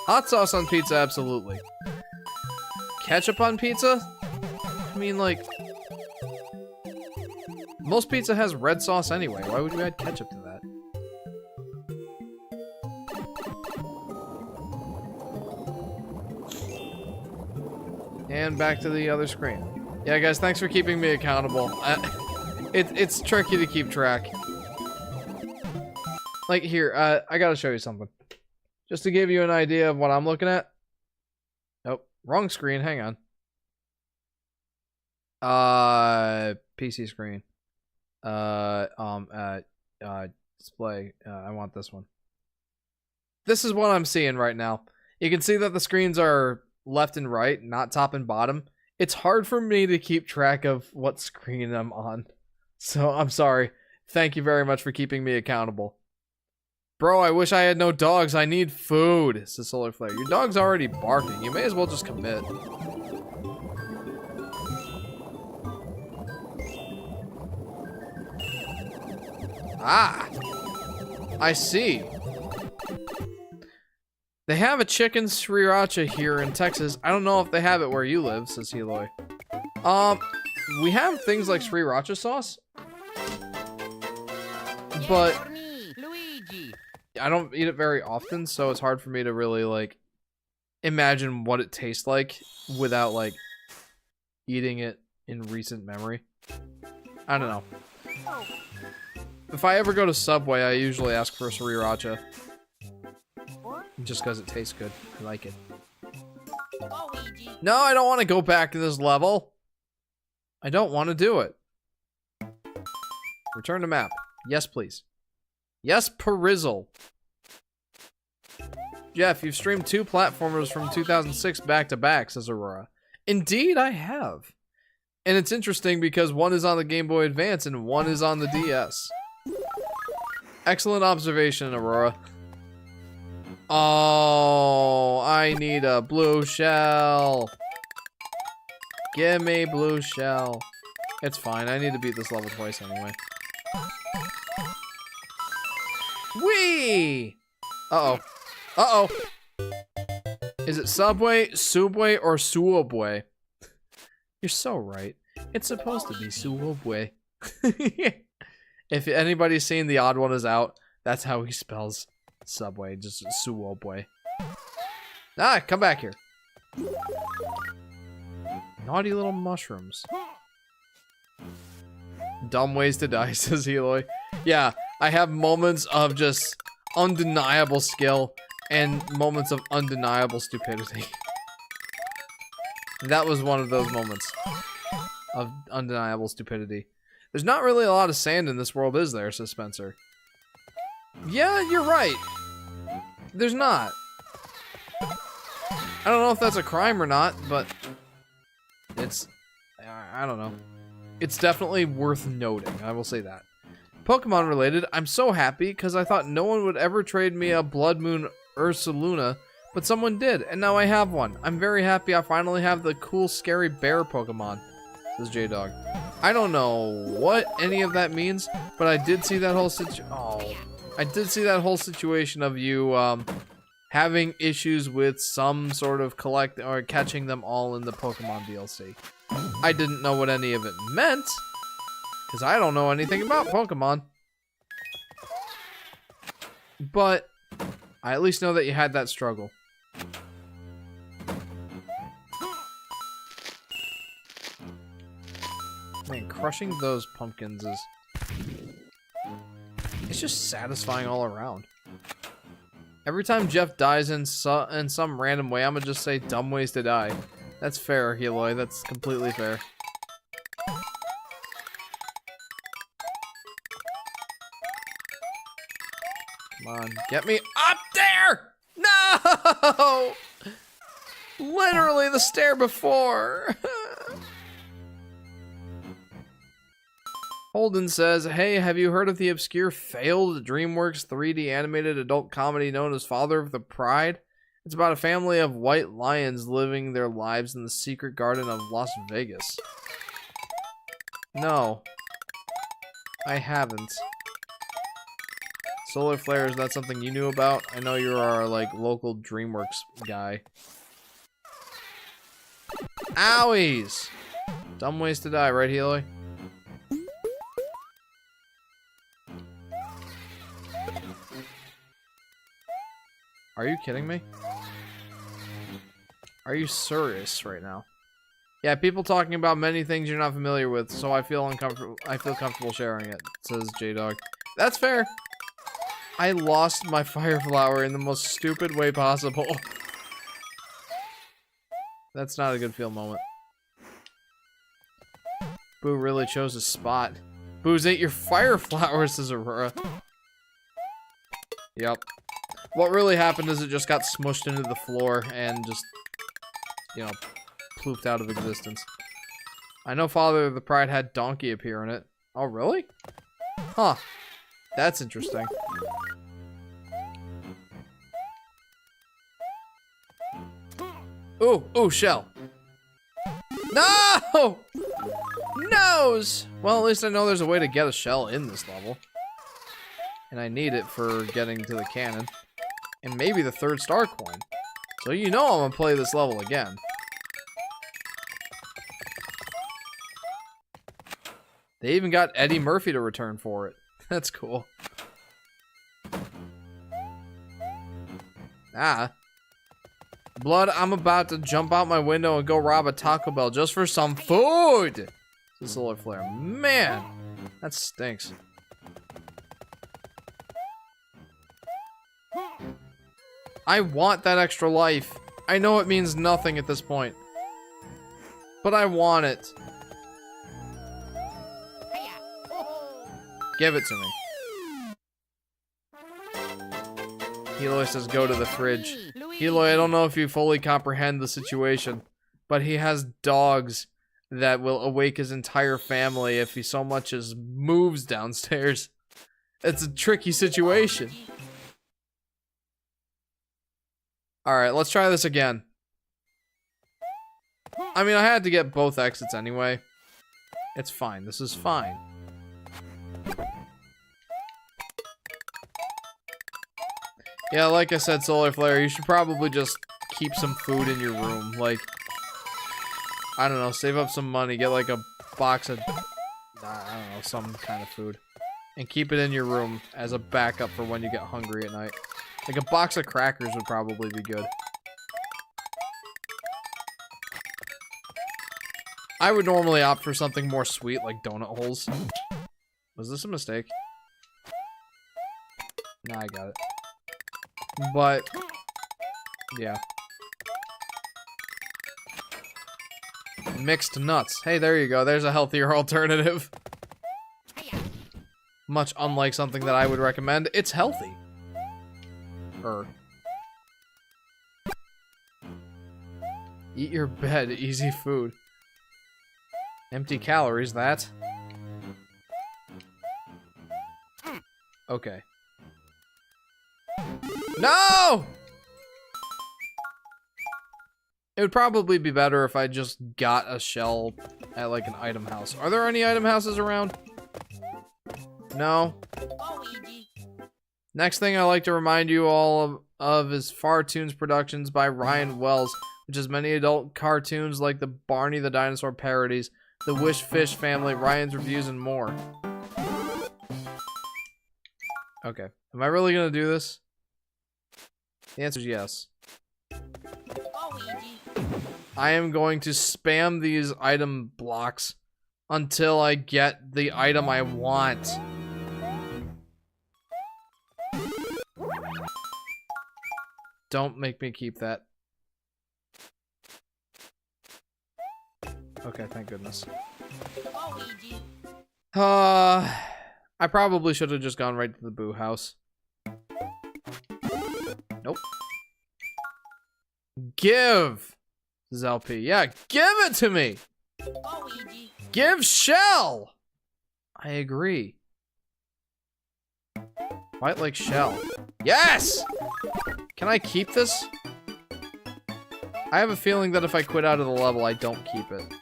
Hot sauce on pizza, absolutely. Ketchup on pizza? I mean, like... most pizza has red sauce anyway. Why would you add ketchup to that? And back to the other screen. Yeah, guys, thanks for keeping me accountable. It's tricky to keep track. Like, here, I gotta show you something. Just to give you an idea of what I'm looking at. Nope, wrong screen, hang on. PC screen. Display. I want this one. This is what I'm seeing right now. You can see that the screens are left and right, not top and bottom. It's hard for me to keep track of what screen I'm on. So, I'm sorry. Thank you very much for keeping me accountable. Bro, I wish I had no dogs. I need food, says Solar Flare. Your dog's already barking. You may as well just commit. Ah! I see. They have a chicken sriracha here in Texas. I don't know if they have it where you live, says Heloy. We have things like sriracha sauce. But For me, Luigi. I don't eat it very often, so it's hard for me to really, like, imagine what it tastes like without like eating it in recent memory. I don't know. If I ever go to Subway, I usually ask for a sriracha. Just because it tastes good. I like it. Luigi. No, I don't want to go back to this level. I don't want to do it. Return to map. Yes, please. Yes, Perizzle. Jeff, you've streamed 2 platformers from 2006 back to back, says Aurora. Indeed, I have. And it's interesting because one is on the Game Boy Advance and one is on the DS. Excellent observation, Aurora. Oh, I need a blue shell. Give me blue shell. It's fine. I need to beat this level twice anyway. Whee! Uh-oh. Uh-oh. Is it Subway, Subway, or Suobway? You're so right. It's supposed to be Suobway. If anybody's seen The Odd One Is Out, that's how he spells Subway. Just Suobway. Ah, come back here. Naughty little mushrooms. Dumb ways to die, says Eloy. Yeah, I have moments of just undeniable skill and moments of undeniable stupidity. That was one of those moments of undeniable stupidity. There's not really a lot of sand in this world, is there, says Spencer? Yeah, you're right. There's not. I don't know if that's a crime or not, but it's... I don't know. It's definitely worth noting, I will say that. Pokemon related, I'm so happy because I thought no one would ever trade me a Blood Moon Ursaluna, but someone did, and now I have one. I'm very happy I finally have the cool, scary bear Pokemon, says J-Dog. I don't know what any of that means, but I did see that whole situation of you, having issues with some sort of catching them all in the Pokemon DLC. I didn't know what any of it meant, because I don't know anything about Pokemon. But I at least know that you had that struggle. Man, crushing those pumpkins is... it's just satisfying all around. Every time Jeff dies in some random way, I'm gonna just say dumb ways to die. That's fair, Eloy. That's completely fair. Come on, get me up there! No! Literally the stair before. Holden says, hey, have you heard of the obscure failed DreamWorks 3D animated adult comedy known as Father of the Pride? It's about a family of white lions living their lives in the secret garden of Las Vegas. No. I haven't. Solar Flare, is that something you knew about? I know you're our, like, local DreamWorks guy. Owies! Dumb ways to die, right, Healy? Are you kidding me? Are you serious right now? Yeah, people talking about many things you're not familiar with, so I feel uncomfortable. I feel comfortable sharing it, says J-Dog. That's fair. I lost my fire flower in the most stupid way possible. That's not a good feel moment. Boo really chose a spot. Boo's ate your fire flowers, says Aurora. Yep. What really happened is it just got smushed into the floor and just, you know, ploofed out of existence. I know Father of the Pride had Donkey appear in it. Oh, really? Huh. That's interesting. Ooh, ooh, shell. No! Nose! Well, at least I know there's a way to get a shell in this level. And I need it for getting to the cannon. And maybe the 3rd star coin. So you know I'm gonna play this level again. They even got Eddie Murphy to return for it. That's cool. Ah. Blood, I'm about to jump out my window and go rob a Taco Bell just for some food. The solar flare. Man, that stinks. I want that extra life. I know it means nothing at this point, but I want it. Give it to me. Eloy says go to the fridge. Eloy, I don't know if you fully comprehend the situation, but he has dogs that will awake his entire family if he so much as moves downstairs. It's a tricky situation. Alright, let's try this again. I mean, I had to get both exits anyway. It's fine. This is fine. Yeah, like I said, Solar Flare, you should probably just keep some food in your room. Like, I don't know, save up some money, get like a box of, I don't know, some kind of food. And keep it in your room as a backup for when you get hungry at night. Like a box of crackers would probably be good. I would normally opt for something more sweet, like donut holes. Was this a mistake? No, I got it. But, yeah. Mixed nuts. Hey, there you go. There's a healthier alternative. Much unlike something that I would recommend. It's healthy. Eat your bed. Easy food. Empty calories, that. Okay. No! It would probably be better if I just got a shell at like an item house. Are there any item houses around? No? Next thing I like to remind you all of is Fartoons Productions by Ryan Wells, which has many adult cartoons like the Barney the Dinosaur parodies, the Wish Fish Family, Ryan's Reviews, and more. Okay. Am I really gonna do this? The answer is yes. I am going to spam these item blocks until I get the item I want. Don't make me keep that. Okay, thank goodness. I probably should have just gone right to the Boo house. Nope. Give! This is LP. Yeah, give it to me! Give shell! I agree. Fight like shell. Yes! Can I keep this? I have a feeling that if I quit out of the level, I don't keep it.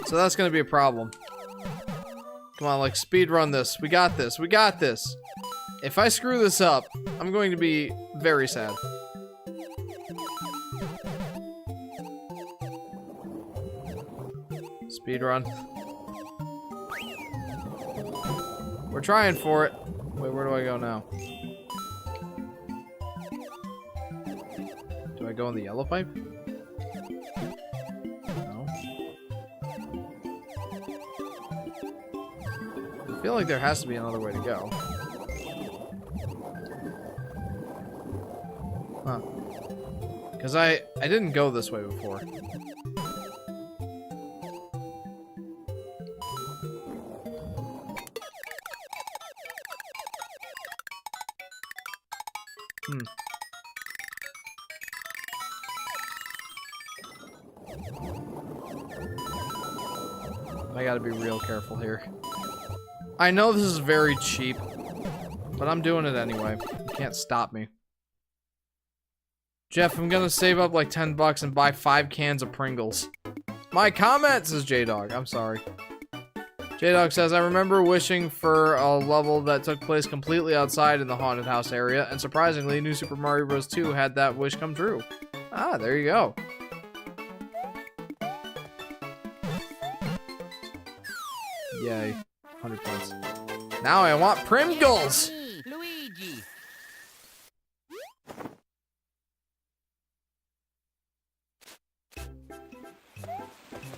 So that's gonna be a problem. Come on, like, speedrun this. We got this. We got this. If I screw this up, I'm going to be very sad. Speedrun. We're trying for it. Wait, where do I go now? Do I go in the yellow pipe? No. I feel like there has to be another way to go. Huh. Because I didn't go this way before. I gotta be real careful here. I know this is very cheap, but I'm doing it anyway. You can't stop me. Jeff, I'm gonna save up like 10 bucks and buy 5 cans of Pringles. My comment, says J-Dog. I'm sorry. J-Dog says, I remember wishing for a level that took place completely outside in the haunted house area, and surprisingly, New Super Mario Bros. 2 had that wish come true. Ah, there you go. Yay. 100 points. Now I want Pringles! Luigi.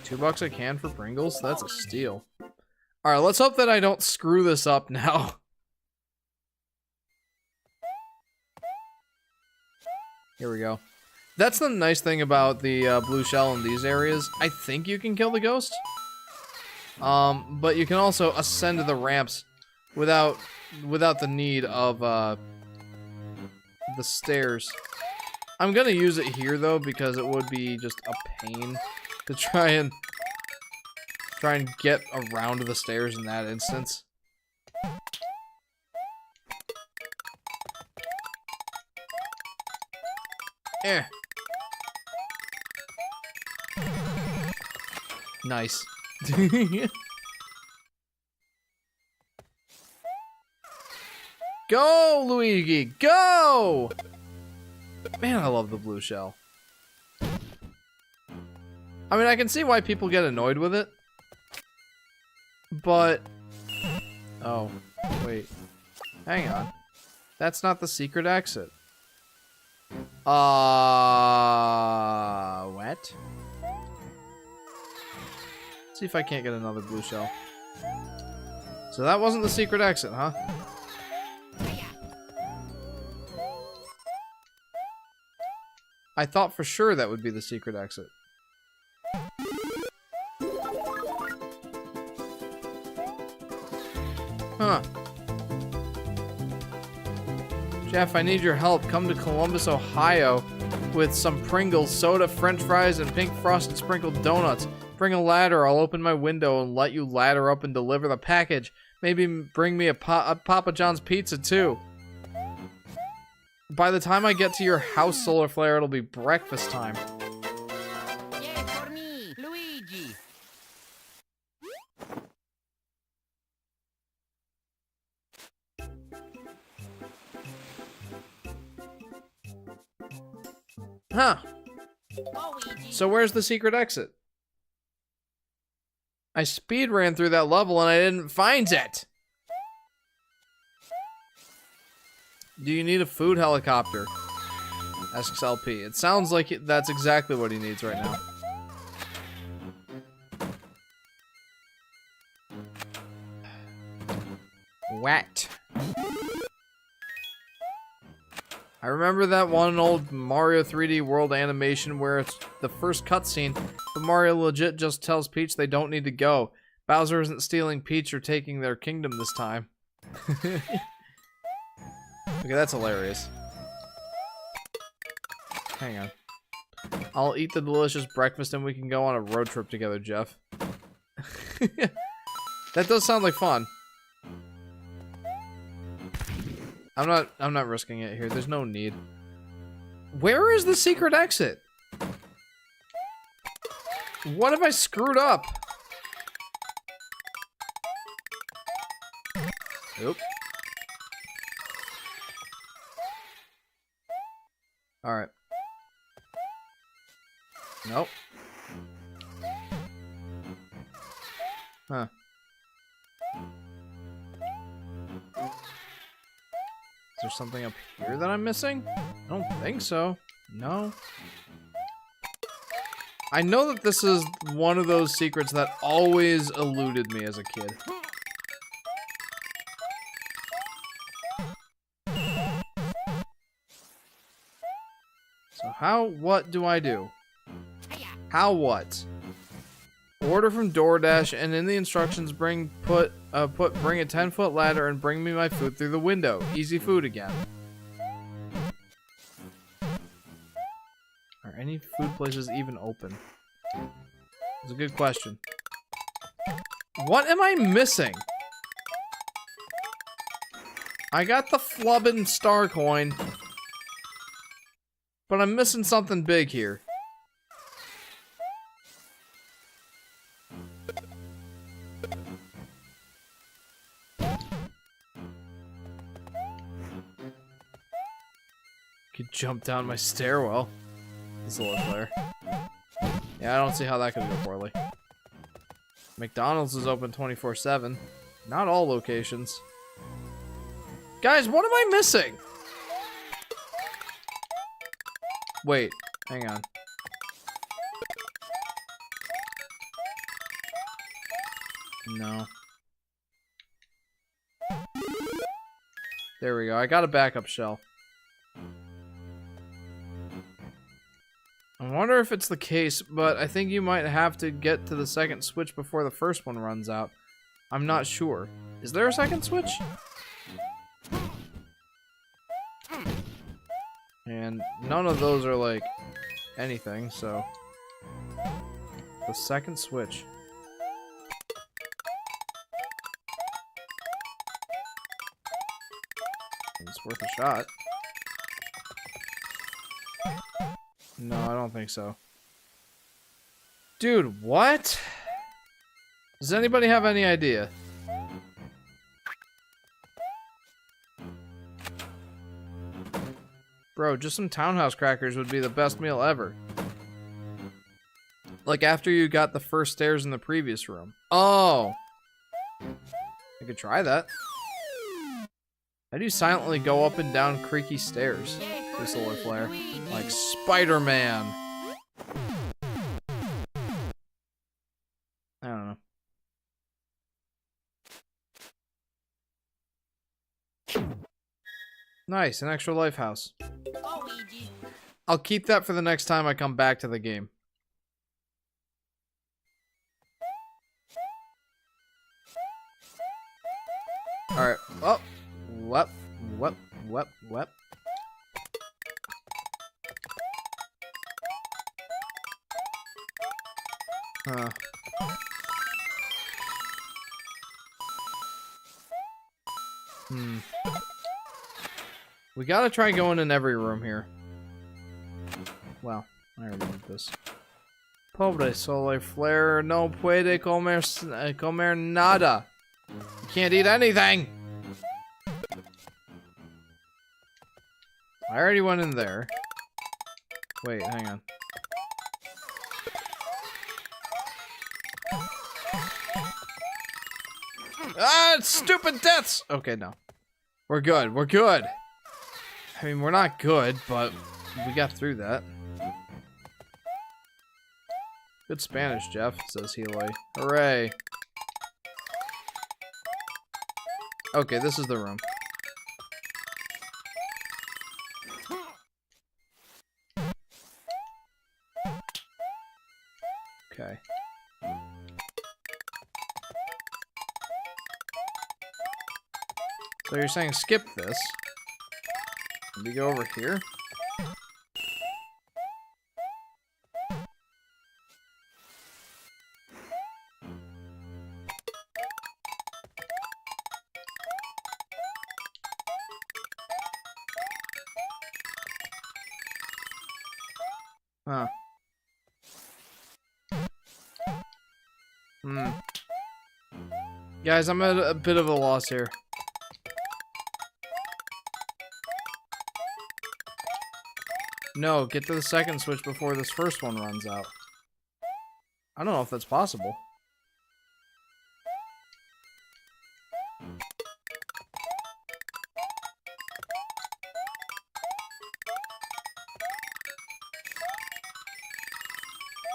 $2 a can for Pringles? That's a steal. Alright, let's hope that I don't screw this up now. Here we go. That's the nice thing about the blue shell in these areas. I think you can kill the ghost. But you can also ascend to the ramps without the need of the stairs. I'm gonna use it here though because it would be just a pain to try and get around the stairs in that instance. Eh. Nice. Go, Luigi! Go! Man, I love the blue shell. I mean, I can see why people get annoyed with it. But... Oh, wait. Hang on. That's not the secret exit. What? See if I can't get another blue shell. So that wasn't the secret exit, huh? I thought for sure that would be the secret exit. Huh. Jeff, I need your help. Come to Columbus, Ohio with some Pringles, soda, french fries, and pink frosted sprinkled donuts. Bring a ladder. I'll open my window and let you ladder up and deliver the package. Maybe bring me a Papa John's pizza, too. By the time I get to your house, Solar Flare, it'll be breakfast time. Yeah, for me, Luigi. Huh. Luigi. So where's the secret exit? I speed ran through that level and I didn't find it. Do you need a food helicopter? Asks LP. It sounds like that's exactly what he needs right now. What? I remember that one old Mario 3D World animation where it's the first cutscene, but Mario legit just tells Peach they don't need to go. Bowser isn't stealing Peach or taking their kingdom this time. Okay, that's hilarious. Hang on. I'll eat the delicious breakfast and we can go on a road trip together, Jeff. That does sound like fun. I'm not risking it here. There's no need. Where is the secret exit? What have I screwed up? Oop. Alright. Nope. Huh. Is there something up here that I'm missing? I don't think so. No. I know that this is one of those secrets that always eluded me as a kid. So what do I do? How what? Order from DoorDash and in the instructions bring a 10-foot ladder and bring me my food through the window. Easy food again. Are any food places even open? It's a good question. What am I missing? I got the flubbin' star coin. But I'm missing something big here. Could jump down my stairwell. This little flare. Yeah, I don't see how that could go poorly. McDonald's is open 24/7. Not all locations. Guys, what am I missing? Wait, hang on. No. There we go. I got a backup shell. I wonder if it's the case, but I think you might have to get to the second switch before the first one runs out. I'm not sure. Is there a second switch? And none of those are like anything, so... The second switch. It's worth a shot. No, I don't think so. Dude, what? Does anybody have any idea? Bro, just some townhouse crackers would be the best meal ever. Like after you got the first stairs in the previous room. Oh! I could try that. How do you silently go up and down creaky stairs? The solar flare. Like Spider-Man. I don't know. Nice, an extra life house. I'll keep that for the next time I come back to the game. Alright. Oh! What? Huh. We gotta try going in every room here. Well, I already did this. Pobre solar flare no puede comer nada. You can't eat anything! I already went in there. Wait, hang on. Ah, stupid deaths! Okay, no. We're good, we're good! I mean, we're not good, but we got through that. Good Spanish, Jeff, says Healy. Hooray! Okay, this is the room. Okay. So you're saying skip this. We go over here. Huh. Guys, I'm at a bit of a loss here. No, get to the second switch before this first one runs out. I don't know if that's possible.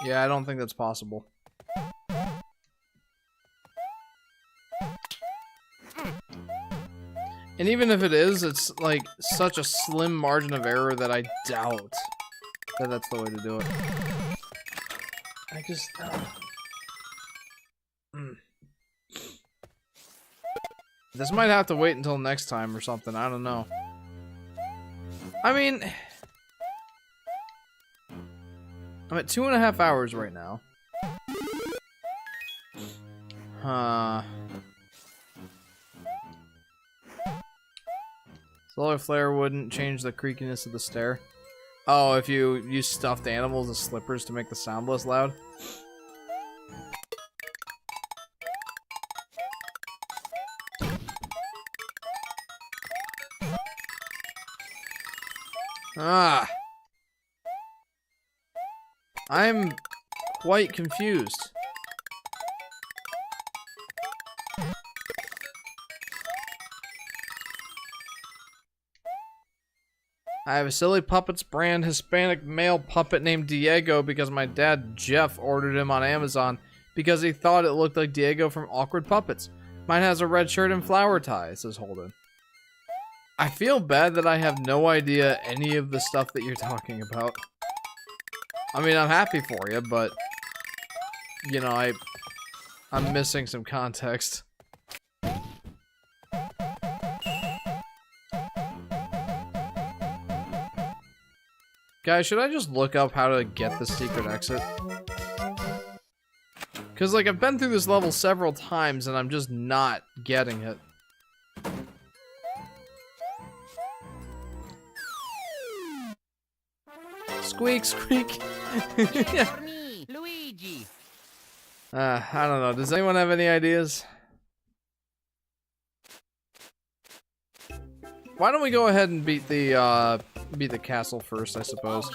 Yeah, I don't think that's possible. And even if it is, it's like such a slim margin of error that I doubt that that's the way to do it. I just... This might have to wait until next time or something, I don't know. I mean... I'm at 2.5 hours right now. Solar flare wouldn't change the creakiness of the stair. Oh, if you use stuffed animals as slippers to make the sound less loud? Ah! I'm quite confused. I have a Silly Puppets brand Hispanic male puppet named Diego because my dad Jeff ordered him on Amazon because he thought it looked like Diego from Awkward Puppets. Mine has a red shirt and flower tie, says Holden. I feel bad that I have no idea any of the stuff that you're talking about. I mean, I'm happy for you, but you know, I'm missing some context. Guys, should I just look up how to get the secret exit? Because, like, I've been through this level several times and I'm just not getting it. Squeak, squeak. Yeah, for me, Luigi. I don't know. Does anyone have any ideas? Why don't we go ahead and beat the castle first, I suppose.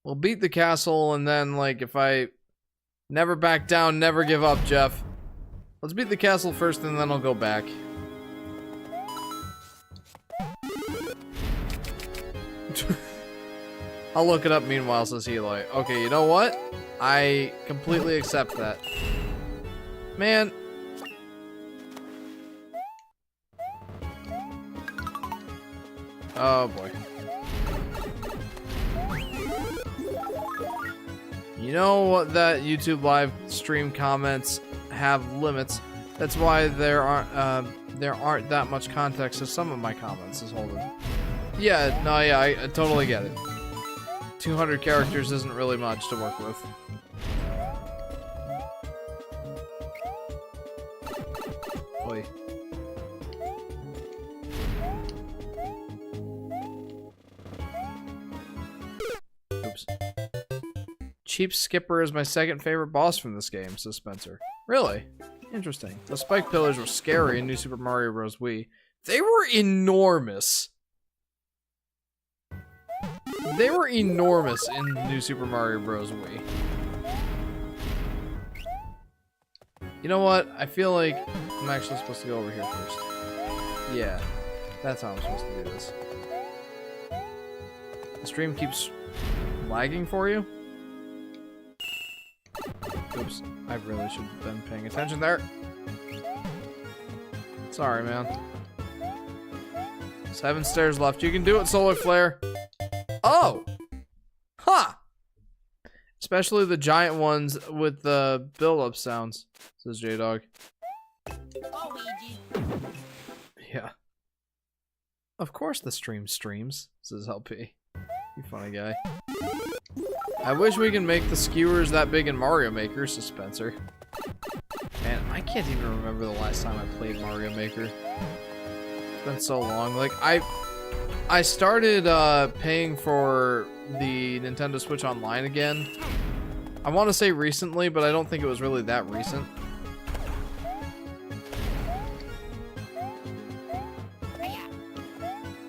We'll beat the castle, and then, like, if I never back down, never give up, Jeff. Let's beat the castle first, and then I'll go back. I'll look it up meanwhile, says Eli. Okay, you know what? I completely accept that. Man. Oh boy. You know what, that YouTube live stream comments have limits. That's why there aren't that much context to some of my comments, is Holden. Yeah, no, yeah, I totally get it. 200 characters isn't really much to work with. Oi. Oops. Cheap Skipper is my second favorite boss from this game, says Spencer. Really? Interesting. The spike pillars were scary in New Super Mario Bros. Wii. They were enormous. They were enormous in New Super Mario Bros. Wii. You know what? I feel like I'm actually supposed to go over here first. Yeah, that's how I'm supposed to do this. The stream keeps lagging for you? Oops, I really should have been paying attention there. Sorry, man. 7 stairs left. You can do it, Solar Flare. Oh! Huh! Especially the giant ones with the build-up sounds, says J-Dog. Yeah. Of course the stream streams, says LP. You funny guy. I wish we can make the skewers that big in Mario Maker, says Spencer. Man, I can't even remember the last time I played Mario Maker. It's been so long. Like, I started paying for the Nintendo Switch Online again. I want to say recently, but I don't think it was really that recent.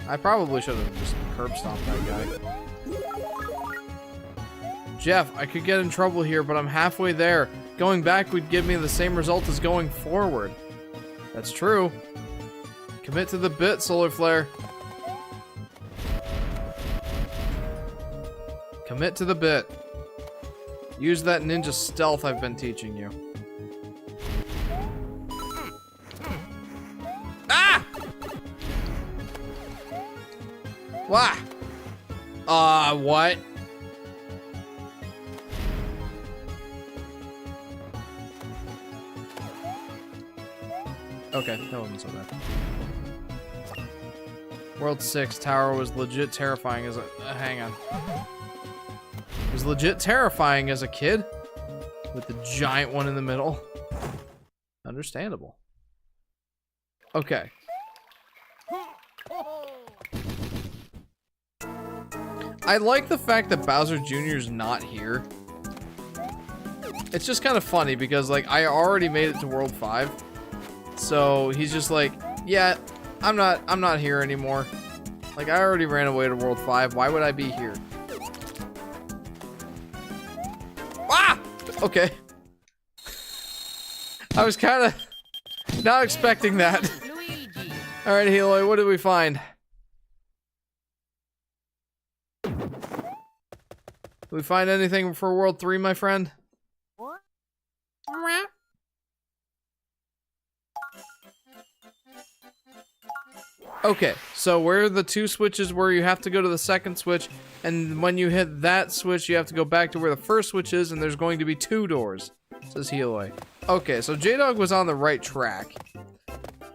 I probably should have just curb stomped that guy. Jeff, I could get in trouble here, but I'm halfway there. Going back would give me the same result as going forward. That's true. Commit to the bit, Solar Flare. Commit to the bit. Use that ninja stealth I've been teaching you. Ah! Why? What? Okay, that wasn't so bad. World 6 tower was legit terrifying as a... hang on. It was legit terrifying as a kid. With the giant one in the middle. Understandable. Okay. I like the fact that Bowser Jr. is not here. It's just kind of funny because, like, I already made it to World 5. So he's just like, yeah, I'm not here anymore. Like, I already ran away to World 5. Why would I be here? Ah! Okay. I was kind of not expecting that. All right, Heloy, what did we find? Did we find anything for World 3, my friend? Okay, so where the 2 switches were, you have to go to the second switch, and when you hit that switch, you have to go back to where the first switch is, and there's going to be 2 doors, says Heloy. Okay, so J-Dog was on the right track.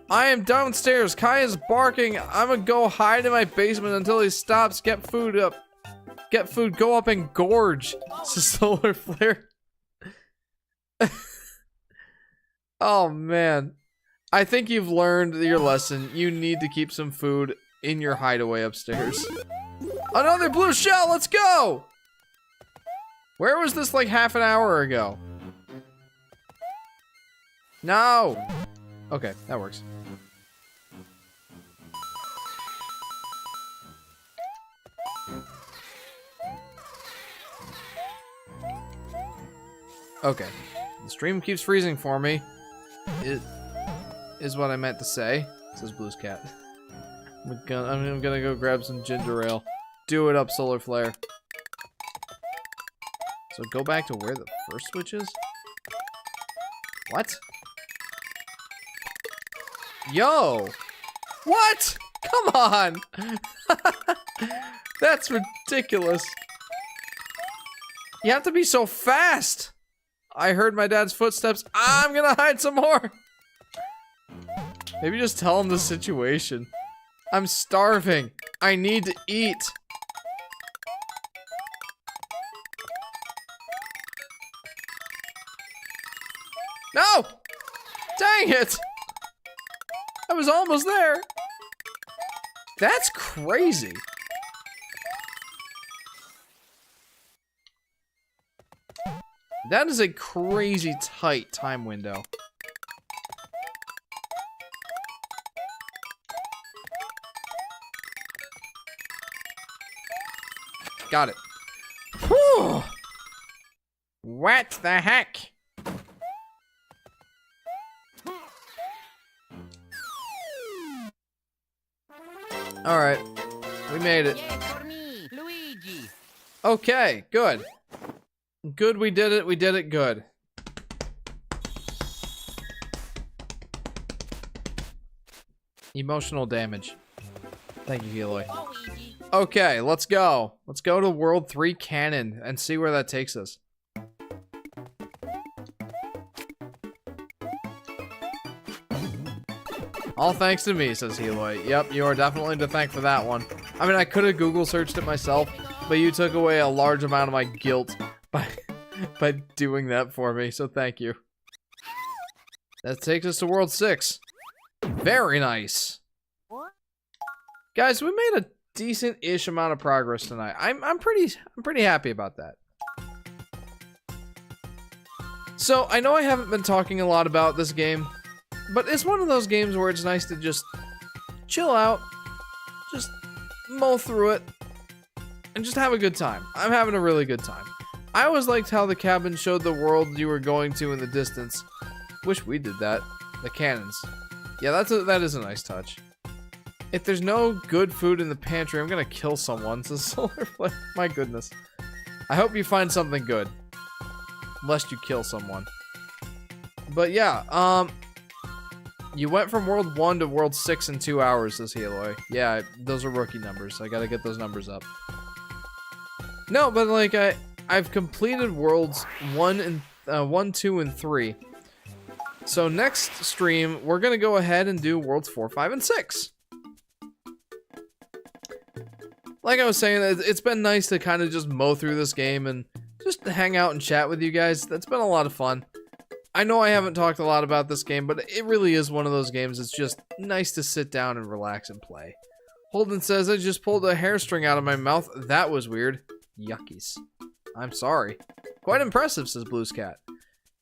I am downstairs. Kai is barking. I'm gonna go hide in my basement until he stops. Get food up. Get food. Go up and gorge, says Solar Flare. Oh, man. I think you've learned your lesson. You need to keep some food in your hideaway upstairs. Another blue shell, let's go! Where was this like half an hour ago? No! Okay, that works. Okay, the stream keeps freezing for me. It is what I meant to say, says Blue's Cat. I'm gonna go grab some ginger ale. Do it up, Solar Flare. So go back to where the first switch is? What? Yo! What? Come on! That's ridiculous. You have to be so fast! I heard my dad's footsteps. I'm gonna hide some more! Maybe just tell him the situation. I'm starving. I need to eat. No! Dang it! I was almost there. That's crazy. That is a crazy tight time window. Got it. Whew. What the heck? All right, we made it. Yay for me, Luigi. Okay, good. Good, we did it. We did it good. Emotional damage. Thank you, Heloy. Luigi. Okay, let's go. Let's go to World 3 Canon and see where that takes us. All thanks to me, says Heloy. Yep, you are definitely to thank for that one. I mean, I could have Google searched it myself, but you took away a large amount of my guilt by doing that for me, so thank you. That takes us to World 6. Very nice. What? Guys, we made a decent-ish amount of progress tonight. I'm pretty happy about that. So, I know I haven't been talking a lot about this game, but it's one of those games where it's nice to just chill out, just mull through it, and just have a good time. I'm having a really good time. I always liked how the cabin showed the world you were going to in the distance. Wish we did that. The cannons. Yeah, that is a nice touch. If there's no good food in the pantry, I'm gonna kill someone. So Solar Flare, my goodness. I hope you find something good. Lest you kill someone. But yeah, you went from World 1 to World 6 in 2 hours, says Heloy. Yeah, those are rookie numbers. I gotta get those numbers up. No, but like, I've completed Worlds 1, 2, and 3. So next stream, we're gonna go ahead and do Worlds 4, 5, and 6. Like I was saying, it's been nice to kind of just mow through this game and just hang out and chat with you guys. That's been a lot of fun. I know I haven't talked a lot about this game, but it really is one of those games that's just nice to sit down and relax and play. Holden says, I just pulled a hairstring out of my mouth. That was weird. Yuckies. I'm sorry. Quite impressive, says Blue's Cat.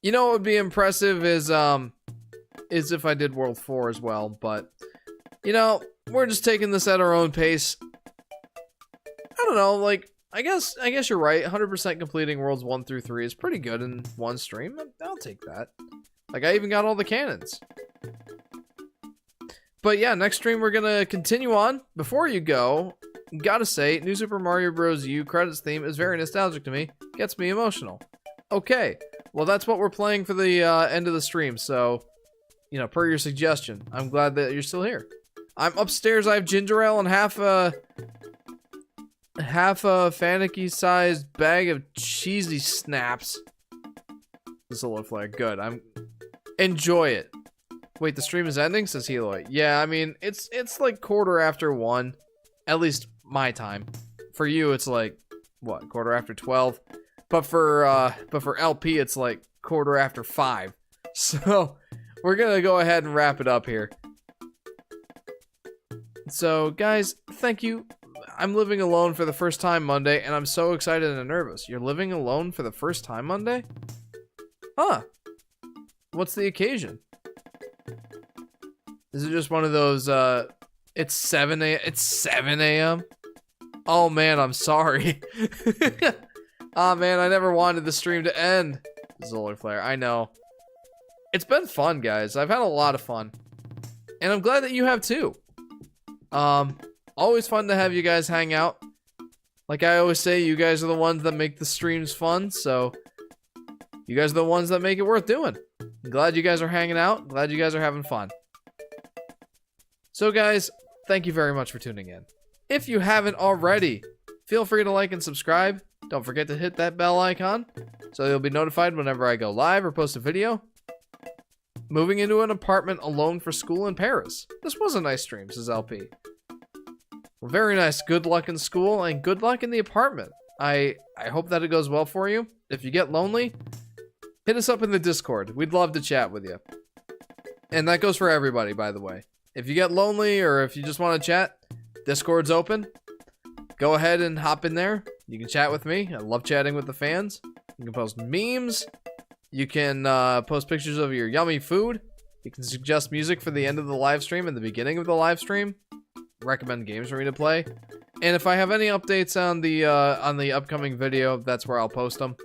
You know what would be impressive is if I did World 4 as well, but, you know, we're just taking this at our own pace. I don't know, like, I guess you're right. 100% completing Worlds 1 through 3 is pretty good in one stream. I'll take that. Like, I even got all the cannons. But yeah, next stream we're gonna continue on. Before you go, gotta say, New Super Mario Bros. U credits theme is very nostalgic to me. Gets me emotional. Okay, well that's what we're playing for the end of the stream, so, you know, per your suggestion. I'm glad that you're still here. I'm upstairs. I have ginger ale and half a Fanatic-sized bag of cheesy snaps. The solar flare, good. Enjoy it. Wait, the stream is ending, says Heloy. Yeah, I mean, it's like 1:15, at least my time. For you, it's like what, 12:15? But for LP, it's like 5:15. So we're gonna go ahead and wrap it up here. So guys, thank you. I'm living alone for the first time Monday, and I'm so excited and nervous. You're living alone for the first time Monday? Huh. What's the occasion? Is it just one of those, it's 7 a.m.? Oh man, I'm sorry. Aw man, I never wanted the stream to end. Solar Flare, I know. It's been fun, guys. I've had a lot of fun. And I'm glad that you have too. Always fun to have you guys hang out. Like I always say, you guys are the ones that make the streams fun, so you guys are the ones that make it worth doing. I'm glad you guys are hanging out. Glad you guys are having fun. So guys, thank you very much for tuning in. If you haven't already, feel free to like and subscribe. Don't forget to hit that bell icon so you'll be notified whenever I go live or post a video. Moving into an apartment alone for school in Paris. This was a nice stream, says LP. Well, very nice. Good luck in school and good luck in the apartment. I hope that it goes well for you. If you get lonely, hit us up in the Discord. We'd love to chat with you. And that goes for everybody, by the way. If you get lonely or if you just want to chat, Discord's open. Go ahead and hop in there. You can chat with me. I love chatting with the fans. You can post memes. You can post pictures of your yummy food. You can suggest music for the end of the live stream and the beginning of the live stream. Recommend games for me to play. And if I have any updates on the upcoming video, that's where I'll post them.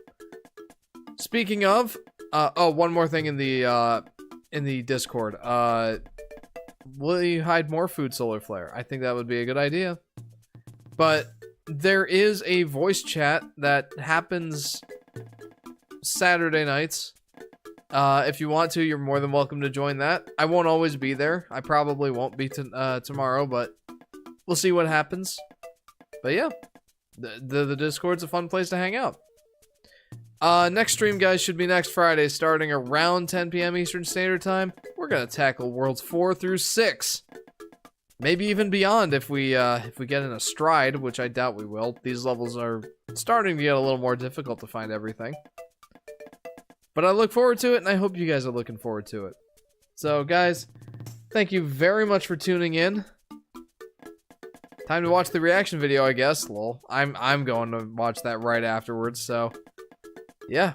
Speaking of, oh, one more thing in the Discord. Will you hide more food, Solar Flare? I think that would be a good idea. But there is a voice chat that happens Saturday nights. If you want to, you're more than welcome to join that. I won't always be there. I probably won't be tomorrow, but we'll see what happens. But yeah, the Discord's a fun place to hang out. Next stream, guys, should be next Friday, starting around 10 p.m. Eastern Standard Time. We're gonna tackle Worlds 4 through 6. Maybe even beyond if we get in a stride, which I doubt we will. These levels are starting to get a little more difficult to find everything. But I look forward to it, and I hope you guys are looking forward to it. So, guys, thank you very much for tuning in. Time to watch the reaction video, I guess. Lol. I'm going to watch that right afterwards, so yeah.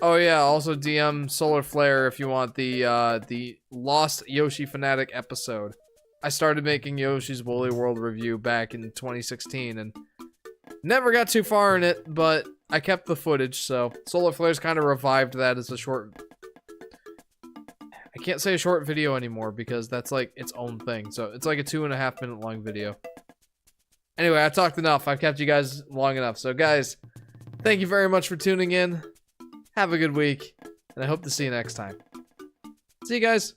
Oh yeah, also DM Solar Flare if you want the Lost Yoshi Fanatic episode. I started making Yoshi's Woolly World review back in 2016 and never got too far in it, but I kept the footage, so Solar Flare's kind of revived that as a short... I can't say a short video anymore because that's like its own thing, so it's like a 2.5 minute long video. Anyway, I talked enough. I've kept you guys long enough. So guys, thank you very much for tuning in. Have a good week, and I hope to see you next time. See you guys.